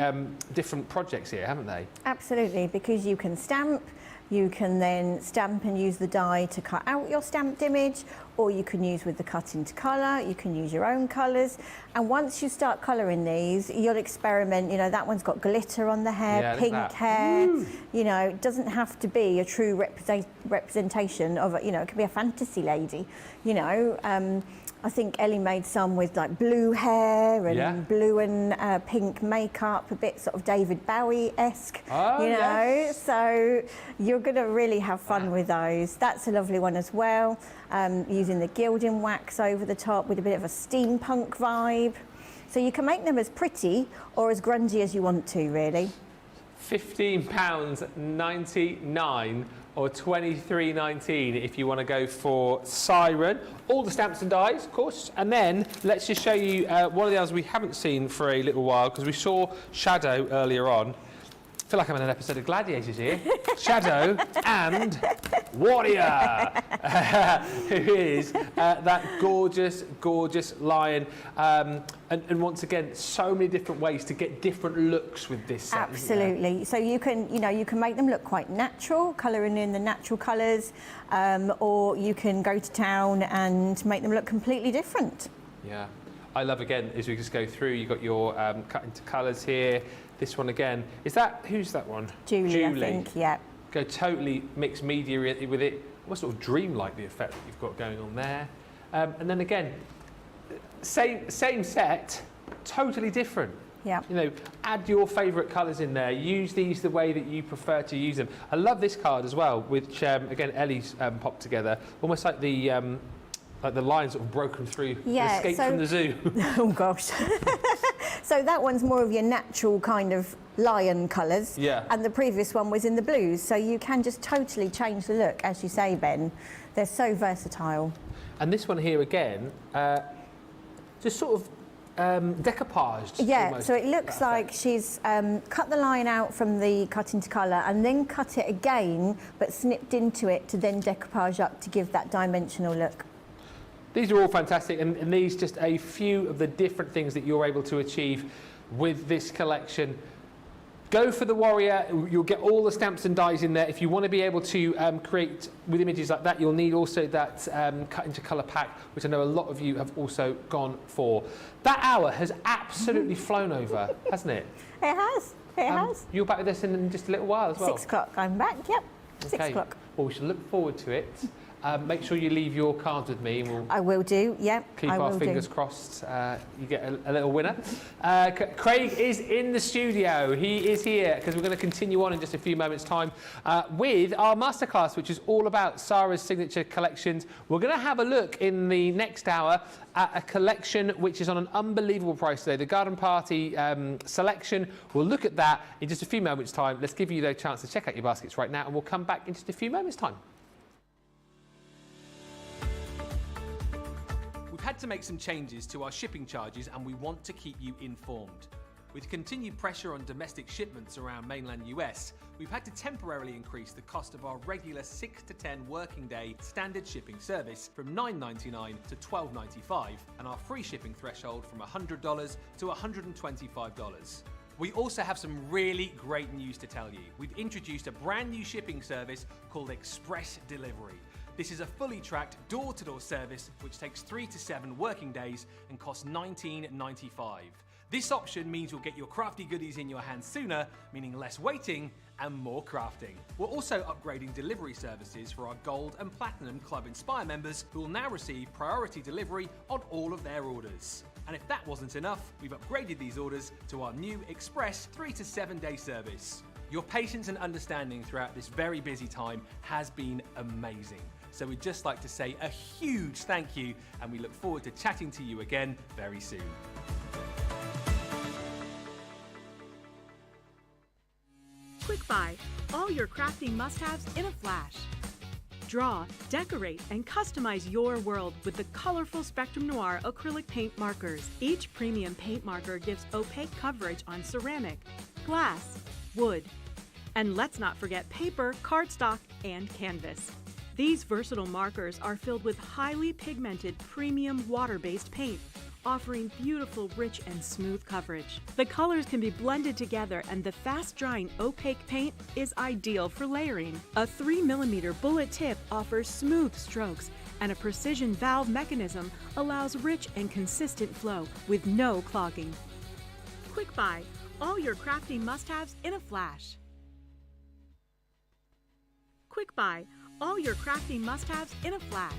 different projects here, haven't they? Absolutely, because you can stamp, you can then stamp and use the die to cut out your stamped image, or you can use with the cut into colour, you can use your own colours. And once you start colouring these, you'll experiment. You know, that one's got glitter on the hair, Yeah, pink hair. Ooh. You know, it doesn't have to be a true representation of, you know, it could be a fantasy lady. You know, I think Ellie made some with like blue hair and blue and pink makeup, a bit sort of David Bowie-esque, you know. So you're going to really have fun with those. That's a lovely one as well. Using the gilding wax over the top with a bit of a steampunk vibe. So you can make them as pretty or as grungy as you want to, really. £15.99 or £23.19 if you want to go for Siren. All the stamps and dies, of course. And then let's just show you one of the others we haven't seen for a little while, because we saw Shadow earlier on. I feel like I'm in an episode of Gladiators here. Shadow and Warrior, who is that gorgeous, gorgeous lion. And once again, so many different ways to get different looks with this set. Absolutely. So you can, you know, you can make them look quite natural, colouring in the natural colours, or you can go to town and make them look completely different. Yeah. I love, again, as we just go through, you've got your cut into colours here. This one again, who's that one? Julie, I think, yeah. Go totally mixed media with it. What sort of dreamlike the effect that you've got going on there. And then again, same set, totally different. Yeah. You know, add your favourite colours in there. Use these the way that you prefer to use them. I love this card as well, which again Ellie's popped together, almost like the line sort of broken through, escape from the zoo. Oh gosh. So that one's more of your natural kind of lion colours. Yeah. And the previous one was in the blues. So you can just totally change the look, as you say, Ben. They're so versatile. And this one here again, just sort of decoupaged. Yeah, almost, so it looks like she's cut the line out from the cut into colour and then cut it again, but snipped into it to then decoupage up to give that dimensional look. These are all fantastic, and these just a few of the different things that you're able to achieve with this collection. Go for the Warrior. You'll get all the stamps and dies in there. If you want to be able to create with images like that, you'll need also that cut into colour pack, which I know a lot of you have also gone for. That hour has absolutely flown over, hasn't it? It has. It has. You're back with us in just a little while as well. 6 o'clock. I'm back. Yep. 6 o'clock. Well, we should look forward to it. Make sure you leave your cards with me, and we'll I will do, yeah. keep our fingers crossed. You get a little winner. Craig is in the studio. He is here because we're going to continue on in just a few moments' time with our masterclass, which is all about Sara's Signature collections. We're going to have a look in the next hour at a collection which is on an unbelievable price today, the Garden Party selection. We'll look at that in just a few moments' time. Let's give you the chance to check out your baskets right now, and we'll come back in just a few moments' time. We've had to make some changes to our shipping charges, and we want to keep you informed. With continued pressure on domestic shipments around mainland US, we've had to temporarily increase the cost of our regular 6 to 10 working day standard shipping service from $9.99 to $12.95, and our free shipping threshold from $100 to $125. We also have some really great news to tell you. We've introduced a brand new shipping service called Express Delivery. This is a fully tracked door-to-door service which takes 3 to 7 working days and costs $19.95. This option means you'll get your crafty goodies in your hands sooner, meaning less waiting and more crafting. We're also upgrading delivery services for our Gold and Platinum Club Inspire members, who will now receive priority delivery on all of their orders. And if that wasn't enough, we've upgraded these orders to our new Express 3 to 7 day service. Your patience and understanding throughout this very busy time has been amazing. So we'd just like to say a huge thank you, and we look forward to chatting to you again very soon. Quick Buy, all your crafting must-haves in a flash. Draw, decorate, and customize your world with the colorful Spectrum Noir acrylic paint markers. Each premium paint marker gives opaque coverage on ceramic, glass, wood, And let's not forget paper, cardstock, and canvas. These versatile markers are filled with highly pigmented premium water-based paint, offering beautiful, rich, and smooth coverage. The colors can be blended together, and the fast-drying opaque paint is ideal for layering. A 3mm bullet tip offers smooth strokes, and a precision valve mechanism allows rich and consistent flow with no clogging. Quick Buy, all your crafting must-haves in a flash. Quick Buy, all your crafting must-haves in a flash.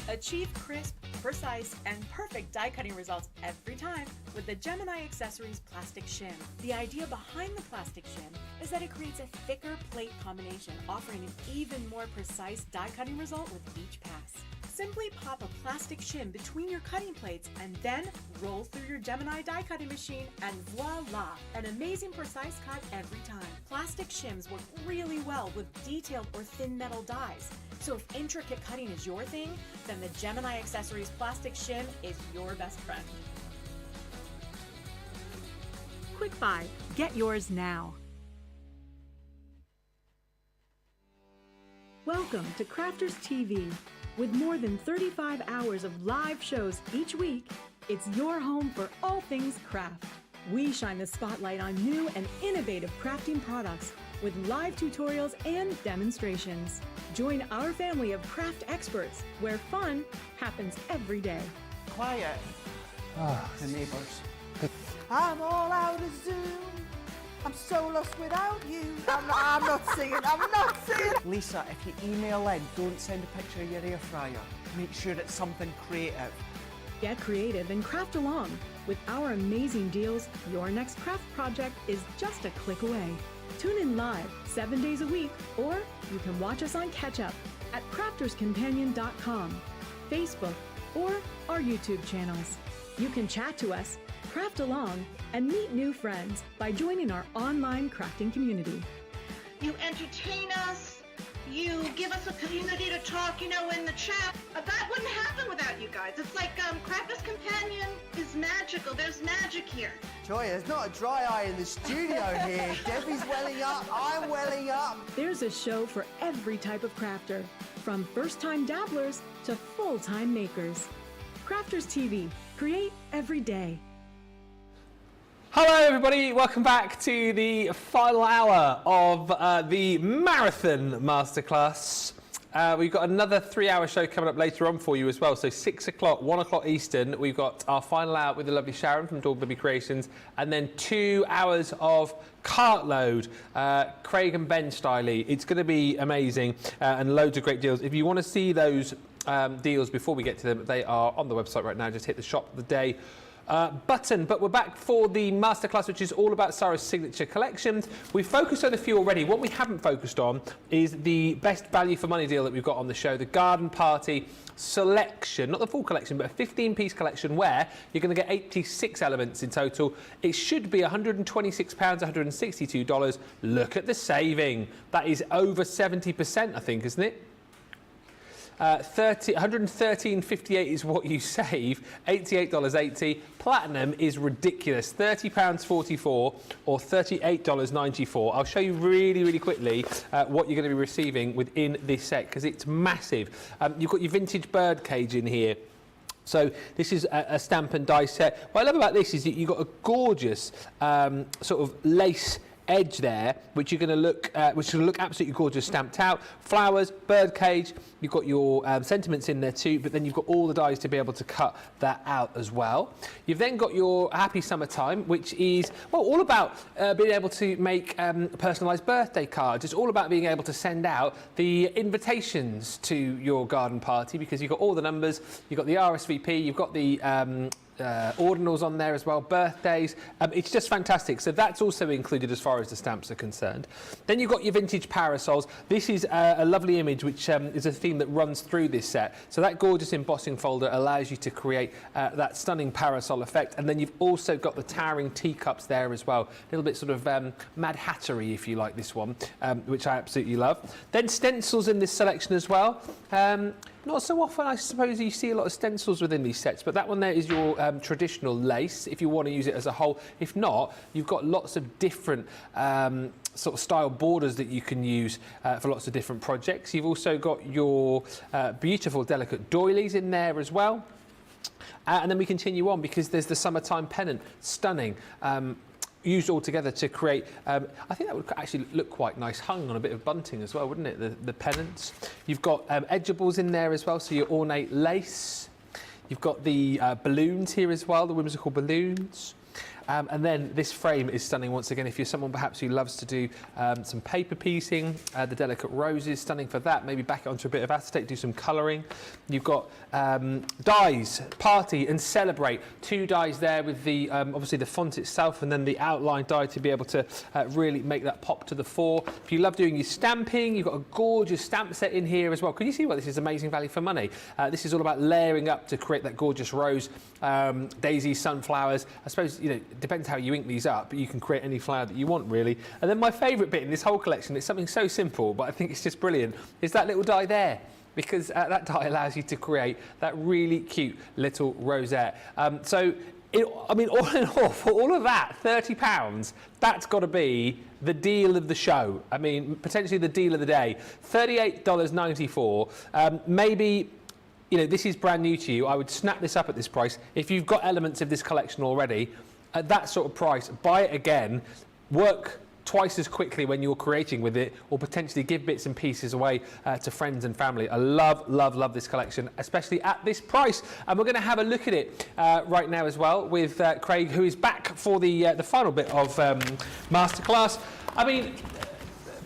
Achieve crisp, precise, and perfect die cutting results every time with the Gemini Accessories plastic shim. The idea behind the plastic shim is that it creates a thicker plate combination, offering an even more precise die cutting result with each pass. Simply pop a plastic shim between your cutting plates and then roll through your Gemini die cutting machine, and voila! An amazing precise cut every time. Plastic shims work really well with detailed or thin metal dies. So if intricate cutting is your thing, then the Gemini Accessories plastic shim is your best friend. Quick Buy, get yours now. Welcome to Crafters TV. With more than 35 hours of live shows each week, it's your home for all things craft. We shine the spotlight on new and innovative crafting products with live tutorials and demonstrations. Join our family of craft experts where fun happens every day. Quiet. The neighbours. I'm all out of Zoom. I'm so lost without you. I'm not singing. Lisa, if you email in, don't send a picture of your air fryer. Make sure it's something creative. Get creative and craft along. With our amazing deals, your next craft project is just a click away. Tune in live 7 days a week, or you can watch us on Catch Up at crafterscompanion.com, Facebook, or our YouTube channels. You can chat to us, craft along, and meet new friends by joining our online crafting community. You entertain us, you give us a community to talk, in the chat. That wouldn't happen without you guys. It's like Crafters Companion is magical. There's magic here. Joy, there's not a dry eye in the studio here. Debbie's welling up, I'm welling up. There's a show for every type of crafter, from first-time dabblers to full-time makers. Crafters TV, create every day. Hello everybody, welcome back to the final hour of the Marathon Masterclass. We've got another 3-hour show coming up later on for you as well. So 6 o'clock, 1 o'clock Eastern, we've got our final hour with the lovely Sharon from Dawn Bibby Creations, and then 2 hours of Cartload, Craig and Ben Stiley. It's going to be amazing and loads of great deals. If you want to see those deals before we get to them, they are on the website right now. Just hit the shop of the day button. But we're back for the masterclass, which is all about Sara's signature collections. We've focused on a few already. What we haven't focused on is the best value for money deal that we've got on the show, the Garden Party selection, not the full collection, but a 15-piece collection where you're going to get 86 elements in total. It should be £126, $162. Look at the saving. That is over 70%, I think, isn't it? 113.58 is what you save, $88.80. Platinum is ridiculous, £30.44 or $38.94. I'll show you really, really quickly what you're going to be receiving within this set, because it's massive. You've got your vintage birdcage in here. So this is a stamp and die set. What I love about this is that you've got a gorgeous sort of lace edge there, which you're going to look, which will look absolutely gorgeous stamped out. Flowers, birdcage. You've got your sentiments in there too, but then you've got all the dies to be able to cut that out as well. You've then got your Happy Summertime, which is all about being able to make personalised birthday cards. It's all about being able to send out the invitations to your garden party, because you've got all the numbers, you've got the RSVP, you've got the ordinals on there as well, birthdays. It's just fantastic. So that's also included as far as the stamps are concerned. Then you've got your vintage parasols. This is a lovely image, which is a theme that runs through this set. So that gorgeous embossing folder allows you to create that stunning parasol effect. And then you've also got the towering teacups there as well. A little bit sort of Mad Hattery, if you like, this one, which I absolutely love. Then stencils in this selection as well. Not so often, I suppose, you see a lot of stencils within these sets, but that one there is your traditional lace, if you want to use it as a whole. If not, you've got lots of different sort of style borders that you can use for lots of different projects. You've also got your beautiful, delicate doilies in there as well. And then we continue on because there's the summertime pennant, stunning. Used all together to create, I think that would actually look quite nice hung on a bit of bunting as well, wouldn't it, the pennants. You've got edgeables in there as well, so your ornate lace. You've got the balloons here as well, the whimsical balloons. And then this frame is stunning once again. If you're someone perhaps who loves to do some paper piecing, the delicate roses, stunning for that. Maybe back it onto a bit of acetate, do some colouring. You've got dies, party and celebrate. 2 dies there with the obviously the font itself and then the outline die to be able to really make that pop to the fore. If you love doing your stamping, you've got a gorgeous stamp set in here as well. Can you see what this is? Amazing value for money. This is all about layering up to create that gorgeous rose, daisies, sunflowers. I suppose, you know, depends how you ink these up, but you can create any flower that you want, really. And then my favourite bit in this whole collection, it's something so simple, but I think it's just brilliant, is that little die there. Because that die allows you to create that really cute little rosette. So, I mean, all in all, for all of that, £30, that's got to be the deal of the show. I mean, potentially the deal of the day. $38.94. Maybe, you know, this is brand new to you. I would snap this up at this price. If you've got elements of this collection already, at that sort of price, buy it again, work twice as quickly when you're creating with it, or potentially give bits and pieces away to friends and family. I love, love, love this collection, especially at this price. And we're going to have a look at it right now as well with Craig, who is back for the final bit of Masterclass. I mean,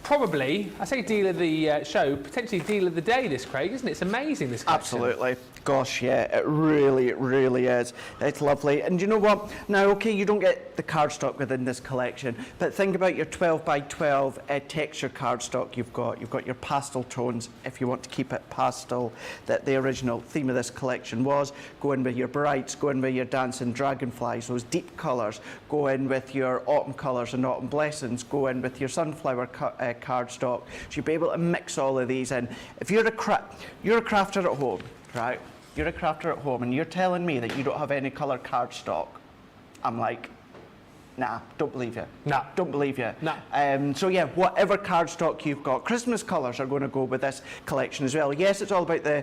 probably, I say deal of the show, potentially deal of the day, this, Craig, isn't it? It's amazing, this collection. Absolutely. Gosh, yeah, it really, really is. It's lovely. And you know what? Now, okay, you don't get the cardstock within this collection, but think about your 12 by 12 texture cardstock you've got. You've got your pastel tones, if you want to keep it pastel, that the original theme of this collection was. Go in with your brights, go in with your dancing dragonflies, those deep colours. Go in with your autumn colours and autumn blessings. Go in with your sunflower cardstock. So you'll be able to mix all of these in. If you're a crafter at home, right? You're a crafter at home and you're telling me that you don't have any colour cardstock. I'm like, nah, don't believe you. Nah. Don't believe you. Nah. So yeah, whatever cardstock you've got, Christmas colours are going to go with this collection as well. Yes, it's all about the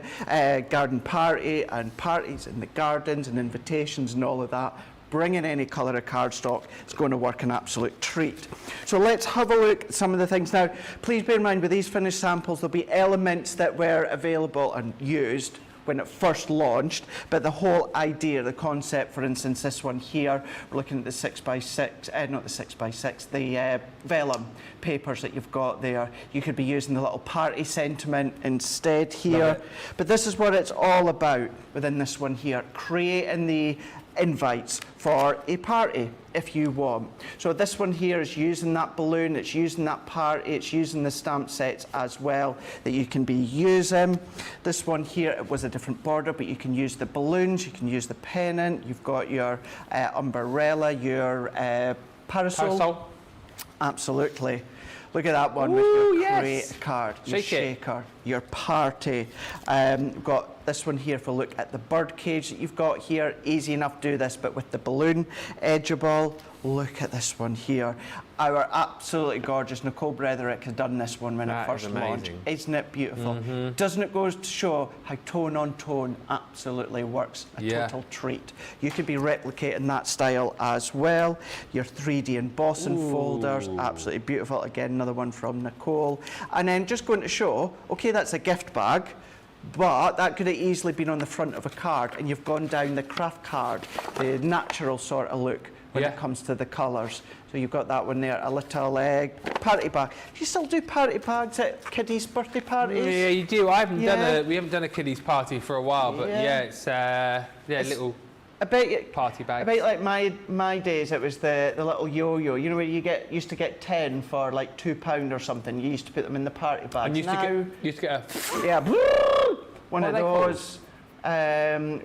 garden party and parties in the gardens and invitations and all of that. Bring in any colour of cardstock, it's going to work an absolute treat. So let's have a look at some of the things. Now, please bear in mind with these finished samples, there'll be elements that were available and used when it first launched, but the whole idea, the concept, for instance, this one here, we're looking at the 6x6, not the 6x6, the vellum papers that you've got there. You could be using the little party sentiment instead here. But this is what it's all about within this one here, creating the invites for a party if you want. So this one here is using that balloon, it's using that party, it's using the stamp sets as well that you can be using. This one here, it was a different border, but you can use the balloons, you can use the pennant, you've got your umbrella, your parasol. Absolutely. Look at that one with your create card, your shaker, your party. We've got this one here for a look at the bird cage that you've got here. Easy enough to do this, but with the balloon edgeable. Look at this one here. Our absolutely gorgeous Nicole Bretherick has done this one when it first launched. Isn't it beautiful? Doesn't it go to show how tone on tone absolutely works? A total treat. You could be replicating that style as well. Your 3D embossing folders, absolutely beautiful. Again, another one from Nicole. And then just going to show, okay, that's a gift bag, but that could have easily been on the front of a card, and you've gone down the craft card, the natural sort of look when it comes to the colours. So you've got that one there, a little party bag. Do you still do party bags at kiddies' birthday parties? Yeah, you do. We haven't done a kiddies' party for a while, but it's little party bag. I bet like my days, it was the little yo-yo. You know where you used to get 10 for like £2 or something. You used to put them in the party bags. And you used to get a one of those.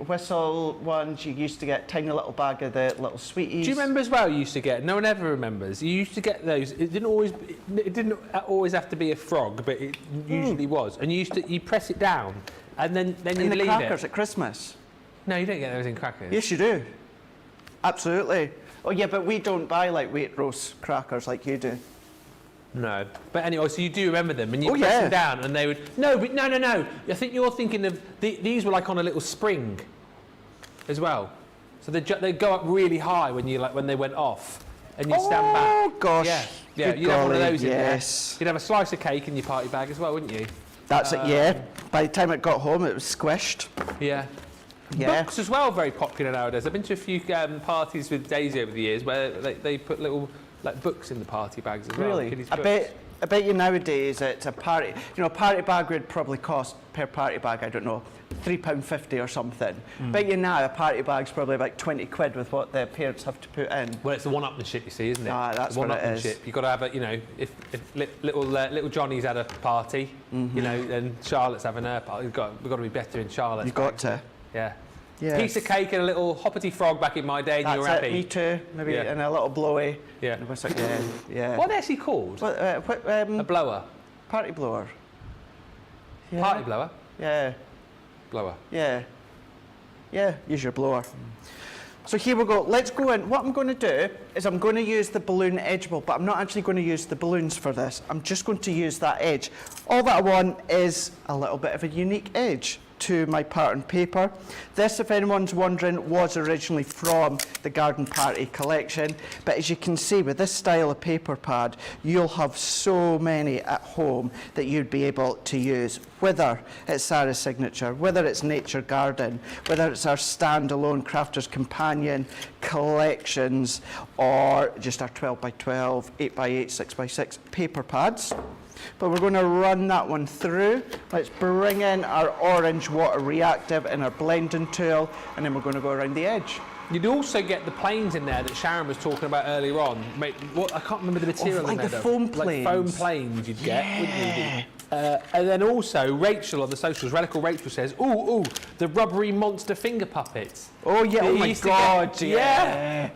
Whistle ones. You used to get tiny little bag of the little sweeties. Do you remember as well? You used to get. No one ever remembers. You used to get those. It didn't always have to be a frog, but it usually was. And you press it down, and then you in the leave crackers it. at Christmas. No, you don't get those in crackers. Yes, you do. Absolutely. Oh yeah, but we don't buy like Waitrose crackers like you do. No, but anyway, so you do remember them, and you press yeah. them down, and they would. No, but no. I think you're thinking of these were like on a little spring, as well. So they go up really high when they went off, and you stand back. Oh gosh. Yeah. Good You'd have one of golly, those in there. yes. You'd have a slice of cake in your party bag as well, wouldn't you? That's it. Yeah. By the time it got home, it was squished. Yeah. Yeah. Books as well, very popular nowadays. I've been to a few parties with Daisy over the years where they put little like books in the party bags as well. Really? Kiddie's I books. bet you nowadays it's a party. You know, a party bag would probably cost per party bag, I don't know, £3.50 or something. Bet you now a party bag's probably about 20 quid with what the parents have to put in. Well, it's the one-upmanship, you see, isn't it? Ah, that's the what it is. one-upmanship. You've got to have a, you know, if little Johnny's had a party, you know, then Charlotte's having her party. We've got to be better in Charlotte's. You've got bags. to. Yeah. Yes. Piece of cake and a little hoppity frog back in my day, and That's you were it, happy. me too. Maybe Yeah. and a little blowy. Yeah. And a whistle. Yeah. What are they actually called? A blower. Party blower. Yeah. Party blower. Yeah. Blower. Yeah. Yeah, use your blower. So here we go. Let's go in. What I'm going to do is I'm going to use the balloon edge bowl, but I'm not actually going to use the balloons for this. I'm just going to use that edge. All that I want is a little bit of a unique edge to my pattern paper. This, if anyone's wondering, was originally from the Garden Party collection, but as you can see with this style of paper pad, you'll have so many at home that you'd be able to use, whether it's Sara Signature, whether it's Nature Garden, whether it's our standalone Crafter's Companion collections, or just our 12x12, 8x8, 6x6 paper pads. But we're going to run that one through. Let's bring in our orange water reactive and our blending tool, and then we're going to go around the edge. You'd also get the planes in there that Sharon was talking about earlier on. Mate, I can't remember the material like in there. the foam planes. Like foam planes you'd get, wouldn't you? And then also, Rachel on the socials, Radical Rachel says, ooh, the rubbery monster finger puppets. Oh, yeah, oh my God, yeah.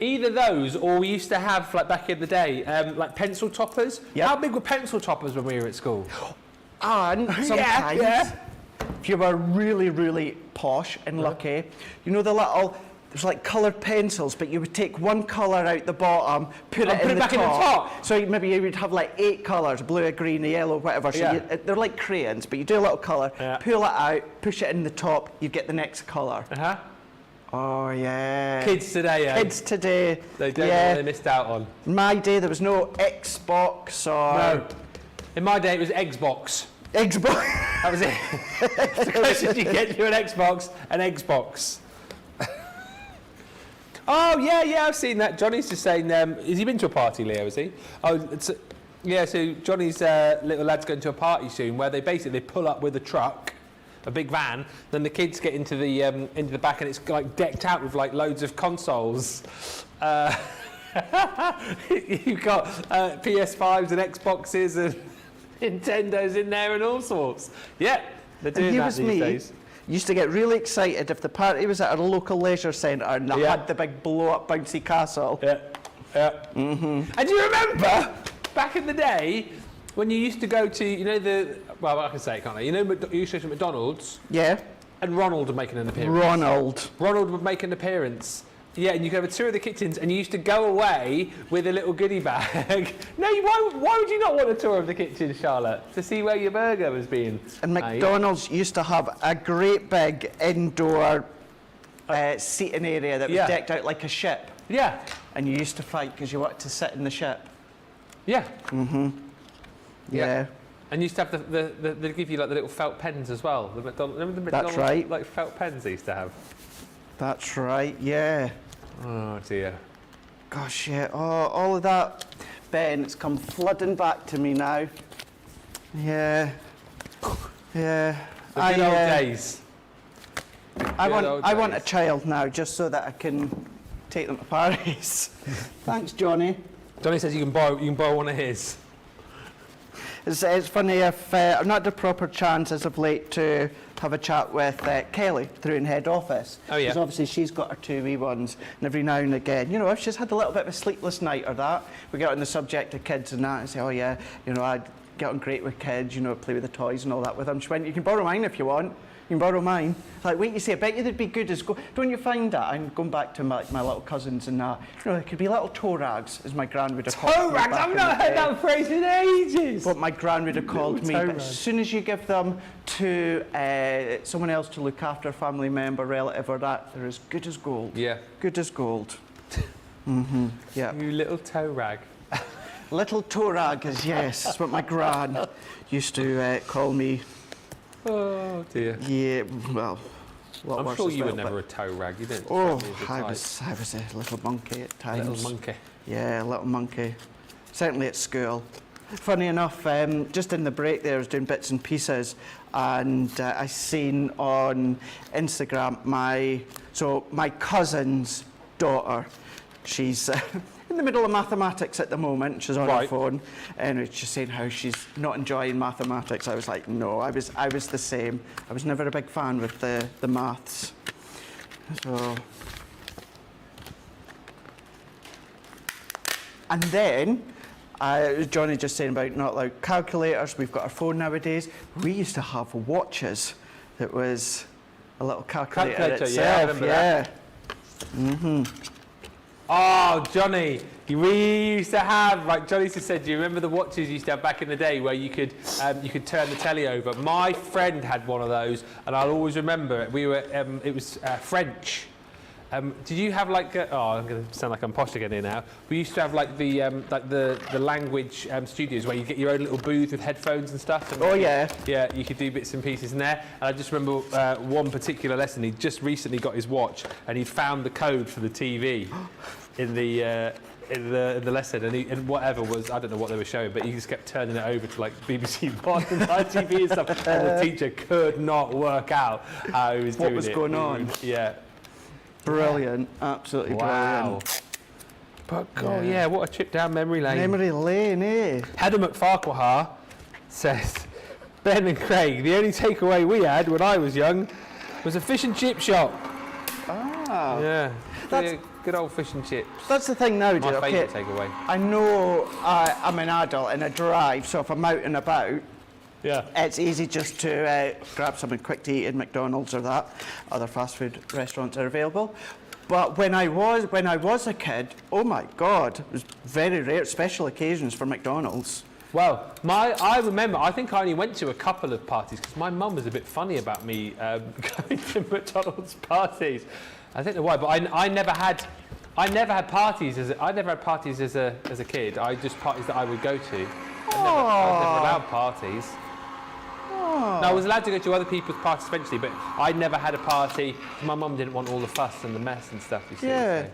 Either those, or we used to have, like back in the day, like pencil toppers. Yep. How big were pencil toppers when we were at school? And sometimes, yeah. if you were really, really posh and lucky, you know the little, there's like coloured pencils, but you would take one colour out the bottom, put it back in the top. So maybe you would have like 8 colours, blue, a green, a yellow, whatever. So they're like crayons, but you do a little colour, pull it out, push it in the top, you get the next colour. Oh, yeah. Kids today, Kids today. They don't know what they missed out on. In my day, there was no Xbox or... No. In my day, it was Xbox. Xbox? That was it. The closest you get to an Xbox, Oh, yeah, I've seen that. Johnny's just saying, has he been to a party, Leo, has he? Oh, yeah, so Johnny's little lad's going to a party soon where they basically pull up with a truck, a big van, then the kids get into the back and it's like decked out with like loads of consoles. You've got PS5s and Xboxes and Nintendos in there and all sorts. Yeah, they're doing that these days. Used to get really excited if the party was at our local leisure centre and they had the big blow-up bouncy castle. Yeah. And do you remember back in the day when you used to go to, you know, well, I can say it, can't I? You know, you used to go to McDonald's? Yeah. And Ronald would make an appearance. Ronald would make an appearance. Yeah, and you could have a tour of the kitchens, and you used to go away with a little goodie bag. No, why would you not want a tour of the kitchen, Charlotte? To see where your burger was being And McDonald's used to have a great big indoor seating area that was decked out like a ship. Yeah. And you used to fight because you wanted to sit in the ship. Yeah. Yeah. And you used to have they give you like the little felt pens as well. The remember the McDonald's, That's right. like felt pens they used to have? That's right, yeah. Oh dear. Gosh, yeah. Oh, all of that, Ben, it's come flooding back to me now. Yeah. Yeah. The good old days. I want a child now just so that I can take them to parties. Thanks, Johnny. Johnny says you can borrow one of his. It's funny if I've not had the proper chance as of late to have a chat with Kelly through in head office. Oh, yeah. Because obviously she's got her 2 wee ones, and every now and again, you know, if she's had a little bit of a sleepless night or that, we get on the subject of kids and that and say, oh yeah, you know, get on great with kids, you know, play with the toys and all that with them. She went, you can borrow mine if you want. You can borrow mine. Like, wait, you see, I bet you they'd be good as don't you find that? I'm going back to my little cousins and that. You know, there could be little toe rags, as my gran would have called me. Toe rags? I've not heard that phrase in ages. What my gran would have called me. But as soon as you give them to someone else to look after, a family member, relative, or that, they're as good as gold. Yeah. Good as gold. Yeah. You little toe rag. Little toe rag is, yes, that's what my gran used to call me. Oh dear. Yeah, well, I'm sure you were never a toe rag. You didn't. Oh, I was a little monkey at times. Little monkey. Yeah, a little monkey. Certainly at school. Funny enough, just in the break there, I was doing bits and pieces, and I seen on Instagram my cousin's daughter. She's in the middle of mathematics at the moment. She's on her phone, and she's saying how she's not enjoying mathematics. I was like, no, I was the same. I was never a big fan with the maths. So, and then Johnny just saying about not like calculators. We've got our phone nowadays. We used to have watches that was a little calculator itself. Yeah, I remember that. Oh, Johnny, we used to have, like Johnny just said, do you remember the watches you used to have back in the day where you could turn the telly over? My friend had one of those, and I'll always remember it. We were, it was French. Did you have like, I'm going to sound like I'm posh again here now. We used to have like the language studios where you get your own little booth with headphones and stuff. And yeah, you could do bits and pieces in there. And I just remember one particular lesson. He'd just recently got his watch, and he'd found the code for the TV in the lesson, and whatever was, I don't know what they were showing, but he just kept turning it over to like BBC One and ITV and stuff, and the teacher could not work out how he was doing it. What was going on? Yeah. Brilliant, absolutely brilliant. But God, yeah, what a trip down memory lane. Memory lane, eh? Heather McFarquhar says, Ben and Craig, the only takeaway we had when I was young was a fish and chip shop. Ah. Yeah, good old fish and chips. That's the thing now, My favourite takeaway. I know I'm an adult and I drive, so if I'm out and about, it's easy just to grab something quick to eat in McDonald's or that. Other fast food restaurants are available. But when I was a kid, oh my God, it was very rare, special occasions for McDonald's. Well, I remember, I think I only went to a couple of parties because my mum was a bit funny about me going to McDonald's parties. I don't know why, but I never had parties as a kid. I just parties that I would go to. I was never allowed parties. No, I was allowed to go to other people's parties eventually, but I never had a party. My mum didn't want all the fuss and the mess and stuff. You see. Yeah.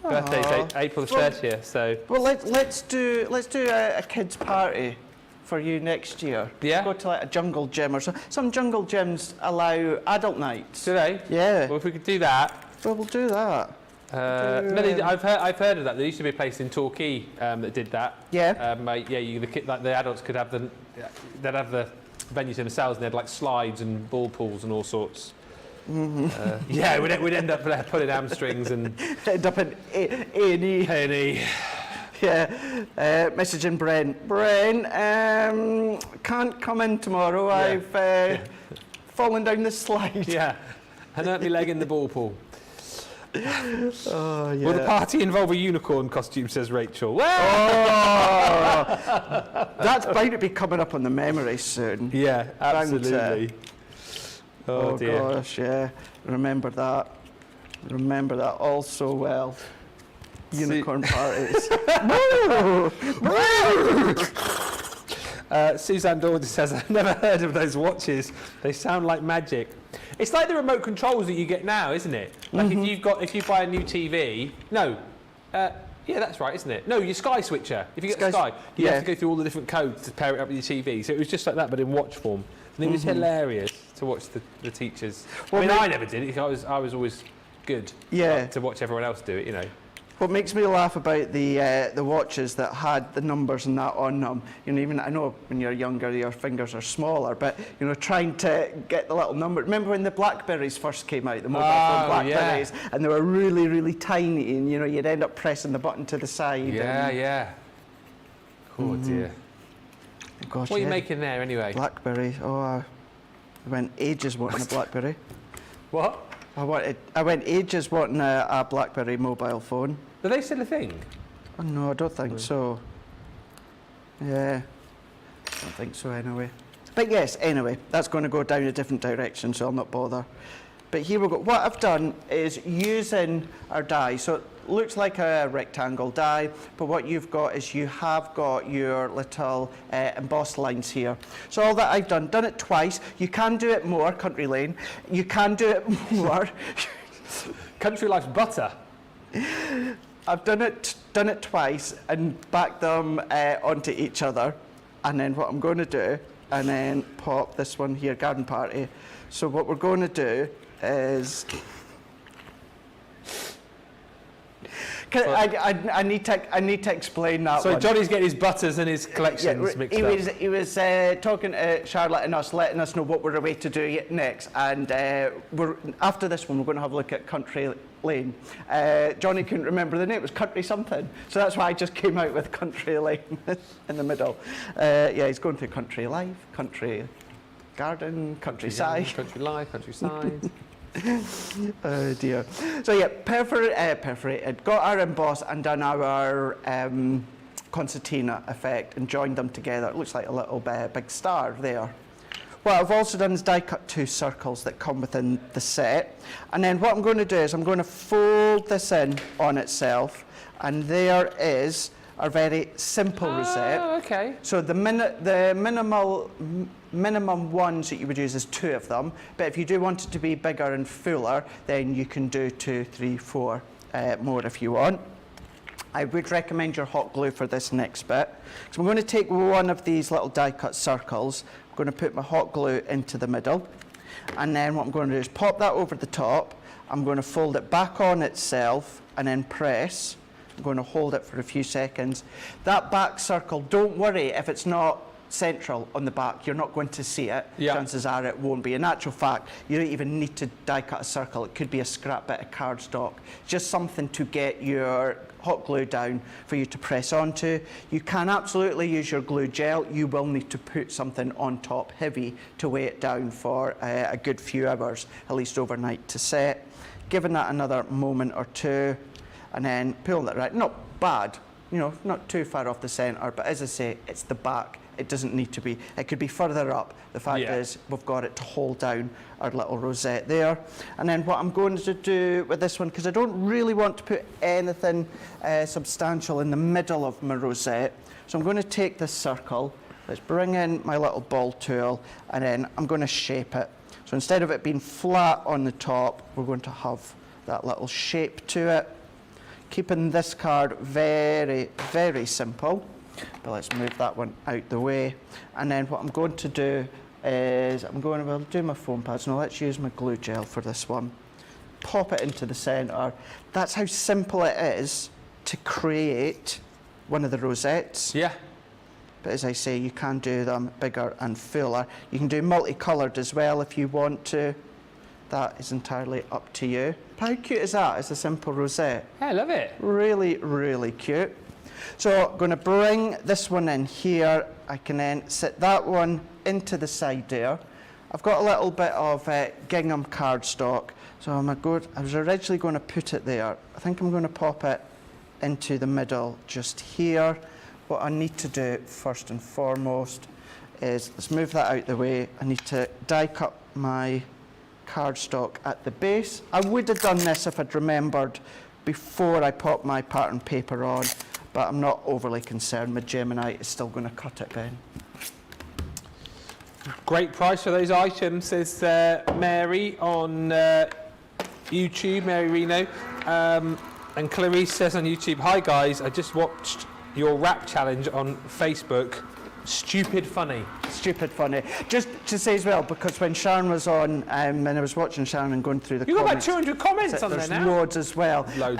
So. Birthday's April the 30th, so. Well, let's do a kids' party for you next year. Yeah. Go to like a jungle gym or so. Some jungle gyms allow adult nights. Do they? Yeah. Well, if we could do that. Well, we'll do that. I've heard of that. There used to be a place in Torquay that did that. Yeah. The adults could have they'd have the venues in themselves, and they had like slides and ball pools and all sorts. Yeah, we'd end up pulling hamstrings and end up in A&E. A&E. Yeah. Messaging Brent, can't come in tomorrow. Yeah. I've fallen down the slide. Yeah, and hurt my leg in the ball pool. Oh, yeah. Will the party involve a unicorn costume, says Rachel? Oh, that's bound to be coming up on the memory soon. Yeah, absolutely. Oh dear. Gosh, yeah. Remember that all so well. Unicorn parties. Suzanne Dawn says, I've never heard of those watches. They sound like magic. It's like the remote controls that you get now, isn't it? Like if you buy a new TV, yeah, that's right, isn't it? No, your Sky switcher. If you get the Sky, you have to go through all the different codes to pair it up with your TV. So it was just like that, but in watch form. And it was hilarious to watch the teachers. Well, I mean, I never did it. I was always good. Yeah. To watch everyone else do it, you know. What makes me laugh about the watches that had the numbers and that on them, you know, even I know when you're younger your fingers are smaller, but you know, trying to get the little number. Remember when the Blackberries first came out, the mobile phone Blackberries, and they were really, really tiny, and you know, you'd end up pressing the button to the side. Yeah, yeah. Oh dear. Gosh, What are you yeah. making there anyway? Blackberry. Oh, I went ages wanting a Blackberry. What? I went ages wanting a Blackberry mobile phone. Are they still a thing? Oh, no, I don't think so. Yeah, I don't think so anyway. But yes, anyway, that's going to go down a different direction, so I'll not bother. But here we go. What I've done is using our die. So it looks like a rectangle die, but what you've got is you have got your little embossed lines here. So all that I've done it twice. You can do it more, Country Lane. You can do it more. Country Life's butter. I've done it twice and backed them onto each other. And then what I'm going to do, and then pop this one here, Garden Party. So what we're going to do is... I need to explain that So one. Johnny's getting his butters and his collections mixed up. He was talking to Charlotte and us, letting us know what we're away to do next. And after this one, we're going to have a look at Country Lane. Johnny couldn't remember the name. It was Country something. So that's why I just came out with Country Lane in the middle. Yeah, he's going through Country Life, Country Garden, Countryside. Country Life, Countryside. Oh dear. So yeah, perforated, got our emboss and done our concertina effect and joined them together. It looks like a little big star there. What I've also done is die cut 2 circles that come within the set. And then what I'm going to do is I'm going to fold this in on itself, and there is our very simple rosette. Oh, okay. So the minimum ones that you would use is 2 of them, but if you do want it to be bigger and fuller, then you can do 2, 3, 4 more if you want. I would recommend your hot glue for this next bit. So I'm going to take one of these little die cut circles, I'm going to put my hot glue into the middle, and then what I'm going to do is pop that over the top. I'm going to fold it back on itself and then press. I'm going to hold it for a few seconds. That back circle, don't worry if it's not central on the back, you're not going to see it. Yeah. Chances are it won't be. In actual fact, you don't even need to die cut a circle. It could be a scrap bit of cardstock. Just something to get your hot glue down for you to press onto. You can absolutely use your glue gel. You will need to put something on top heavy to weigh it down for a good few hours, at least overnight to set. Giving that another moment or two, and then pulling it right. Not bad, you know, not too far off the centre, but as I say, it's the back. It doesn't need to be. It could be further up. The fact is, we've got it to hold down our little rosette there. And then what I'm going to do with this one, because I don't really want to put anything substantial in the middle of my rosette, so I'm going to take this circle, let's bring in my little ball tool, and then I'm going to shape it. So instead of it being flat on the top, we're going to have that little shape to it. Keeping this card very, very simple. But let's move that one out the way. And then what I'm going to do is I'm going to do my foam pads. Now let's use my glue gel for this one. Pop it into the centre. That's how simple it is to create one of the rosettes. Yeah. But as I say, you can do them bigger and fuller. You can do multicoloured as well if you want to. That is entirely up to you. How cute is that as a simple rosette? I love it. Really, really cute. So I'm going to bring this one in here. I can then sit that one into the side there. I've got a little bit of gingham cardstock. So I was originally going to put it there. I think I'm going to pop it into the middle just here. What I need to do first and foremost is, let's move that out the way. I need to die cut my cardstock at the base. I would have done this if I'd remembered before I popped my pattern paper on, but I'm not overly concerned. My Gemini is still going to cut it, Ben. Great price for those items, says Mary on YouTube, Mary Reno. And Clarice says on YouTube, hi guys, I just watched your rap challenge on Facebook. Stupid funny. Stupid funny. Just to say as well, because when Sharon was on, and I was watching Sharon and going through the comments. You've got about 200 comments on there now. There's loads as well. Loads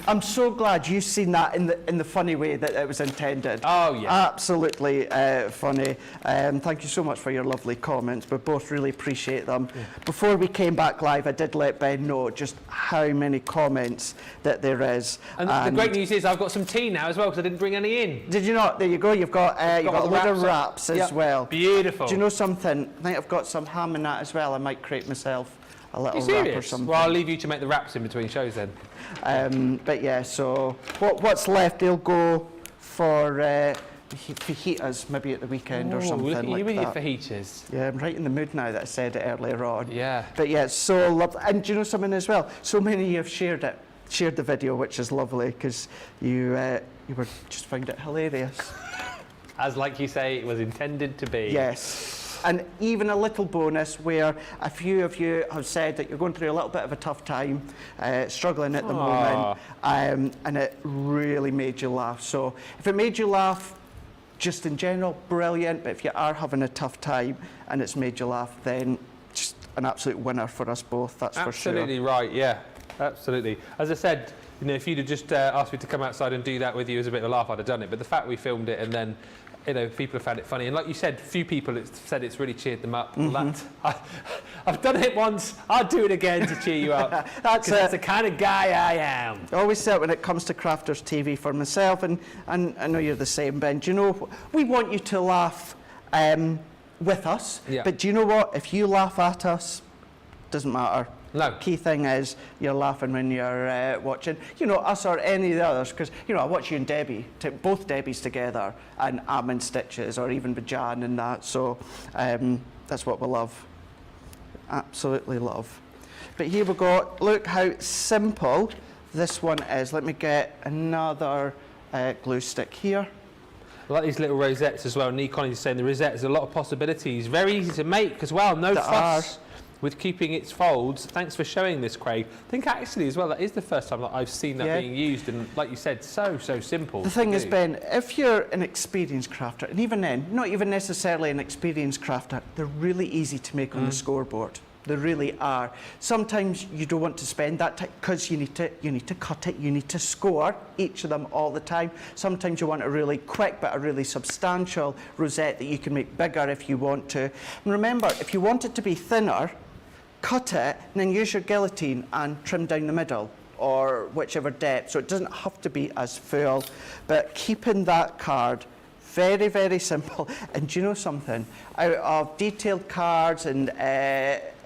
I'm so glad you've seen that in the funny way that it was intended. Oh, yeah. Absolutely funny. Thank you so much for your lovely comments. We both really appreciate them. Yeah. Before we came back live, I did let Ben know just how many comments that there is. And the great news is I've got some tea now as well, because I didn't bring any in. Did you not? There you go. You've got a of wraps as well. Beautiful. Do you know something? I think I've got some ham in that as well. I might create myself a little Are you wrap serious? or something. Well, I'll leave you to make the wraps in between shows then. But yeah, so what's left, they'll go for fajitas maybe at the weekend or something look at like you with your that. fajitas. Yeah, I'm right in the mood now that I said it earlier on. Yeah. But yeah, it's so lovely. And do you know something as well? So many of you have shared the video, which is lovely because you were just found it hilarious. As like you say, it was intended to be. Yes. And even a little bonus where a few of you have said that you're going through a little bit of a tough time, struggling at the moment, and it really made you laugh. So if it made you laugh, just in general, brilliant. But if you are having a tough time and it's made you laugh, then just an absolute winner for us both, that's for sure. Absolutely right, yeah. Absolutely. As I said, you know, if you'd have just asked me to come outside and do that with you as a bit of a laugh, I'd have done it. But the fact we filmed it and then, you know, people have found it funny. And like you said, few people have said it's really cheered them up. I've done it once, I'll do it again to cheer you up. That's the kind of guy I am. I always say it when it comes to Crafters TV for myself, and I know you're the same, Ben. Do you know, we want you to laugh with us, but do you know what? If you laugh at us, doesn't matter. No. Key thing is you're laughing when you're watching, you know, us or any of the others, because, you know, I watch you and Debbie, both Debbies together, and I'm in stitches, or even with Jan and that, so that's what we love. Absolutely love. But here we go. Look how simple this one is. Let me get another glue stick here. I like these little rosettes as well. And Connie is saying the rosette has a lot of possibilities. Very easy to make as well. No fuss with keeping its folds. Thanks for showing this, Craig. I think actually as well, that is the first time that I've seen that being used. And like you said, so simple. The thing is, Ben, if you're an experienced crafter, and even then, not even necessarily an experienced crafter, they're really easy to make on the scoreboard. They really are. Sometimes you don't want to spend that time because you need to cut it, you need to score each of them all the time. Sometimes you want a really quick but a really substantial rosette that you can make bigger if you want to. And remember, if you want it to be thinner, cut it and then use your guillotine and trim down the middle or whichever depth, so it doesn't have to be as full. But keeping that card very, very simple. And do you know something? Out of detailed cards and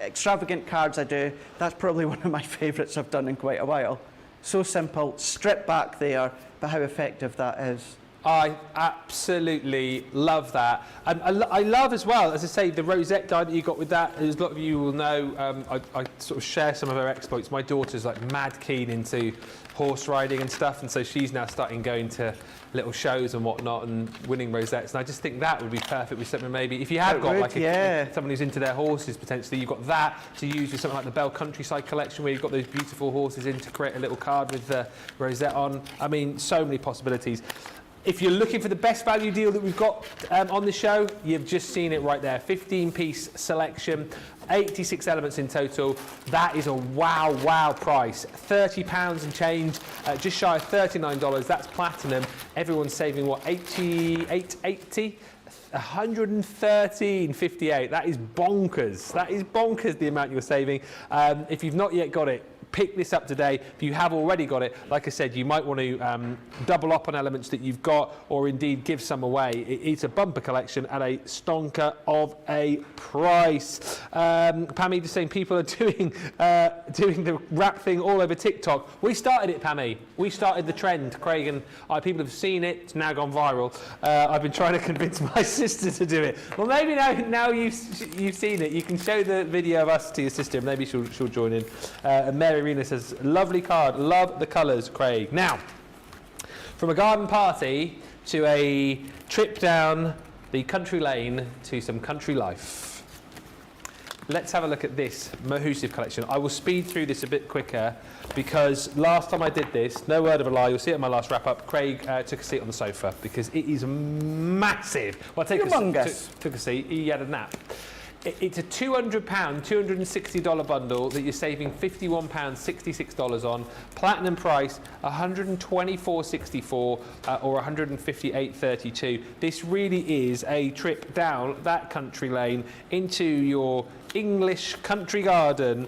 extravagant cards I do, that's probably one of my favourites I've done in quite a while. So simple, stripped back there, but how effective that is. I absolutely love that. And I love as well, as I say, the rosette die that you got with that. As a lot of you will know, I sort of share some of her exploits. My daughter's like mad keen into horse riding and stuff, and so she's now starting going to little shows and whatnot and winning rosettes. And I just think that would be perfect with something maybe, if you have got like someone who's into their horses potentially, you've got that to use with something like the Bell Countryside collection where you've got those beautiful horses in to create a little card with the rosette on. I mean, so many possibilities. If you're looking for the best value deal that we've got on the show, you've just seen it right there. 15-piece selection, 86 elements in total. That is a wow price. £30 and change, just shy of $39. That's platinum. Everyone's saving, what, 88.80? 113.58. That is bonkers. That is bonkers, the amount you're saving. If you've not yet got it, pick this up today. If you have already got it, like I said, you might want to double up on elements that you've got, or indeed give some away. It's a bumper collection at a stonker of a price. Pammy just saying people are doing the wrap thing all over TikTok. We started it, Pammy. We started the trend, Craig and I. People have seen it. It's now gone viral. I've been trying to convince my sister to do it. Well, maybe now you've seen it, you can show the video of us to your sister. Maybe she'll join in. And Mary Arena says, lovely card, love the colours, Craig. Now, from a garden party to a trip down the country lane to some country life. Let's have a look at this Mohoosuv collection. I will speed through this a bit quicker because last time I did this, no word of a lie, you'll see it in my last wrap-up, Craig took a seat on the sofa because it is massive. Well, took a seat, he had a nap. It's a £200, $260 bundle that you're saving £51, $66 on. Platinum price, $124.64 or $158.32. This really is a trip down that country lane into your English country garden,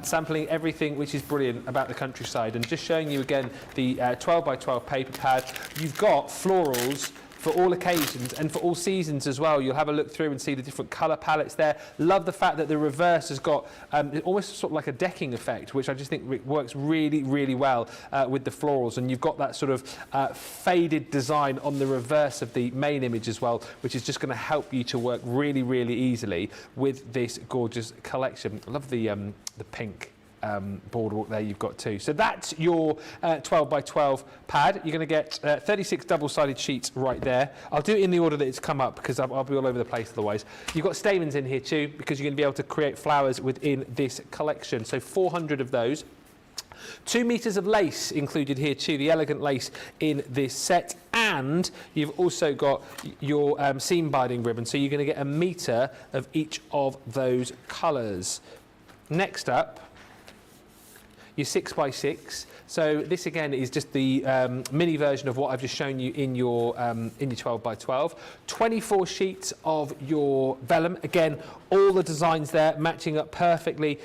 sampling everything which is brilliant about the countryside, and just showing you again the 12 by 12 paper pad. You've got florals for all occasions and for all seasons as well. You'll have a look through and see the different colour palettes there. Love the fact that the reverse has got almost sort of like a decking effect, which I just think works really, really well with the florals. And you've got that sort of faded design on the reverse of the main image as well, which is just going to help you to work really, really easily with this gorgeous collection. I love the pink boardwalk there you've got too. So that's your 12 by 12 pad. You're going to get 36 double-sided sheets right there. I'll do it in the order that it's come up because I'll be all over the place otherwise. You've got stamens in here too because you're going to be able to create flowers within this collection. So 400 of those. 2 meters of lace included here too, the elegant lace in this set, and you've also got your seam binding ribbon, so you're going to get 1 meter of each of those colours. Next up, your 6x6. So this again is just the mini version of what I've just shown you in your 12 by 12. 24 sheets of your vellum. Again, all the designs there matching up perfectly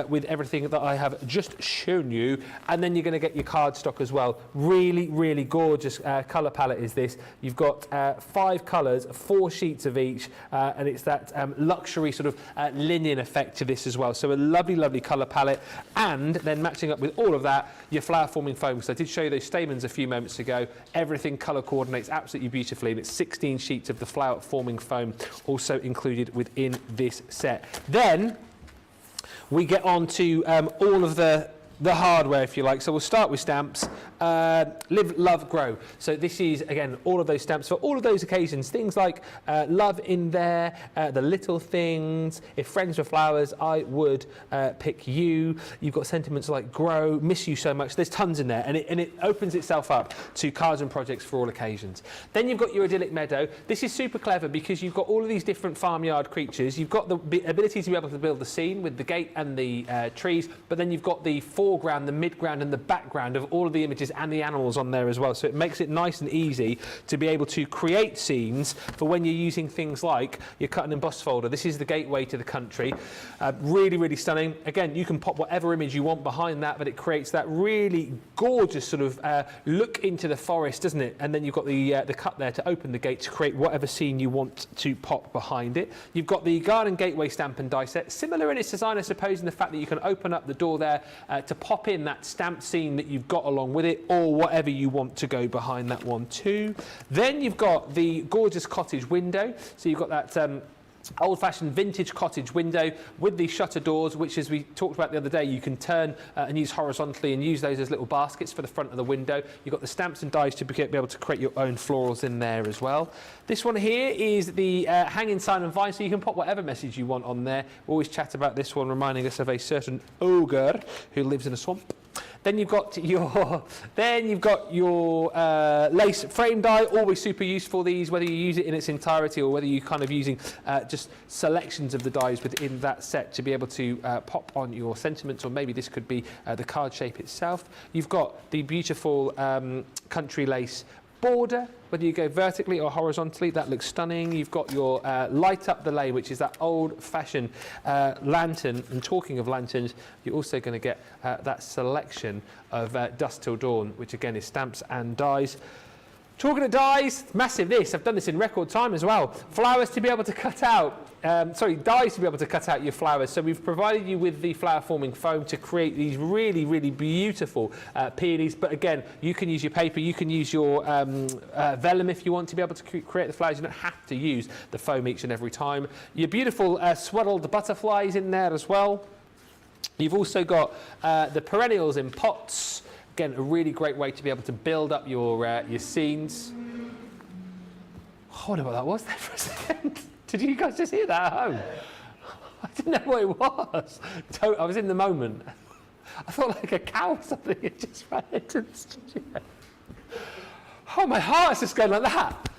with everything that I have just shown you. And then you're going to get your cardstock as well. Really, really gorgeous colour palette is this. You've got 5 colours, 4 sheets of each, and it's that luxury sort of linen effect to this as well. So a lovely, lovely colour palette. And then matching up with all of that, your flower forming foam. So I did show you those stamens a few moments ago. Everything colour coordinates absolutely beautifully, and it's 16 sheets of the flower forming foam also included within this set. Then we get on to all of the hardware, if you like. So we'll start with stamps. Live, love, grow. So this is, again, all of those stamps for all of those occasions. Things like love in there, the little things. If friends were flowers, I would pick you. You've got sentiments like grow, miss you so much. There's tons in there, and it opens itself up to cards and projects for all occasions. Then you've got your idyllic meadow. This is super clever because you've got all of these different farmyard creatures. You've got the ability to be able to build the scene with the gate and the trees, but then you've got the foreground, the midground and the background of all of the images and the animals on there as well. So it makes it nice and easy to be able to create scenes for when you're using things like your cut and emboss folder. This is the gateway to the country. Really, really stunning. Again, you can pop whatever image you want behind that, but it creates that really gorgeous sort of look into the forest, doesn't it? And then you've got the cut there to open the gate to create whatever scene you want to pop behind it. You've got the garden gateway stamp and die set, similar in its design, I suppose, in the fact that you can open up the door there to pop in that stamped scene that you've got along with it, or whatever you want to go behind that one too. Then you've got the gorgeous cottage window. So you've got that old-fashioned vintage cottage window with the shutter doors, which, as we talked about the other day, you can turn and use horizontally and use those as little baskets for the front of the window. You've got the stamps and dies to be able to create your own florals in there as well. This one here is the hanging sign and vine, so you can pop whatever message you want on there. We always chat about this one, reminding us of a certain ogre who lives in a swamp. Then you've got your lace frame die, always super useful these, whether you use it in its entirety or whether you're kind of using just selections of the dies within that set to be able to pop on your sentiments, or maybe this could be the card shape itself. You've got the beautiful country lace border, whether you go vertically or horizontally, that looks stunning. You've got your light up the lane, which is that old-fashioned lantern. And talking of lanterns, you're also going to get that selection of dusk till dawn, which again is stamps and dies. Talking of dies, massive this. I've done this in record time as well. Flowers to be able to cut out. Dies to be able to cut out your flowers. So we've provided you with the flower forming foam to create these really, really beautiful peonies. But again, you can use your paper, you can use your vellum if you want to be able to create the flowers. You don't have to use the foam each and every time. Your beautiful swaddled butterflies in there as well. You've also got the perennials in pots. Again, a really great way to be able to build up your scenes. I wonder what that was there for a second. Did you guys just hear that at home? I didn't know what it was. I was in the moment. I thought like a cow or something had just ran into the studio. Oh, my heart's just going like that.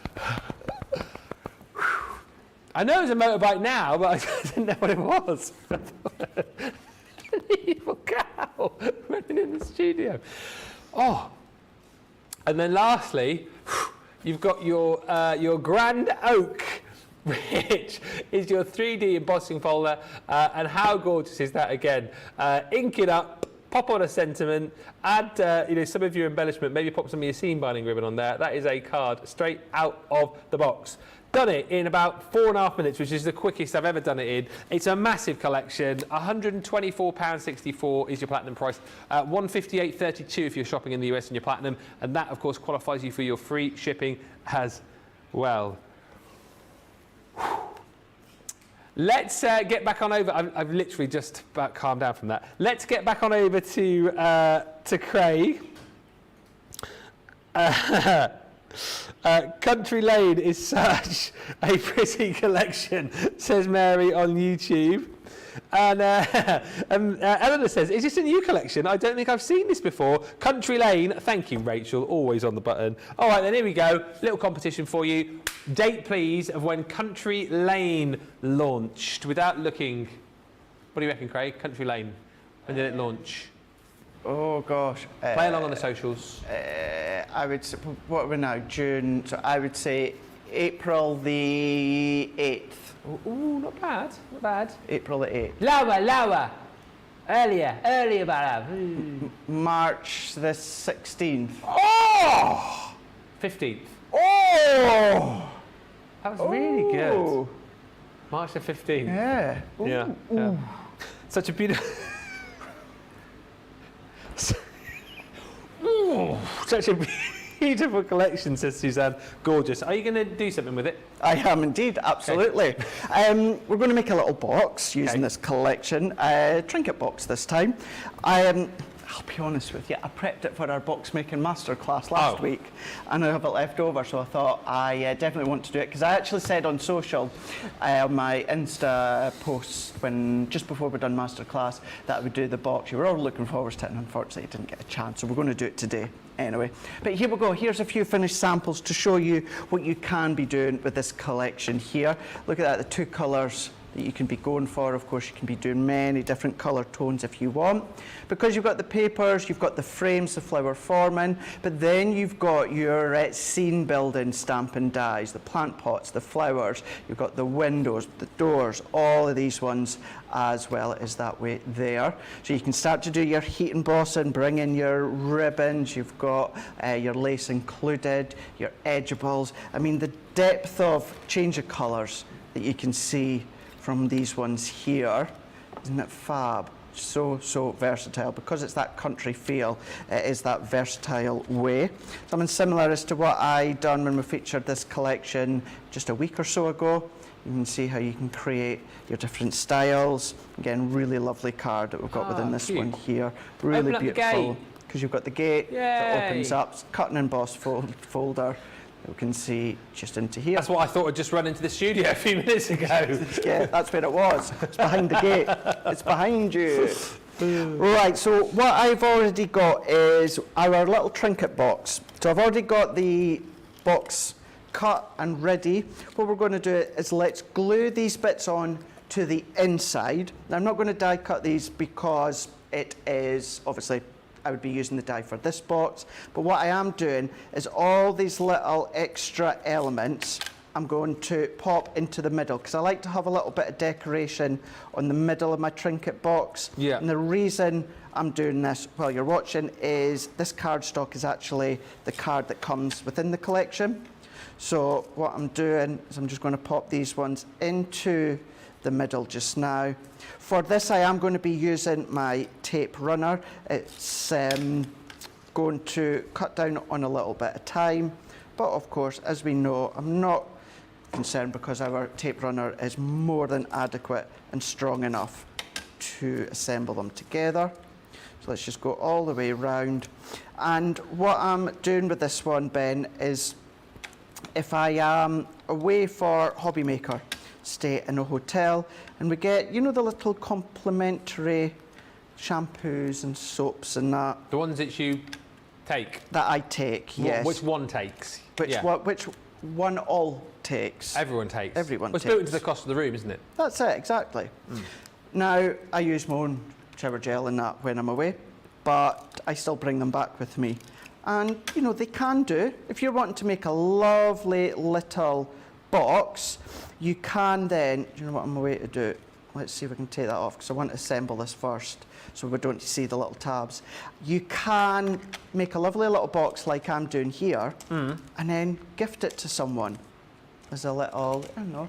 I know it's a motorbike now, but I didn't know what it was. An evil cow running in the studio. Oh, and then lastly, you've got your Grand Oak, which is your 3D embossing folder, and how gorgeous is that again? Ink it up, pop on a sentiment, add some of your embellishment, maybe pop some of your seam binding ribbon on there. That is a card straight out of the box. Done it in about 4.5 minutes, which is the quickest I've ever done it in. It's a massive collection. £124.64 is your platinum price. £158.32 if you're shopping in the US and you're platinum, and that of course qualifies you for your free shipping as well. Let's get back on over. I've literally just about calmed down from that. Let's get back on over to Craig. Country Lane is such a pretty collection, says Mary on YouTube. And Eleanor says, is this a new collection? I don't think I've seen this before. Country Lane, thank you, Rachel, always on the button. All right, then here we go. Little competition for you. Date, please, of when Country Lane launched. Without looking, what do you reckon, Craig? Country Lane, when did it launch? Oh gosh. Play along on the socials. I would say, what are we now? June. So I would say April the 8th. Ooh, not bad, not bad. April the 8th. Lower. Earlier, Barav. March the 16th. Oh! 15th. Oh! That was really good. March the 15th. Yeah. Ooh. Yeah. Such a beautiful... Such a beautiful collection, says Suzanne. Gorgeous. Are you going to do something with it? I am indeed, absolutely. Okay. We're going to make a little box using this collection, trinket box this time. I'll be honest with you, I prepped it for our box making masterclass last week, and I have it left over, so I thought I definitely want to do it, because I actually said on social, on my Insta posts, just before we'd done masterclass, that I would do the box. You were all looking forward to it, and unfortunately I didn't get a chance, so we're going to do it today anyway. But here we go. Here's a few finished samples to show you what you can be doing with this collection here. Look at that, the two colours that you can be going for. Of course, you can be doing many different colour tones if you want. Because you've got the papers, you've got the frames, the flower forming, but then you've got your scene building stamping dies, the plant pots, the flowers, you've got the windows, the doors, all of these ones as well as that way there. So you can start to do your heat embossing, bring in your ribbons, you've got your lace included, your edgeables. I mean, the depth of change of colours that you can see from these ones here, isn't it fab? So versatile. Because it's that country feel, it is that versatile way. Something similar as to what I done when we featured this collection just a week or so ago. You can see how you can create your different styles. Again, really lovely card that we've got within this one here. Really beautiful. Because you've got the gate that opens up, cut and emboss folder. You can see just into here. That's what I thought I'd just run into the studio a few minutes ago. Yeah, that's where it was. It's behind the gate. It's behind you. Right, so what I've already got is our little trinket box. So I've already got the box cut and ready. What we're going to do is let's glue these bits on to the inside. Now, I'm not going to die cut these because it is obviously I would be using the die for this box, but what I am doing is all these little extra elements I'm going to pop into the middle, because I like to have a little bit of decoration on the middle of my trinket box. Yeah. And the reason I'm doing this while you're watching is this cardstock is actually the card that comes within the collection. So what I'm doing is I'm just going to pop these ones into the middle just now. For this, I am going to be using my tape runner. It's going to cut down on a little bit of time, but of course, as we know, I'm not concerned because our tape runner is more than adequate and strong enough to assemble them together. So let's just go all the way around. And what I'm doing with this one, Ben, is if I am away for Hobby Maker, stay in a hotel, and we get, you know, the little complimentary shampoos and soaps and that. The ones that you take? That I take, yes. Which one takes? Which one all takes? Everyone takes. Everyone takes. It's built into the cost of the room, isn't it? That's it, exactly. Now, I use my own shower gel and that when I'm away, but I still bring them back with me. And, you know, they can do. If you're wanting to make a lovely little box, you can then, do you know what I'm away to do? let's see if we can take that off, because I want to assemble this first so we don't see the little tabs. You can make a lovely little box like I'm doing here and then gift it to someone as a little, I don't know,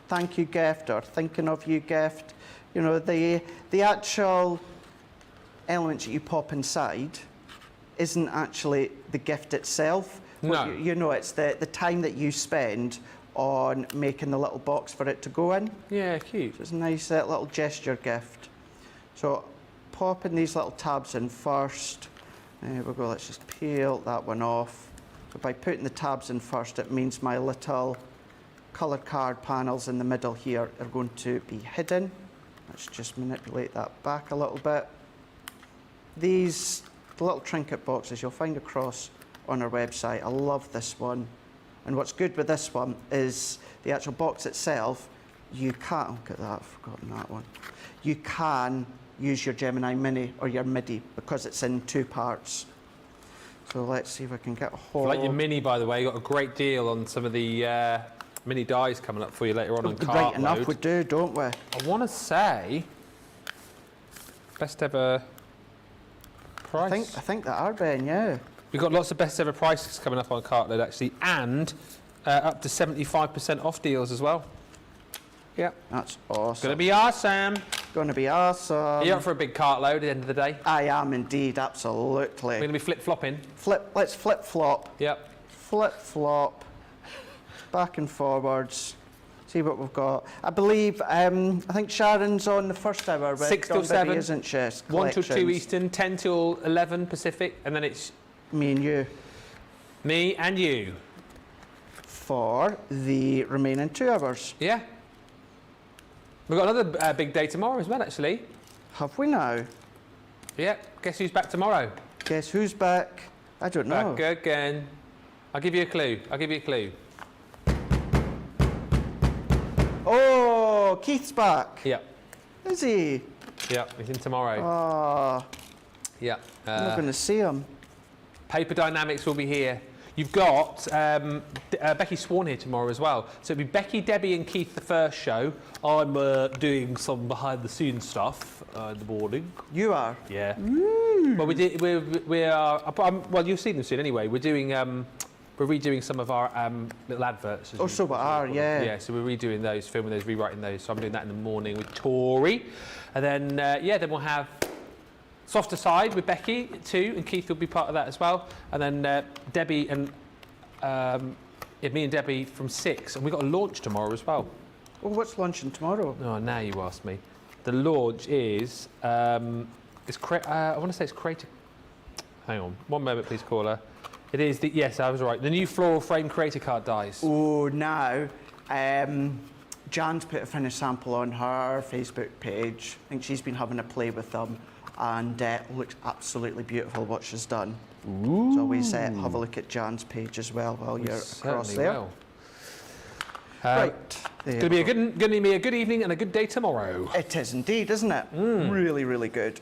thank you gift or thinking of you gift. You know, the actual elements that you pop inside isn't actually the gift itself. No. You know, it's the time that you spend on making the little box for it to go in. Yeah, cute. So it's a nice little gesture gift. So popping these little tabs in first. There we go, let's just peel that one off. So by putting the tabs in first, it means my little coloured card panels in the middle here are going to be hidden. Let's just manipulate that back a little bit. These little trinket boxes you'll find across on our website. I love this one. And what's good with this one is the actual box itself, you can't, look at that, I've forgotten that one. You can use your Gemini Mini or your MIDI because it's in 2 parts. So let's see if I can get a hold. Like your Mini, by the way, you got a great deal on some of the Mini dies coming up for you later on Cartload. Right enough we do, don't we? I want to say best ever price. I think they are, Ben, yeah. We've got lots of best ever prices coming up on Cartload actually, and up to 75% off deals as well. Yep. That's awesome. Gonna be awesome. Gonna be awesome. Are you up for a big cartload at the end of the day? I am indeed, absolutely. We're gonna be flip-flopping. Let's flip-flop. Yep. Flip-flop. Back and forwards. See what we've got. I believe, I think Sharon's on the first hour. 6 till Dawn 7. Bibby, isn't she? 1 till 2 Collections. Eastern, 10 till 11 Pacific, and then it's Me and you. me and you. For the remaining 2 hours. Yeah. We've got another big day tomorrow as well, actually. Have we now? Yeah. Guess who's back tomorrow? Guess who's back? I don't know. Back again. I'll give you a clue. I'll give you a clue. Oh, Keith's back. Yep. Is he? Yep. He's in tomorrow. Oh, Yeah. I'm not going to see him. Paper Dynamics will be here. You've got Becky Swan here tomorrow as well. So it'll be Becky, Debbie and Keith the first show. I'm doing some behind-the-scenes stuff in the morning. You are? Yeah. Well, we are. Well, you'll see them soon anyway. We're doing. We're redoing some of our little adverts. Oh, so we are, yeah. Yeah, so we're redoing those, filming those, rewriting those. So I'm doing that in the morning with Tori. And then, then we'll have Softer Side with Becky too, and Keith will be part of that as well. And then Debbie and me and Debbie from 6. And we've got a launch tomorrow as well. Well, what's launching tomorrow? Oh, now you ask me. The launch is, I want to say it's Creator. Hang on, one moment please, caller. It is the, yes, I was right. The new floral frame creator card dies. Oh, now, Jan's put a finished sample on her Facebook page. I think she's been having a play with them, and it looks absolutely beautiful what she's done. Ooh. So always have a look at Jan's page as well while you're across there. Will. Right. It's going to be a good evening and a good day tomorrow. It is indeed, isn't it? Really, really good.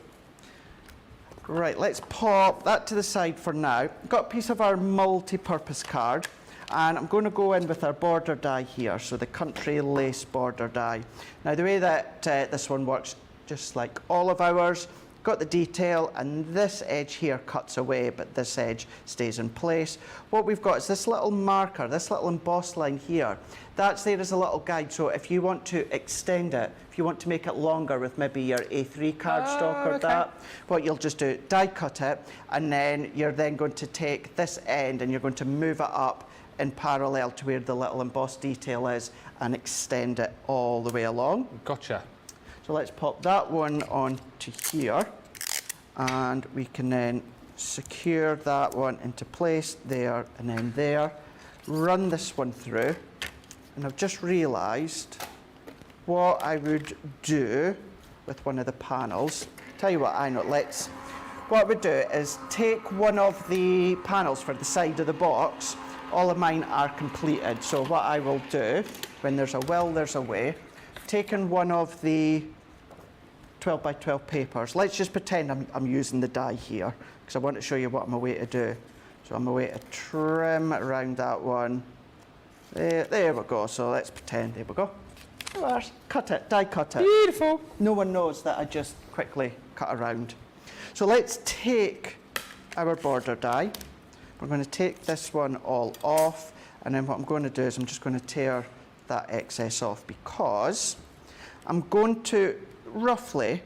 Right, let's pop that to the side for now. Got a piece of our multi-purpose card, and I'm going to go in with our border die here, so the country lace border die. Now, the way that this one works, just like all of ours, got the detail, and this edge here cuts away, but this edge stays in place. What we've got is this little marker, this little embossed line here. That's there as a little guide, so if you want to extend it, if you want to make it longer with maybe your A3 cardstock or that, what you'll just do, die cut it, and then you're then going to take this end and you're going to move it up in parallel to where the little embossed detail is and extend it all the way along. Gotcha. So let's pop that one onto here, and we can then secure that one into place there and then there. Run this one through, and I've just realised what I would do with one of the panels. Tell you what, I know, what we'd do is take one of the panels for the side of the box. All of mine are completed, so what I will do, when there's a will, there's a way. Taking one of the 12 by 12 papers, let's just pretend I'm using the die here, because I want to show you what I'm away to do. So I'm away to trim around that one. There we go, so let's pretend, there we go. Cut it, die cut it. Beautiful. No one knows that I just quickly cut around. So let's take our border die. We're going to take this one all off, and then what I'm going to do is I'm just going to tear that excess off, because I'm going to roughly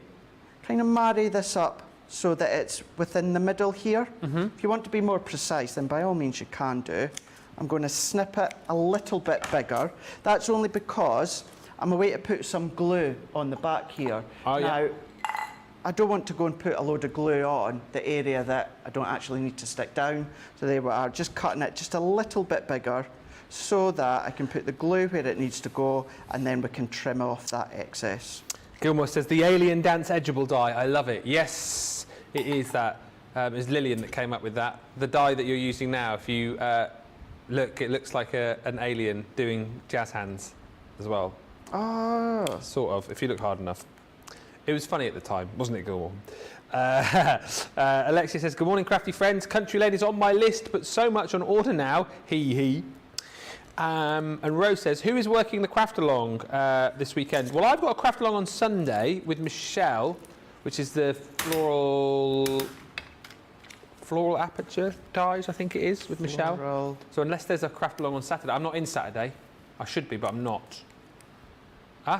kind of marry this up so that it's within the middle here. If you want to be more precise, then by all means you can do. I'm going to snip it a little bit bigger. That's only because I'm away to put some glue on the back here. Oh, now, yeah. I don't want to go and put a load of glue on the area that I don't actually need to stick down. So there we are, just cutting it just a little bit bigger so that I can put the glue where it needs to go, and then we can trim off that excess. Gilmore says, the Alien Dance Edgeable die. I love it. Yes, it is that. It's Lillian that came up with that. The die that you're using now, if you look, it looks like an alien doing jazz hands as well. Oh. Sort of, if you look hard enough. It was funny at the time, wasn't it, Gilmore? Alexia says, good morning, crafty friends. Country Lane is on my list, but so much on order now. Hee. And Rose says, who is working the craft along this weekend? Well, I've got a craft along on Sunday with Michelle, which is the floral aperture dies, I think it is, with Michelle. Floral. So unless there's a craft along on Saturday, I'm not in Saturday. I should be, but I'm not. Huh?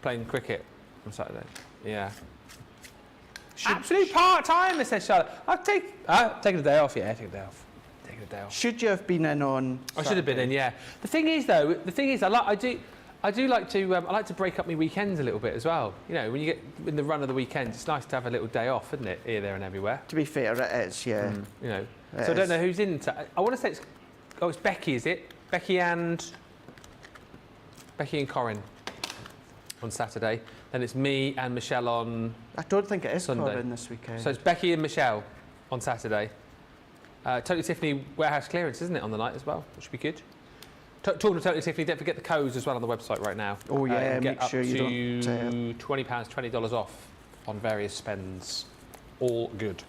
Playing cricket on Saturday. Yeah. Absolute part-time, says Charlotte. I've taken a day off, yeah, taking a day off. Should you have been in on Saturday? I should have been in, yeah. The thing is, though, I do like to break up my weekends a little bit as well. You know, when you get in the run of the weekend, it's nice to have a little day off, isn't it? Here, there, and everywhere. To be fair, it is, yeah. You know, It so I don't is. know who's in. I want to say it's Becky, is it? Becky and Corinne on Saturday. Then it's me and Michelle on. I don't think it is Sunday. Corin this weekend. So it's Becky and Michelle on Saturday. Totally Tiffany warehouse clearance, isn't it, on the night as well? Which should be good. Talking to Totally Tiffany, don't forget the codes as well on the website right now. Oh yeah, you make get sure you up to £20, $20 off on various spends. All good.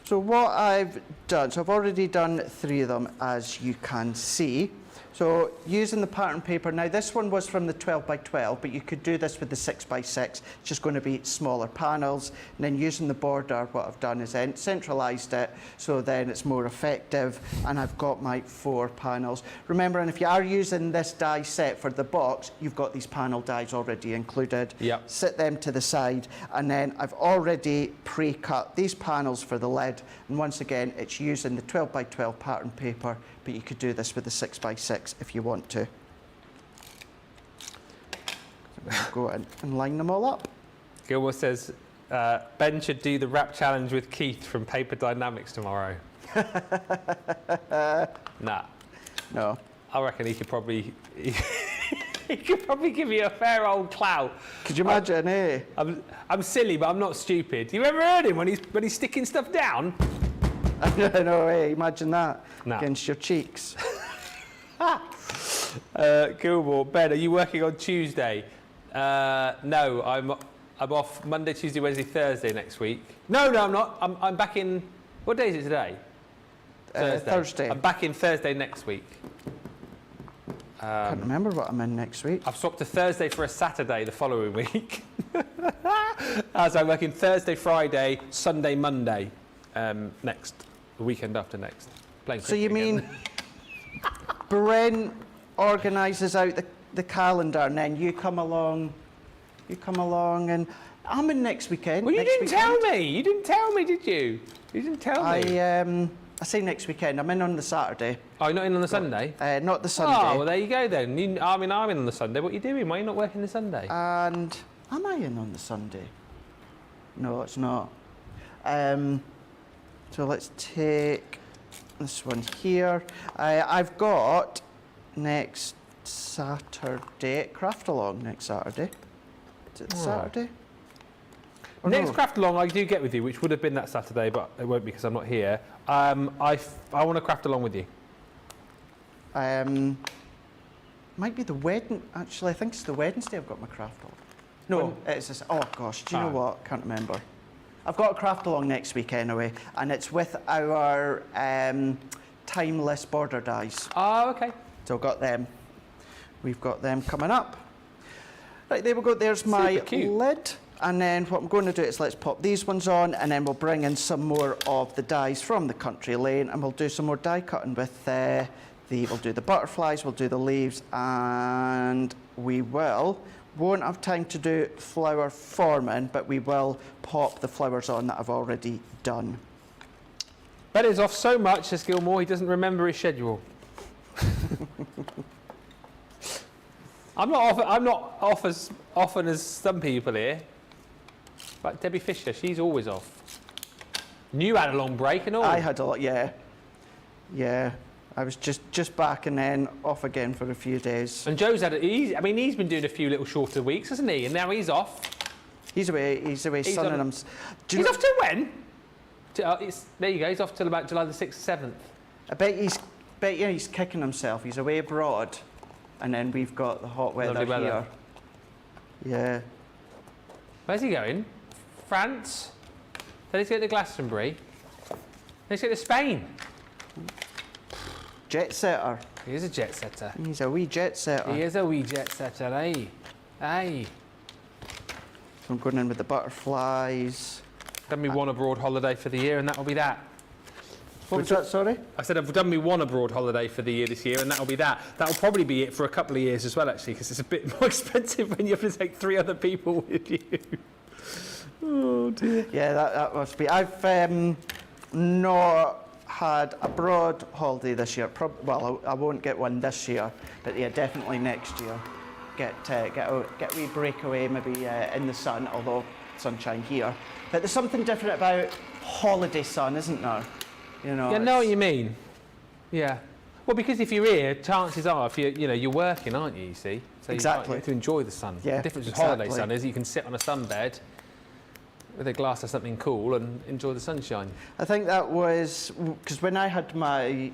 So what I've done, so I've already done 3 of them, as you can see. So using the pattern paper, now this one was from the 12 by 12, but you could do this with the 6 by 6. It's just going to be smaller panels. And then using the border, what I've done is then centralised it, so then it's more effective. And I've got my 4 panels. Remember, and if you are using this die set for the box, you've got these panel dies already included. Yep. Sit them to the side, and then I've already pre-cut these panels for the lid. And once again, it's using the 12 by 12 pattern paper, but you could do this with the 6 by 6 if you want to. Go in and line them all up. Gilmore says, Ben should do the rap challenge with Keith from Paper Dynamics tomorrow. Nah. No. I reckon he could probably he could probably give you a fair old clout. Could you imagine, eh? I'm silly, but I'm not stupid. You ever heard him when he's sticking stuff down? No way, imagine that No. against your cheeks. Gilmore, Ben, are you working on Tuesday? No, I'm off Monday, Tuesday, Wednesday, Thursday next week. No, I'm not. I'm back in. What day is it today? Thursday. I'm back in Thursday next week. Can't remember what I'm in next week. I've swapped to Thursday for a Saturday the following week. So I'm working Thursday, Friday, Sunday, Monday next, the weekend after next. Playing So you cricket again. mean Brent organises out the calendar, and then you come along, and I'm in next weekend. Well, you next didn't weekend. tell me. You didn't tell me, did you? You didn't tell me. I say next weekend. I'm in on the Saturday. Oh, you're not in on the Sunday? Not the Sunday. Oh, well, there you go then. I'm in on the Sunday. What are you doing? Why are you not working the Sunday? And am I in on the Sunday? No, it's not. So let's take this one here. I've got next Saturday, Craft Along next Saturday. Is it Saturday? Or Next no? craft along I do get with you, which would have been that Saturday, but it won't be because I'm not here. I want to craft along with you. Might be the wedding. Actually, I think it's the Wednesday I've got my craft on. No, it's this. Oh gosh, do you know what? Can't remember. I've got a craft along next week anyway, and it's with our timeless border dies. Oh, okay. So I've got them. we've got them coming up. Right, there we go. There's my lid. And then what I'm going to do is let's pop these ones on, and then we'll bring in some more of the dies from the country lane, and we'll do some more die cutting with we'll do the butterflies, we'll do the leaves, and we won't have time to do flower forming, but we will pop the flowers on that I've already done. Ben is off so much, says Gilmore, he doesn't remember his schedule. I'm not off as often as some people here. Like Debbie Fisher, she's always off. You had a long break and all. I had a lot, yeah. Yeah. I was just back and then off again for a few days. And Joe's he's been doing a few little shorter weeks, hasn't he? And now he's off. He's away sunning him. He's off to when? There you go, he's off till about July the 6th, 7th. I bet he's kicking himself. He's away abroad. And then we've got the hot weather here. Yeah. Where's he going? France? Then he's going to Glastonbury. Then he's going to Spain. Jet setter. He is a jet setter. He's a wee jet setter. He is a wee jet setter, eh? Aye. So I'm going in with the butterflies. Done me one abroad holiday for the year, and that'll be that. What's that, sorry? I said I've done me one abroad holiday for the year this year, and that'll be that. That'll probably be it for a couple of years as well, actually, because it's a bit more expensive when you have to take 3 other people with you. Oh dear. Yeah, that must be. I've not had a broad holiday this year. Well, I won't get one this year, but yeah, definitely next year. Get a wee breakaway, maybe in the sun, although sunshine here. But there's something different about holiday sun, isn't there? You know. Yeah, I know what you mean. Yeah. Well, because if you're here, chances are, if you're working, aren't you? You see. So exactly. You have to enjoy the sun. Yeah. The difference with exactly. holiday sun is you can sit on a sunbed with a glass of something cool and enjoy the sunshine. I think that was because when I had my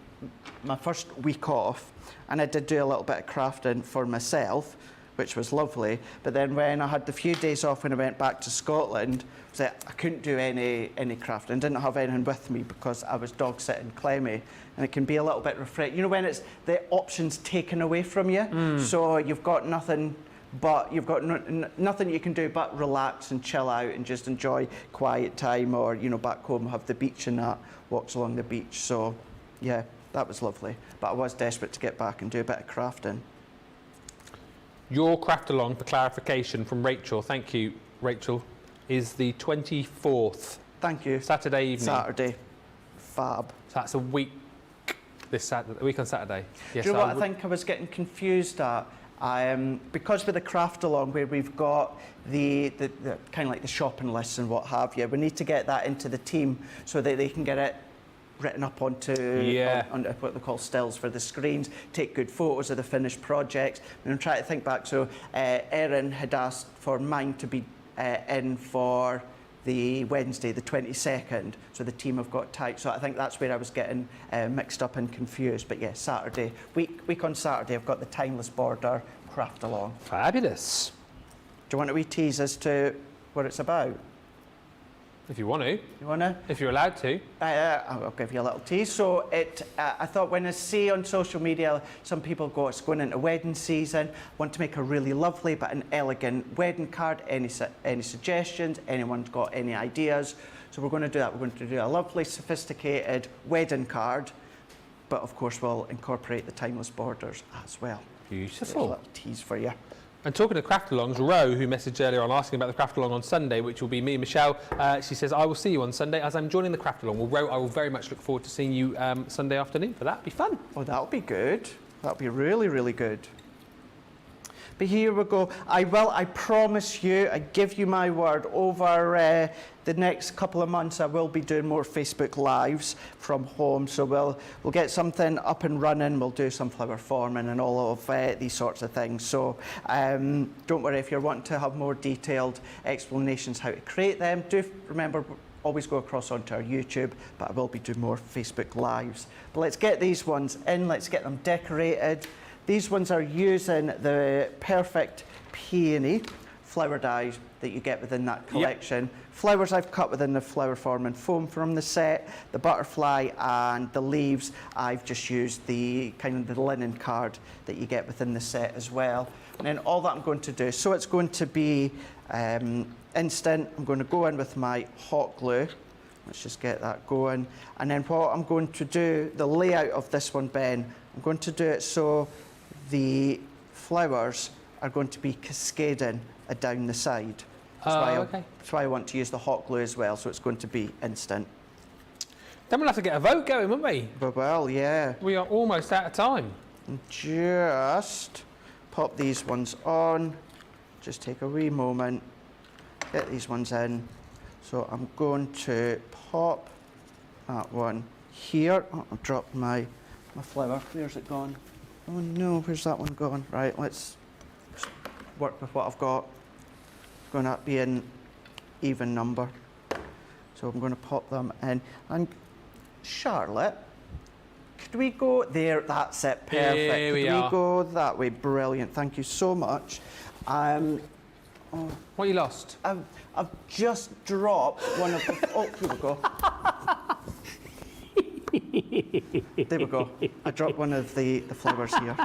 first week off, and I did do a little bit of crafting for myself, which was lovely. But then when I had the few days off when I went back to Scotland, I couldn't do any crafting. Didn't have anything with me because I was dog sitting Clemmy, and it can be a little bit refreshing. You know, when it's the options taken away from you, so you've got nothing. But you've got nothing you can do but relax and chill out and just enjoy quiet time, or back home have the beach and that, walks along the beach. So yeah, that was lovely. But I was desperate to get back and do a bit of crafting. Your craft along, for clarification from Rachel, thank you Rachel, is the 24th. Thank you. Saturday evening. Saturday. Fab. So that's a week. A week on Saturday. Yes, do you know what I think I was getting confused at? Because with the craft along, where we've got the kind of like the shopping lists and what have you, we need to get that into the team so that they can get it written up onto what they call stills for the screens, take good photos of the finished projects. And I'm trying to think back. So Erin had asked for mine to be in for the Wednesday, the 22nd, so the team have got tight. So I think that's where I was getting mixed up and confused. But yeah, Saturday, week on Saturday, I've got the Timeless Border craft along. Fabulous. Do you want a wee tease as to what it's about? If you want to. You want to? If you're allowed to. I'll give you a little tease. So I thought when I see on social media, some people go, it's going into wedding season, want to make a really lovely but an elegant wedding card. Any suggestions? Anyone's got any ideas? So we're going to do that. We're going to do a lovely, sophisticated wedding card, but of course we'll incorporate the Timeless Borders as well. Beautiful. A little tease for you. And talking of craft-alongs, Ro, who messaged earlier on asking about the craft-along on Sunday, which will be me and Michelle, she says, I will see you on Sunday as I'm joining the craft-along. Well, Ro, I will very much look forward to seeing you Sunday afternoon for that. It'll be fun. Oh, that'll be good. That'll be really, really good. But here we go. I promise you, I give you my word, over the next couple of months I will be doing more Facebook Lives from home. So we'll get something up and running. We'll do some flower forming and all of these sorts of things. So don't worry if you're wanting to have more detailed explanations how to create them. Do remember, always go across onto our YouTube, but I will be doing more Facebook Lives. But let's get these ones in. Let's get them decorated. These ones are using the Perfect Peony flower dies that you get within that collection. Flowers I've cut within the flower form and foam from the set. The butterfly and the leaves, I've just used the kind of the linen card that you get within the set as well. And then all that I'm going to do, so it's going to be instant. I'm going to go in with my hot glue. Let's just get that going. And then what I'm going to do, the layout of this one, Ben, I'm going to do it so the flowers are going to be cascading down the side. That's why I want to use the hot glue as well, so it's going to be instant. Then we'll have to get a vote going, won't we? Well, yeah. We are almost out of time. Just pop these ones on. Just take a wee moment. Get these ones in. So I'm going to pop that one here. Oh, I've dropped my flower. Where's it gone? Oh no, where's that one gone? Right, let's work with what I've got. It's going to be an even number. So I'm going to pop them in. And Charlotte, could we go there? That's it, perfect. Here we are. Go that way? Brilliant, thank you so much. What you lost? I've just dropped one of the... Oh, here we go. There we go. I dropped one of the flowers here.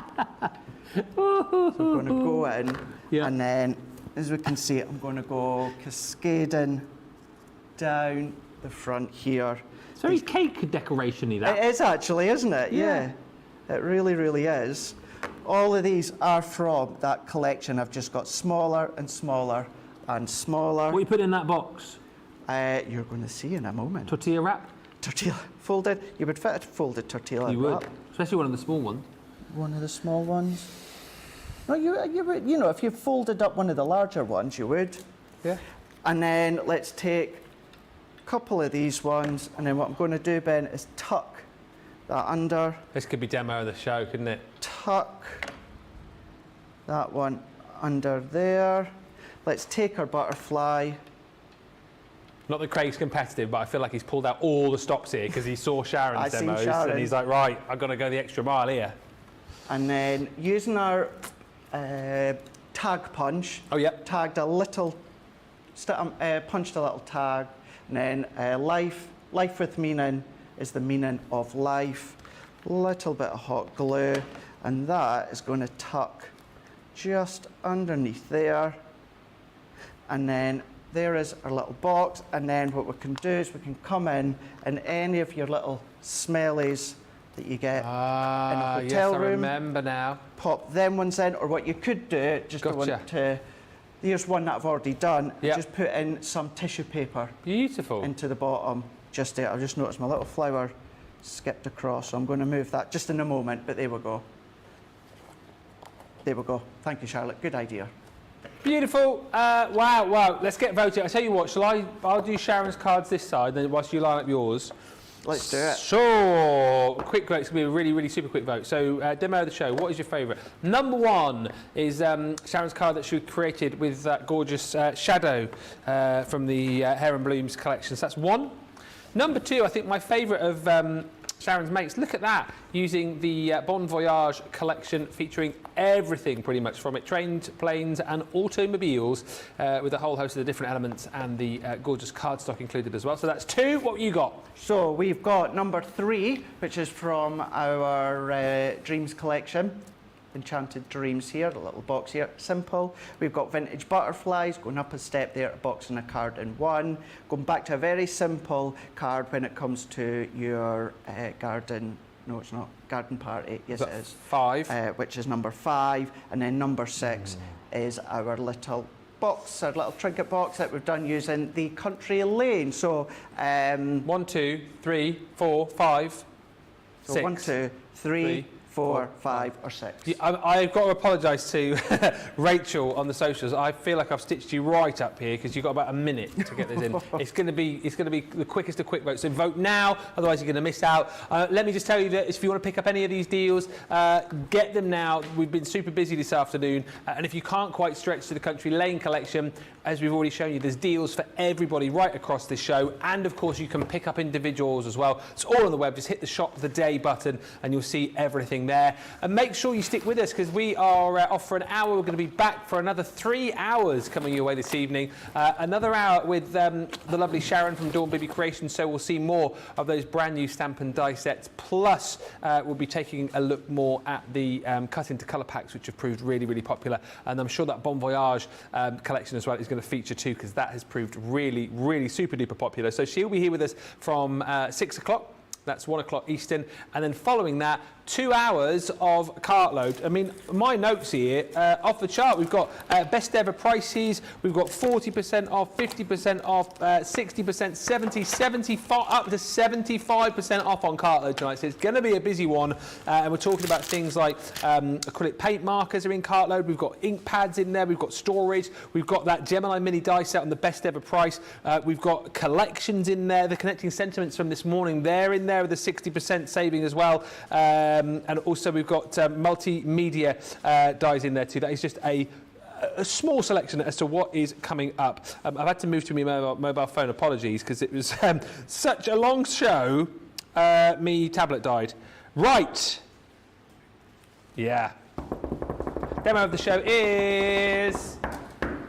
So I'm going to go in, and then, as we can see, I'm going to go cascading down the front here. It's very cake decoration-y, that. It is actually, isn't it? Yeah. It really, really is. All of these are from that collection. I've just got smaller and smaller and smaller. What you put in that box? You're going to see in a moment. Tortilla wrap? Tortilla folded. You would fit a folded tortilla. You would, wrap. especially one of the small ones. One of the small ones. No, you would. You know, if you folded up one of the larger ones, you would. Yeah. And then let's take a couple of these ones, and then what I'm going to do, Ben, is tuck that under. This could be demo of the show, couldn't it? Tuck that one under there. Let's take our butterfly. Not that Craig's competitive, but I feel like he's pulled out all the stops here because he saw Sharon's demos Sharon. and he's like, right, I've got to go the extra mile here. And then using our tag punch, tagged a little, punched a little tag, and then life with meaning is the meaning of life. Little bit of hot glue, and that is going to tuck just underneath there. And then there is our little box, and then what we can do is we can come in and any of your little smellies that you get in a hotel room. I remember now. Pop them ones in, or what you could do, just here's one that I've already done, just put in some tissue paper. Beautiful. Into the bottom, just there. I've just noticed my little flower skipped across, so I'm going to move that just in a moment, but there we go. There we go. Thank you, Charlotte. Good idea. Beautiful. Wow. Let's get voting. I tell you what, I'll do Sharon's cards this side, then whilst you line up yours. Let's do it. Sure. Quick vote. It's going to be a really, really super quick vote. So, demo of the show. What is your favourite? Number one is Sharon's card that she created with that gorgeous shadow from the Hair and Blooms collection. So that's one. Number two, I think my favourite of Sharon's makes. Look at that, using the Bon Voyage collection featuring everything pretty much from it, trains, planes and automobiles with a whole host of the different elements and the gorgeous cardstock included as well. So that's two. What you got? So we've got number three, which is from our Dreams collection. Enchanted Dreams here, the little box here, simple. We've got vintage butterflies, going up a step there, a box and a card in one. Going back to a very simple card when it comes to your garden, no it's not, garden party, yes it is. Five. Which is number 5, and then number 6 is our little box, our little trinket box that we've done using the Country Lane. So 1, 2, 3, 4, 5, so 6. 1, 2, 3, 4, 5 or 6. Yeah, I've got to apologise to Rachel on the socials. I feel like I've stitched you right up here because you've got about a minute to get this in. It's going to be the quickest of quick votes. So vote now, otherwise you're going to miss out. Let me just tell you that if you want to pick up any of these deals, get them now. We've been super busy this afternoon, and if you can't quite stretch to the Country Lane collection, as we've already shown you, there's deals for everybody right across this show, and of course you can pick up individuals as well. It's all on the web. Just hit the shop the day button, and you'll see everything happening there. And make sure you stick with us because we are off for an hour. We're going to be back for another 3 hours coming your way this evening. Another hour with the lovely Sharon from Dawn Bibby Creations, so we'll see more of those brand new stamp and die sets. Plus, we'll be taking a look more at the cut into colour packs, which have proved really, really popular. And I'm sure that Bon Voyage collection as well is going to feature too, because that has proved really, really super duper popular. So she'll be here with us from 6 o'clock. That's 1 o'clock Eastern. And then following that, 2 hours of cartload. I mean, my notes here, off the chart, we've got best ever prices, we've got 40% off, 50% off, 60%, 70, 75, up to 75% off on cartload tonight. So it's going to be a busy one. And we're talking about things like acrylic paint markers are in cartload, we've got ink pads in there, we've got storage, we've got that Gemini mini die set on the best ever price, we've got collections in there, the connecting sentiments from this morning, they're in there with a 60% saving as well. And also we've got multimedia dies in there too. That is just a small selection as to what is coming up. I've had to move to my mobile phone, apologies, because it was such a long show. Me tablet died. Right. Yeah. Demo of the show is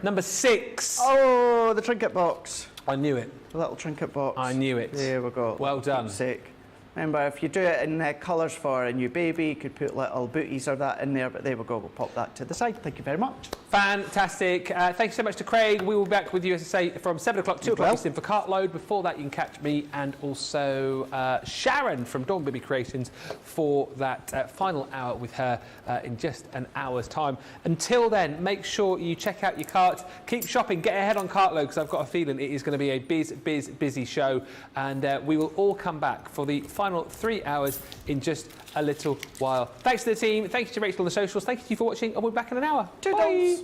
number 6. Oh, the trinket box. I knew it. The little trinket box. I knew it. There we go. Well done. Sake. Remember, if you do it in colours for a new baby, you could put little booties or that in there, but there we go, we'll pop that to the side. Thank you very much. Fantastic. Thank you so much to Craig. We will be back with you, as I say, from 7 o'clock, 2 o'clock Eastern for Cartload. Before that, you can catch me and also Sharon from Dawn Bibby Creations for that final hour with her in just an hour's time. Until then, make sure you check out your carts. Keep shopping. Get ahead on Cartload, because I've got a feeling it is going to be a busy show. And we will all come back for the final 3 hours in just a little while. Thanks to the team. Thank you to Rachel on the socials. Thank you for watching. And we'll be back in an hour. Bye.